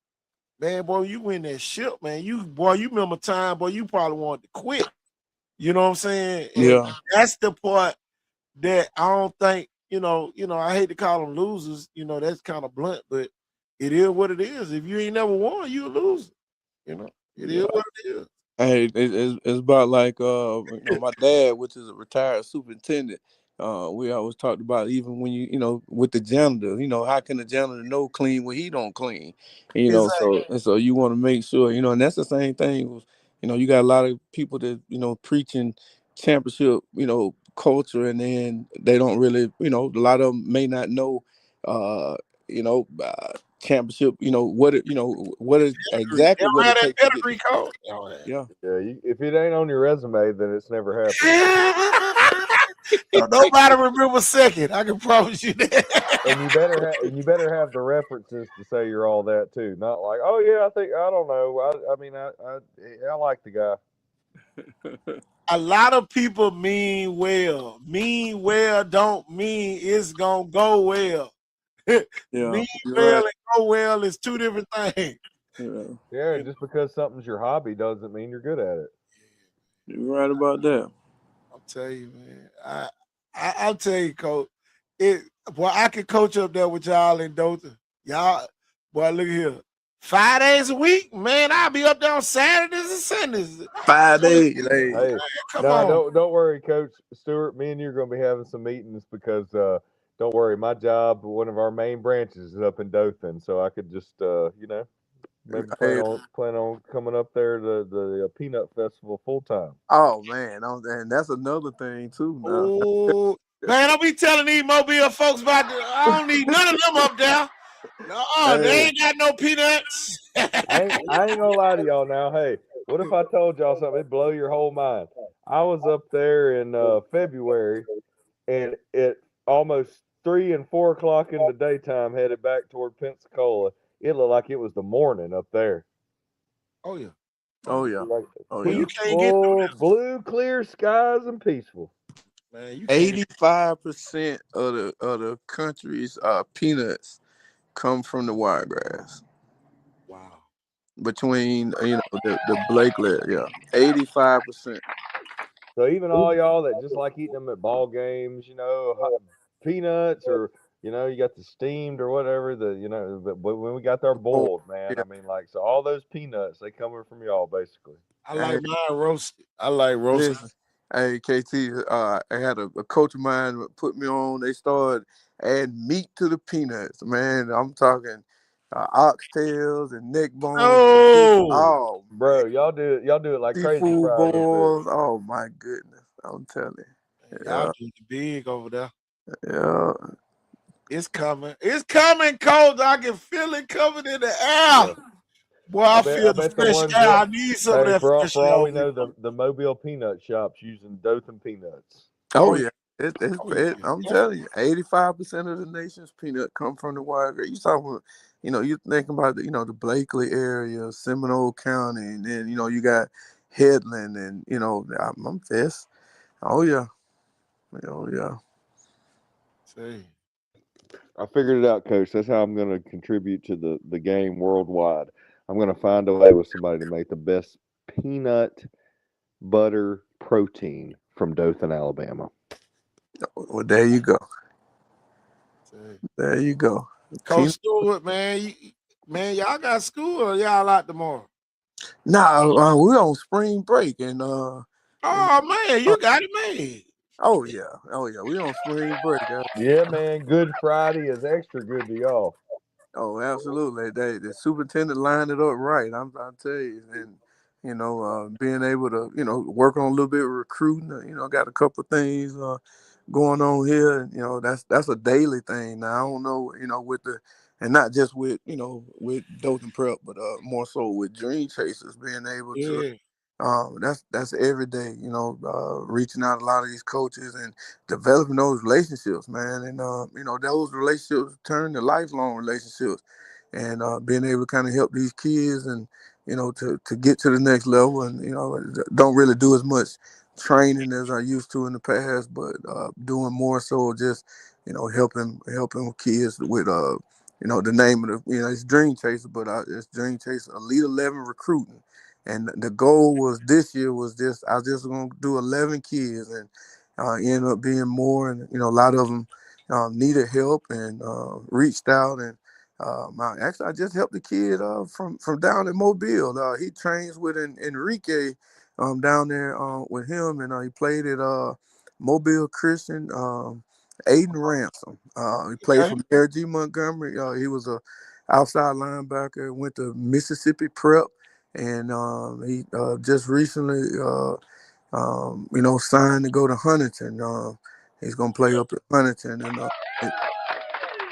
Man, boy, you win that ship, man. You remember time, boy, you probably wanted to quit. You know what I'm saying? And that's the part that I don't think, I hate to call them losers, that's kind of blunt, but it is what it is. If you ain't never won, you a loser. It is what it is. Hey, it's about like my dad, which is a retired superintendent. We always talked about, even when you with the janitor, how can the janitor know clean when he don't clean? So you want to make sure, and that's the same thing. You got a lot of people that preaching championship, culture, and then they don't really, a lot of them may not know, you know, uh, championship. What is exactly what it takes to get. Yeah. If it ain't on your resume, then it's never happened. Nobody remember second. I can promise you that. And you better have the references to say you're all that too. Not like, oh yeah, I don't know. I like the guy. A lot of people mean well. Mean well don't mean it's gonna go well. Mean well and go well is two different things. Yeah, just because something's your hobby doesn't mean you're good at it. You're right about that. I'll tell you, man. I'll tell you, Coach. I could coach up there with y'all in Dothan. Y'all, boy, look here. 5 days a week, man. I'll be up there on Saturdays and Sundays. 5 days. Hey, come on. Don't worry, Coach Stewart. Me and you are going to be having some meetings because don't worry. My job, one of our main branches, is up in Dothan, so I could just, maybe plan Hey, on coming up there to the Peanut Festival full time. oh man, and that's another thing too. Now, Oh man, I'll be telling these Mobile folks about I don't need none of them up there. No, they Hey, ain't got no peanuts. I ain't gonna lie to y'all now. Hey, what if I told y'all something? It'd blow your whole mind. I was up there in February, and at almost 3 and 4 o'clock in the daytime, headed back toward Pensacola. It looked like it was the morning up there. Oh yeah. oh yeah, Like oh Well, yeah. you can't get through peaceful, blue, clear skies and peaceful. man. You can't. 85% of the country's peanuts come from the wiregrass. Wow. Between the Blakely, yeah, 85%. So even all y'all that just like eating them at ball games, hot peanuts or you got the steamed or whatever, but when we got their Oh, boiled, man, yeah. I mean, like, so all those peanuts, they coming from y'all basically. I Hey, like mine roasted. I like roasted. listen, hey KT, I had a coach of mine put me on. They started adding meat to the peanuts. Man, I'm talking oxtails and neck bones. Oh, Oh man, Bro, y'all do it like crazy seafood fries up there. boils. Oh my goodness, I'm telling you. y'all Yeah, getting big over there. yeah. It's coming. It's coming, cold. I can feel it coming in the air. Yeah. Boy, I I bet feel I the bet the fresh ones air. up I need some of hey, that for all, fresh for air all we over know, here. the Mobile peanut shops using Dothan peanuts. Oh Oh yeah. yeah. Oh yeah. I'm telling you, 85% of the nation's peanut come from the wiregrass. You talking about, you think about the Blakely area, Seminole County, and then you got Headland, and I'm this. Oh yeah, oh yeah. See. I figured it out, Coach. That's how I'm going to contribute to the game worldwide. I'm going to find a way with somebody to make the best peanut butter protein from Dothan, Alabama. Well, there you go. See. There you go. Coach Stewart, man, man, y'all got school or y'all out tomorrow? Nah, we're on spring break, and Oh man, you got it made. oh yeah, we on spring break. Yeah, man. Good Friday is extra good to y'all. Oh, absolutely. The superintendent lined it up right. I tell you, and being able to work on a little bit of recruiting. Got a couple of things going on here. And, that's a daily thing. Now I don't know. With and not just with Dothan Prep, but more so with Dream Chasers being able to. Yeah. That's every day, reaching out to a lot of these coaches and developing those relationships, man. And those relationships turn to lifelong relationships, and being able to kind of help these kids and to get to the next level, and don't really do as much training as I used to in the past, but doing more so just helping kids with the name of it's Dream Chaser, but it's Dream Chaser Elite 11 recruiting. And the goal was this year was just I was just gonna do 11 kids, and ended up being more, and a lot of them needed help and reached out, and I just helped the kid from down in Mobile. He trains with Enrique down there with him, and he played at Mobile Christian. Aiden Ransom. He played Okay. for Mary G. Montgomery. He was a outside linebacker. Went to Mississippi Prep, and he just recently, signed to go to Huntington. He's gonna play up at Huntington, and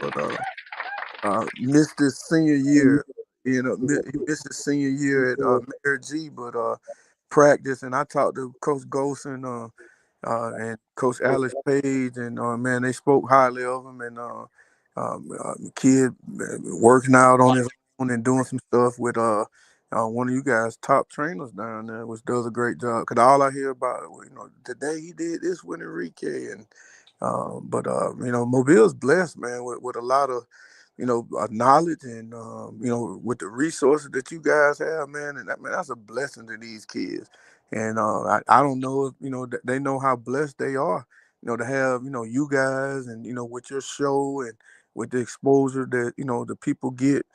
but missed his senior year. He missed his senior year at Mary G. But practice, and I talked to Coach Golson and Coach Alex Page, and man, they spoke highly of him, and kid working out on his own and doing some stuff with one of you guys' top trainers down there, which does a great job. Cause all I hear about, today he did this with Enrique, and but Mobile's blessed, man, with a lot of knowledge, and with the resources that you guys have, man, and that's a blessing to these kids. And I don't know if they know how blessed they are, to have you guys, and with your show, and with the exposure that the people get,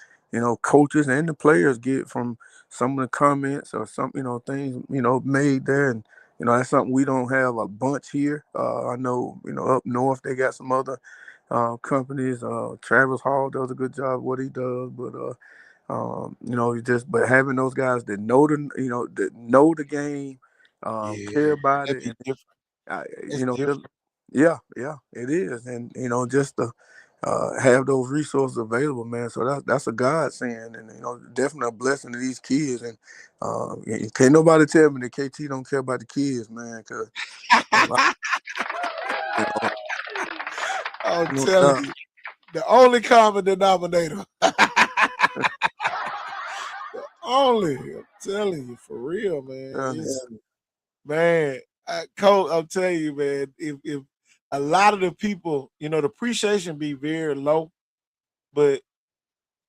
coaches and the players get from some of the comments or some things made there. And that's something we don't have a bunch here. I know up north they got some other companies. Travis Hall does a good job what he does, but but having those guys that know the game, care Yeah, about that'd it, be and different. uh, It's you know, different. yeah, it is, and just to have those resources available, man. So that's a godsend, and definitely a blessing to these kids. And can't nobody tell me that KT don't care about the kids, man. Because you know, I'm no telling doubt. you, the only common denominator. Only, I'm telling you, for real, man. It's man, Coach, I'm telling you, man. If a lot of the people, the appreciation be very low, but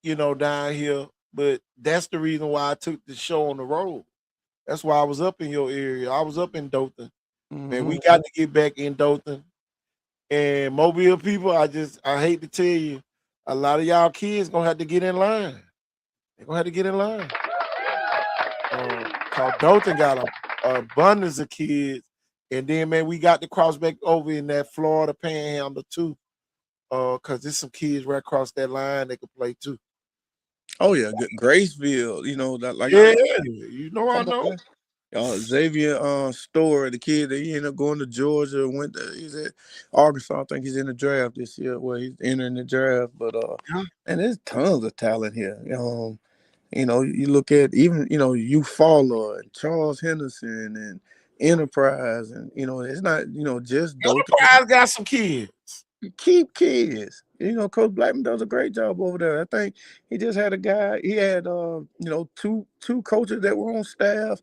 down here, but that's the reason why I took the show on the road. That's why I was up in your area. I was up in Dothan. Man, Mm-hmm. we got to get back in Dothan. And Mobile people, I hate to tell you, a lot of y'all kids gonna have to get in line. They're gonna have to get in line. Cause Dothan got a abundance of kids. And then man, we got to cross back over in that Florida panhandle too. Cause there's some kids right across that line that can play too. Oh yeah, Graceville. That like Yeah, I I come on, know. man. Xavier Store, the kid that he ended up going to Georgia, he's at Arkansas. I think he's in the draft this year. Well, he's entering the draft, but Yeah. and there's tons of talent here. You look at even you Fowler and Charles Henderson and Enterprise, and it's not just Dothan. Enterprise got some kids. Keep kids. Coach Blackman does a great job over there. I think he just had a guy. He had two coaches that were on staff.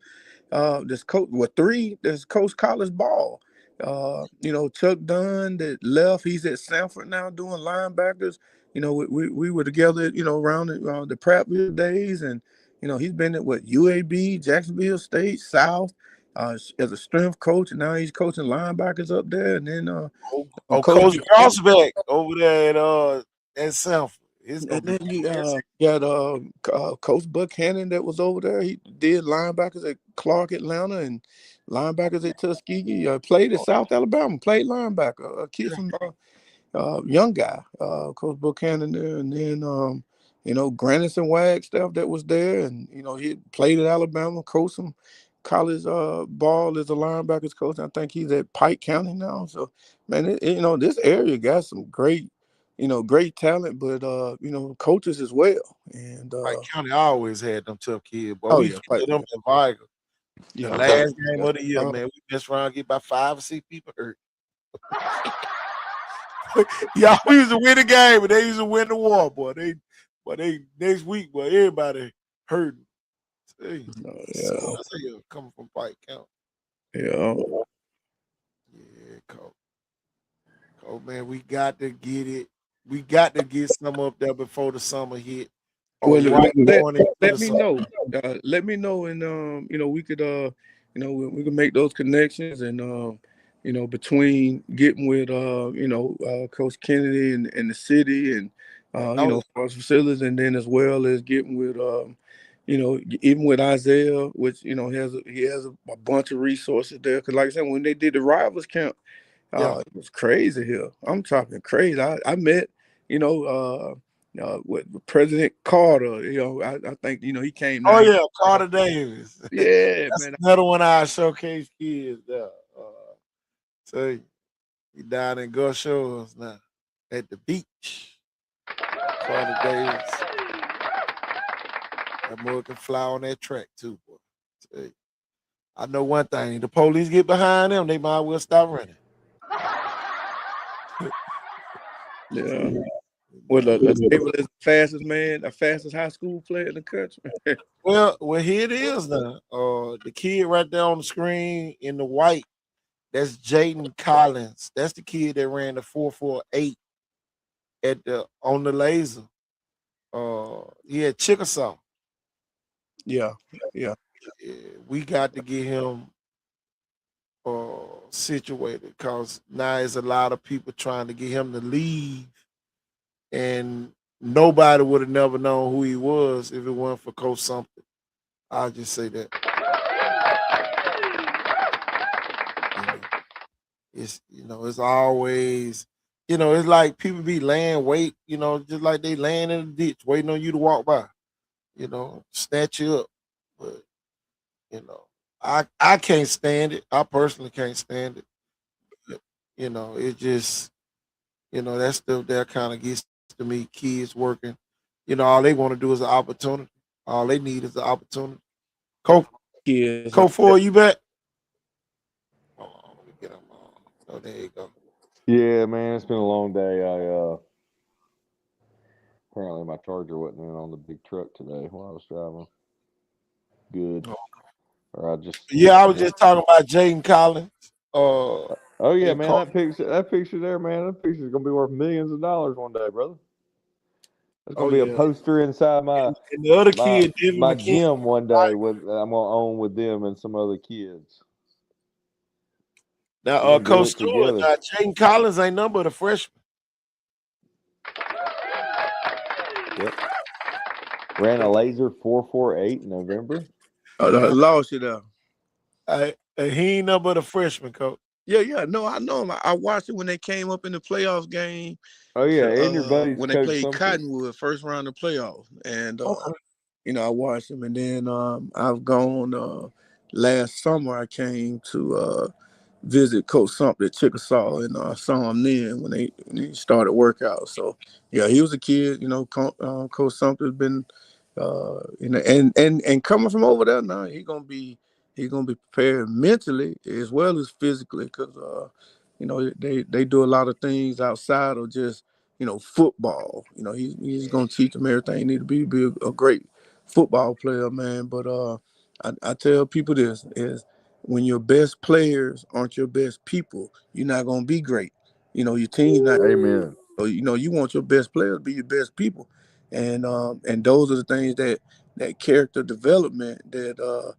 This coach, well, three. There's Coach College Ball. Chuck Dunn that left. He's at Sanford now doing linebackers. We were together. Around the Prattville days, and he's been at UAB, Jacksonville State, South. As a strength coach, and now he's coaching linebackers up there. And then Coach Coach Crossback over there at Sanford. It's gonna And be then you got Coach Buchanan that was over there. He did linebackers at Clark, Atlanta, and linebackers at Tuskegee. Played at South Alabama. Played linebacker. A kid from young guy, Coach Buchanan there, and then Granison Wagstaff that was there, and he played at Alabama. Coached some college ball as a linebackers coach. I think he's at Pike County now. So man, this area got some great talent, but coaches as well. And Pike County always had them tough kids. But oh we yeah, used to Pike, play them in Viger. The yeah, Pike, last game yeah. of the year, man, we messed around, get about 5 or 6 people hurt. Y'all used to win the game, but they used to win the war, boy. They next week, boy, everybody hurting. Hey, Yeah, coming from Pike County. yeah. Yeah, coach. Coach, man, we got to get it. We got to get some up there before the summer hit. Or Well, right going into let the me summer. know. Let me know, and we could we can make those connections, and between getting with Coach Kennedy and the city, and No, for facilities, and then as well as getting with even with Isaiah, which he has a bunch of resources there. Because like I said, when they did the Rivals Camp, yeah. it was crazy here. I'm talking crazy. I met with President Carter. I think he came Oh down. yeah, Carter Davis. Yeah, That's man. another one of our showcase kids there. So he down in Gulf Shores now at the beach. Carter Davis. That mug can fly on that track too, boy. Say, I know one thing: the police get behind them, they might well stop running. Yeah. Well, David is the fastest high school player in the country. Well, here it is now. The kid right there on the screen in the white, that's Jaden Collins. That's the kid that ran the 4.48 on the laser. He had Chickasaw. Yeah. Yeah, we got to get him situated because now there's a lot of people trying to get him to leave, and nobody would have never known who he was if it weren't for Coach Something. I'll just say that. You know, it's always it's like people be laying wait, just like they laying in the ditch waiting on you to walk by, snatch you up. But I can't stand it. I personally can't stand it. It just that stuff there kind of gets to me. Kids working, all they want to do is an opportunity. All they need is an opportunity. Coach, Kids, Coach Four, you back? Hold on, let me get him on. Oh, there you go. Yeah, man, it's been a long day. Apparently my charger wasn't in on the big truck today while I was driving. Good. Or I just I was just talking about Jaden Collins. Oh yeah, man, that picture there, man, that picture's gonna be worth millions of dollars one day, brother. That's gonna be a poster inside and the other my kid, Devin my McKinney, gym one day with I'm gonna own with them and some other kids. Now, Do Coach it Stewart, together. Jaden Collins ain't nothing but a freshman. Yep. Ran a laser 4.48 in November. I lost you there. He ain't nothing but a freshman, Coach. Yeah. No, I know him. I watched it when they came up in the playoff game. Oh yeah, and your buddies when they played Cottonwood, first round of playoffs, and I watched them. And then I've gone last summer. I came to visit Coach Sumter at Chickasaw, and I saw him then when he started workout. So yeah, he was a kid. Coach Sumter's been and coming from over there now, he's gonna be prepared mentally as well as physically, because they do a lot of things outside of just football. He's gonna teach them everything they need to be a great football player, man. But I tell people this is, when your best players aren't your best people, you're not gonna be great. Your team's not. Amen. So, you want your best players to be your best people, and those are the things that character development that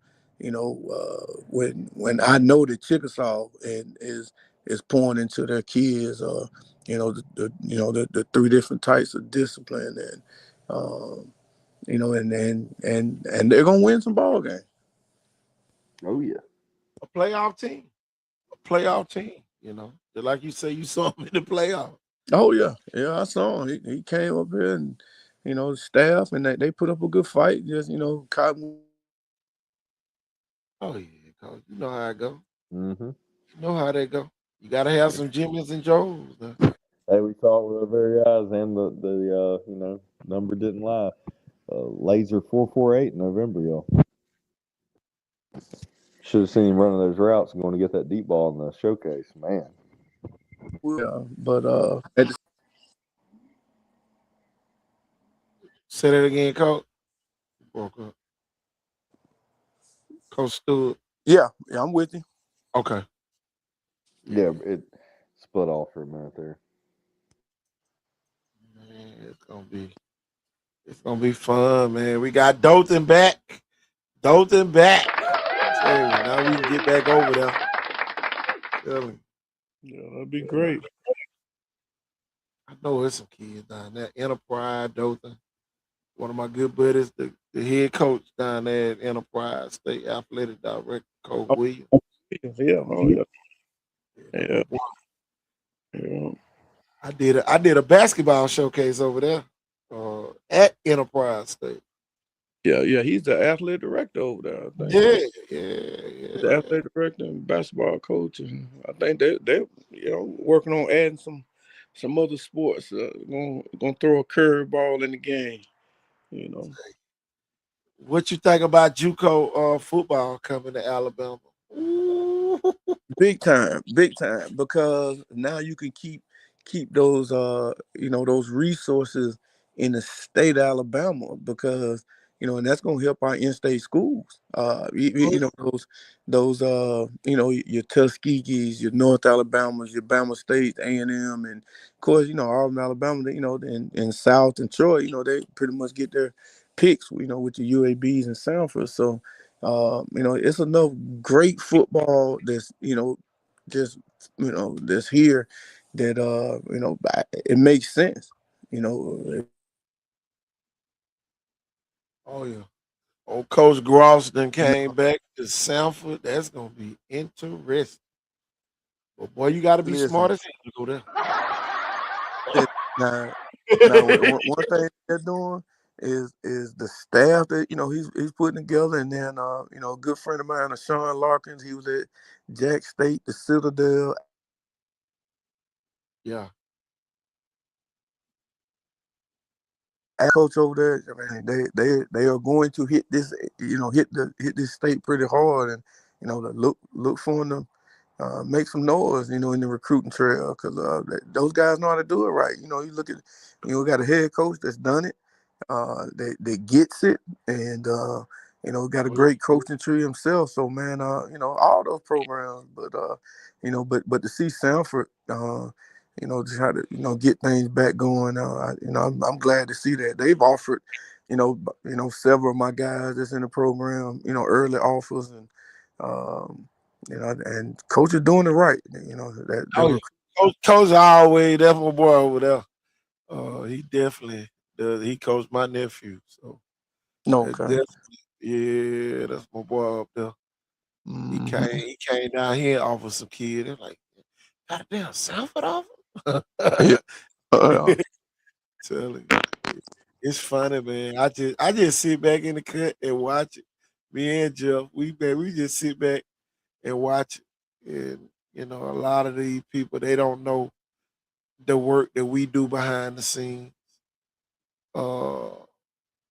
when I know that Chickasaw and is pouring into their kids, the three different types of discipline, and they're gonna win some ball games. Oh yeah. A playoff team. Just like you say, you saw him in the playoff. Oh yeah, I saw him. He came up here and the staff, and they put up a good fight. Just Cotton. Oh yeah, Coach. You know how it go. Mm-hmm. You know how they go. You gotta have some Jimmys and Joes. Hey, we saw it with our very eyes, and the number didn't lie. Laser 4.48 in November, y'all. Should have seen him running those routes and going to get that deep ball in the showcase, man. Yeah, but say that again, Coach. Broke up. Coach Stewart. Yeah, I'm with you. Okay. Yeah, it split off for a minute there. Man, it's gonna be fun, man. We got Dothan back. Now we can get back over there. Yeah, that'd be great. I know there's some kids down there. Enterprise, Dothan. One of my good buddies, the head coach down there at Enterprise, State Athletic Director, Coach Williams. Yeah. I did a basketball showcase over there at Enterprise State. Yeah. He's the athletic director over there, I think. Yeah. He's the athletic director and basketball coach, and I think they're working on adding some other sports. Gonna throw a curveball in the game. What you think about JUCO football coming to Alabama? Big time, because now you can keep those those resources in the state of Alabama, because and that's going to help our in-state schools. Those your Tuskegees, your North Alabamas, your Bama State, A&M, and of course Auburn, Alabama. And South and Troy, they pretty much get their picks. With the UABs and Sanford. So it's enough great football that's that's here that it makes sense. Oh yeah. Old Coach Gross then came back to Sanford. That's gonna be interesting. But boy, you got to be smart as hell to go there. Now, one thing they're doing is the staff that he's putting together, and then a good friend of mine, Sean Larkins, he was at Jack State, the Citadel. Yeah. Coach over there, man, they are going to hit this, hit this state pretty hard, and look for them to make some noise, in the recruiting trail, because those guys know how to do it right. You look at, got a head coach that's done it, that gets it, and got a great coaching tree himself. So man, all those programs, but to see Sanford, try to get things back going. I'm glad to see that they've offered, several of my guys that's in the program, early offers, and and coach is doing it right. Coach always, that's my boy over there. He definitely does. He coached my nephew, so okay. Yeah, that's my boy up there. Mm-hmm. He came down here and offered some kid. They're like, goddamn, Sanford offer? Yeah. Telling you. It's funny, man. I just sit back in the cut and watch it. Me and Jeff, we just sit back and watch it. And a lot of these people, they don't know the work that we do behind the scenes.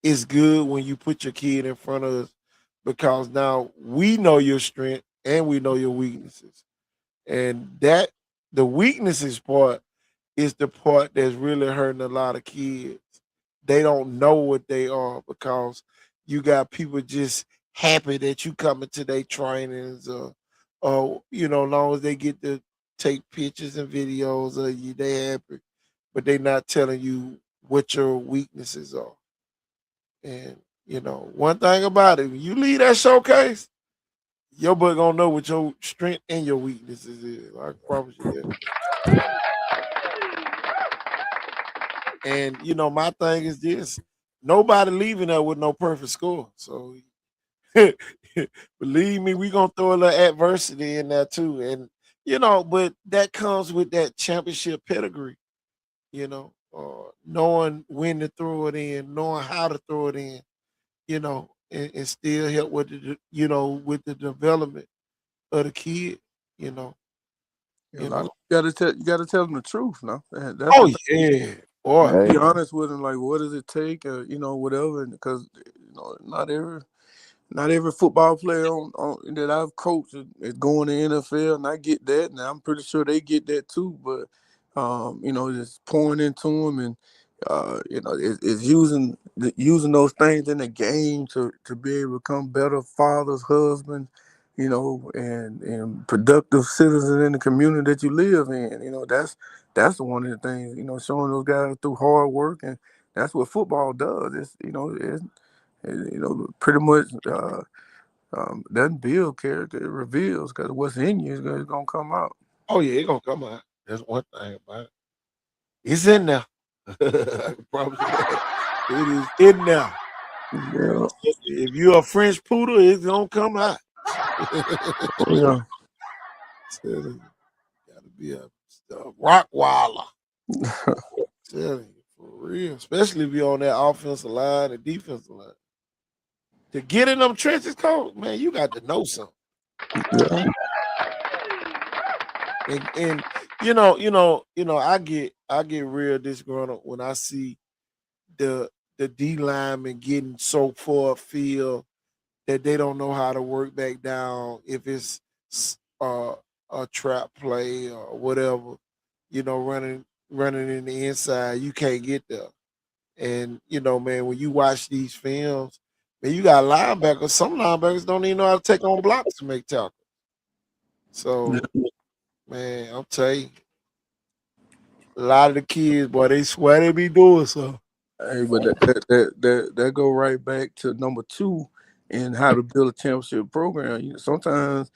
It's good when you put your kid in front of us, because now we know your strength and we know your weaknesses. And that the weaknesses part is the part that's really hurting a lot of kids. They don't know what they are, because you got people just happy that you coming to their trainings, long as they get to take pictures and videos of you, they happy, but they not telling you what your weaknesses are. And one thing about it, when you leave that showcase, your boy gonna know what your strength and your weaknesses is. I promise you that. And my thing is this: nobody leaving there with no perfect score. So believe me, we gonna throw a little adversity in there too. And but that comes with that championship pedigree. Knowing when to throw it in, knowing how to throw it in. And still help with with the development of the kid. You know. You gotta tell them the truth. No, that's Oh the yeah, boy. thing. Be honest with them. Like, what does it take? Whatever. Because not every football player that I've coached is going to NFL, and I get that, and I'm pretty sure they get that too. But just pouring into them, and it's using those things in the game to be able to become better fathers, husbands, and productive citizens in the community that you live in. That's one of the things, showing those guys through hard work, and that's what football does. Pretty much doesn't build character, it reveals, because what's in you is gonna come out. Oh yeah, it gonna come out. That's one thing about it. It's in there. I can promise you that. It is in there. Yeah. If you're a French poodle, it's gonna come out. Yeah. Gotta be a rock waller. Telling you, for real. Especially if you're on that offensive line and defensive line. To get in them trenches, coach, man, you got to know something. Yeah. And I get real disgruntled when I see the D linemen getting so far afield that they don't know how to work back down if it's a trap play or whatever, running in the inside, you can't get there. And man, when you watch these films, man, you got linebackers. Some linebackers don't even know how to take on blocks to make tackles. So, man, I'm telling you, a lot of the kids, boy, they swear they be doing so. Hey, but that go right back to number two in how to build a championship program. Sometimes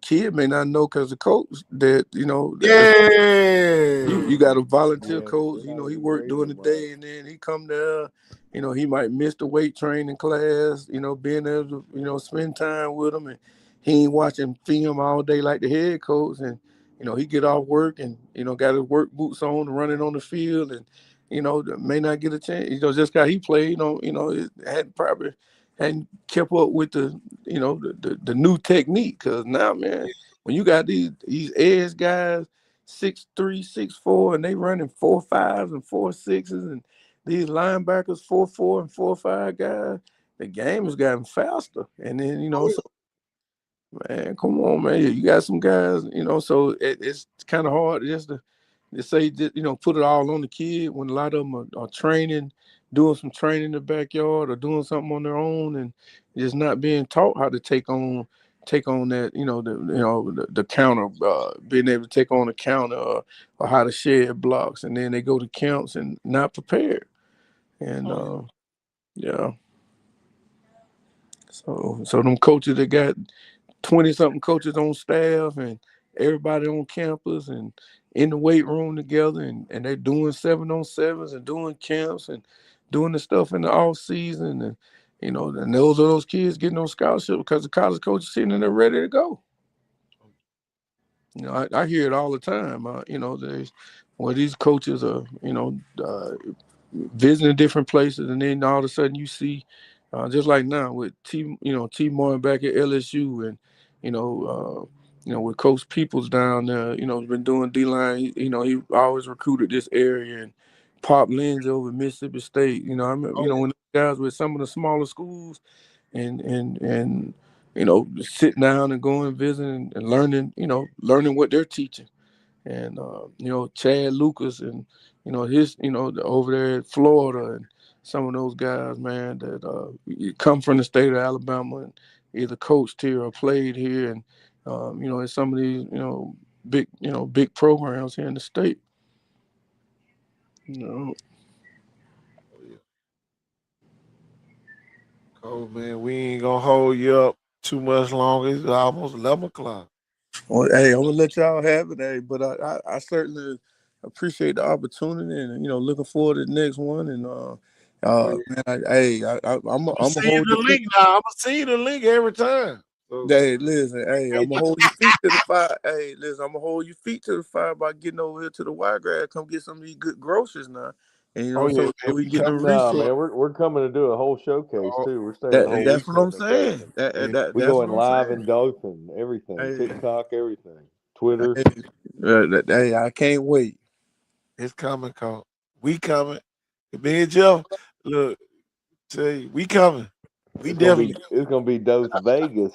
kid may not know because the coach that Yeah. you got a volunteer Yeah, coach. they're not He even worked during the raising day, and then he come there. He might miss the weight training class. Being able to spend time with them, and he ain't watching film all day like the head coach. And he get off work and got his work boots on, running on the field, and may not get a chance. Just how he played, it hadn't kept up with the new technique. Because now, man, when you got these edge guys 6'3", 6'4", and they running 4.5s and 4.6s, and these linebackers 4.4 and 4.5 guys, the game has gotten faster. And then so, man, come on, man, you got some guys, so it's kind of hard just to say, put it all on the kid when a lot of them are training, doing some training in the backyard or doing something on their own, and just not being taught how to take on that, the counter, being able to take on the counter, or how to shed blocks, and then they go to camps and not prepared, and yeah. So them coaches that got 20-something coaches on staff and everybody on campus and in the weight room together, and they're doing 7-on-7s and doing camps and doing the stuff in the off season, and and those kids getting on scholarship because the college coach is sitting in there ready to go. I hear it all the time. Where these coaches are, visiting different places, and then all of a sudden you see, just like now with T Martin back at LSU, and with Coach Peoples down there, been doing D-line. He always recruited this area, and Pop Lindsay over at Mississippi State. I remember, when the guys were some of the smaller schools, and sitting down and going visiting and learning what they're teaching. And Chad Lucas and his over there at Florida, and some of those guys, man, that come from the state of Alabama and either coached here or played here, and in some of these big programs here in the state. Oh man, we ain't gonna hold you up too much longer. It's almost 11 o'clock. Well, hey, I'm gonna let y'all have it, hey, but I certainly appreciate the opportunity, and looking forward to the next one. And man, I'm gonna see the link now. I'm gonna see the link every time. So, hey, listen, hey, I'm gonna hold your feet to the fire. Hey, listen, I'm gonna hold your feet to the fire by getting over here to the Wiregrass. Come get some of these good groceries now, and so we get the resources. Man, we're coming to do a whole showcase too. We're staying the whole That's weekend what I'm saying. We're going live in Dothan, everything, TikTok, everything, Twitter. Hey, I can't wait. It's coming, Cole. We coming. Me and Jeff, look, tell you, we coming. It's gonna be Dothan Vegas.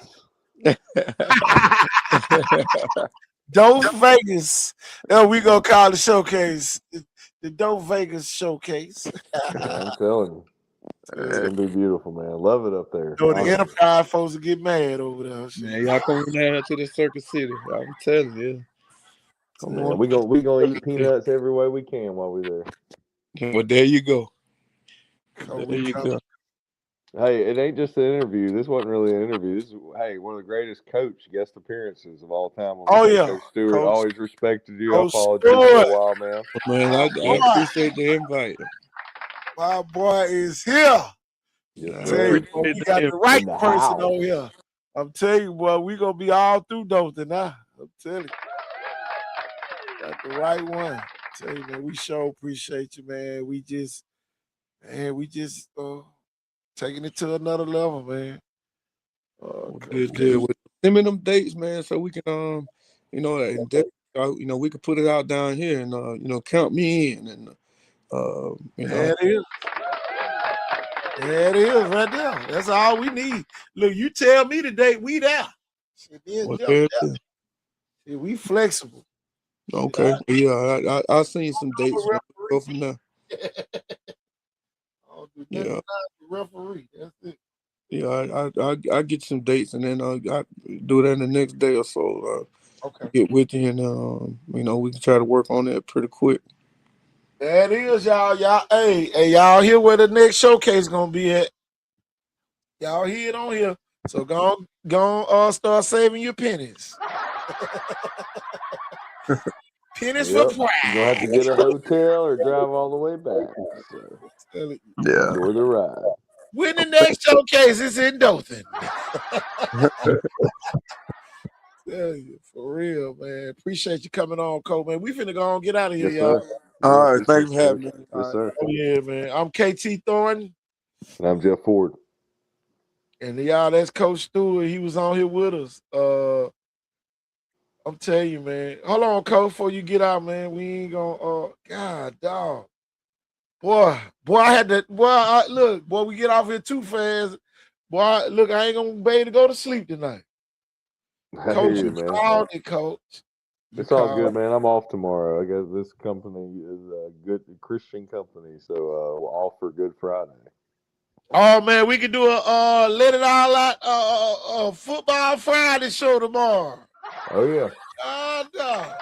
Dothan Vegas. We gonna call the showcase the Dothan Vegas showcase. I'm telling you. It's gonna be beautiful, man. Love it up there. The Enterprise folks will get mad over there. Man, y'all coming down to the Circuit City. I'm telling you. Come on. We gonna eat peanuts every way we can while we're there. Well, there you go. There you go. Hey, it ain't just an interview. This wasn't really an interview. This is one of the greatest coach guest apperances of all time. Coach Stewart, always respected you. I followed you for a while, man. Man, I appreciate the invite. My boy is here. Yes, we got the right person on here. I'm telling you, boy, we gonna be all through Dothan now. I'm telling you. Got the right one. I tell you, man, we sure appreciate you, man. We just taking it to another level, man. Good. Send me them dates, man, so we can we can put it out down here and count me in, and There it is. There it is right there. That's all we need. Look, you tell me the date, we there. We flexible. Okay. Yeah, I'll send you some dates. Go from there. Yeah. Referee. That's it. Yeah, I get some dates, and then I do that in the next day or so. Okay. Get with you, and we can try to work on that pretty quick. There it is, y'all. Hey, y'all hear where the next showcase gonna be at? Y'all hear it on here. So go start saving your pennies. Pennies for pride. You're gonna have to get a hotel or drive all the way back. So enjoy the ride. When the next showcase is in Dothan. Tell you, for real, man. Appreciate you coming on, Cole, man. We finna go on get out of here, Yes, y'all. sir. All right, thanks for having me. Yes, sir. Oh yeah, man. I'm KT Thornton. And I'm Jeff Ford. And y'all, that's Coach Stewart. He was on here with us. I'm telling you, man. Hold on, Coach, before you get out, man. We ain't gonna God dog. Boy, I had to look, boy, we get off here too fast. Boy, look, I ain't gonna be able to go to sleep tonight. I Coach, hear you, you man. called it, Coach. It's all good, man. I'm off tomorrow. I guess this company is a good Christian company, so we'll offer Good Friday. Oh man, we can do a let it all out football Friday show tomorrow. Oh yeah. Oh no.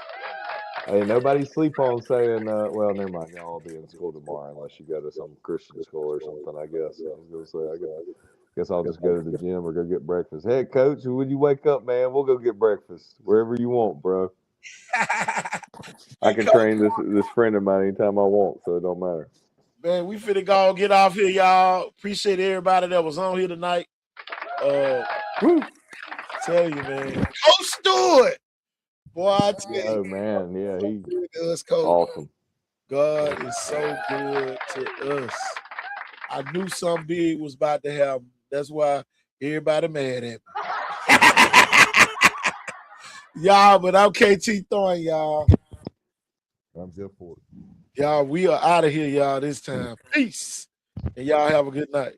Hey, nobody sleep on saying, well, never mind. Y'all will be in school tomorrow unless you go to some Christian school or something, I guess. I was going to say, guess I'll just go to the gym or go get breakfast. Hey, Coach, when you wake up, man, we'll go get breakfast wherever you want, bro. I can train this friend of mine anytime I want, so it don't matter. Man, we finna go get off here, y'all. Appreciate everybody that was on here tonight. Woo. Tell you, man. Coach Stewart. Boy, I tell you. Oh, man. Yeah, he's awesome. God is so good to us. I knew something big was about to happen. That's why everybody mad at me. Y'all, but I'm KT Thorne, y'all. I'm Jeff Ford. Y'all, we are out of here, y'all, this time. Peace. And y'all have a good night.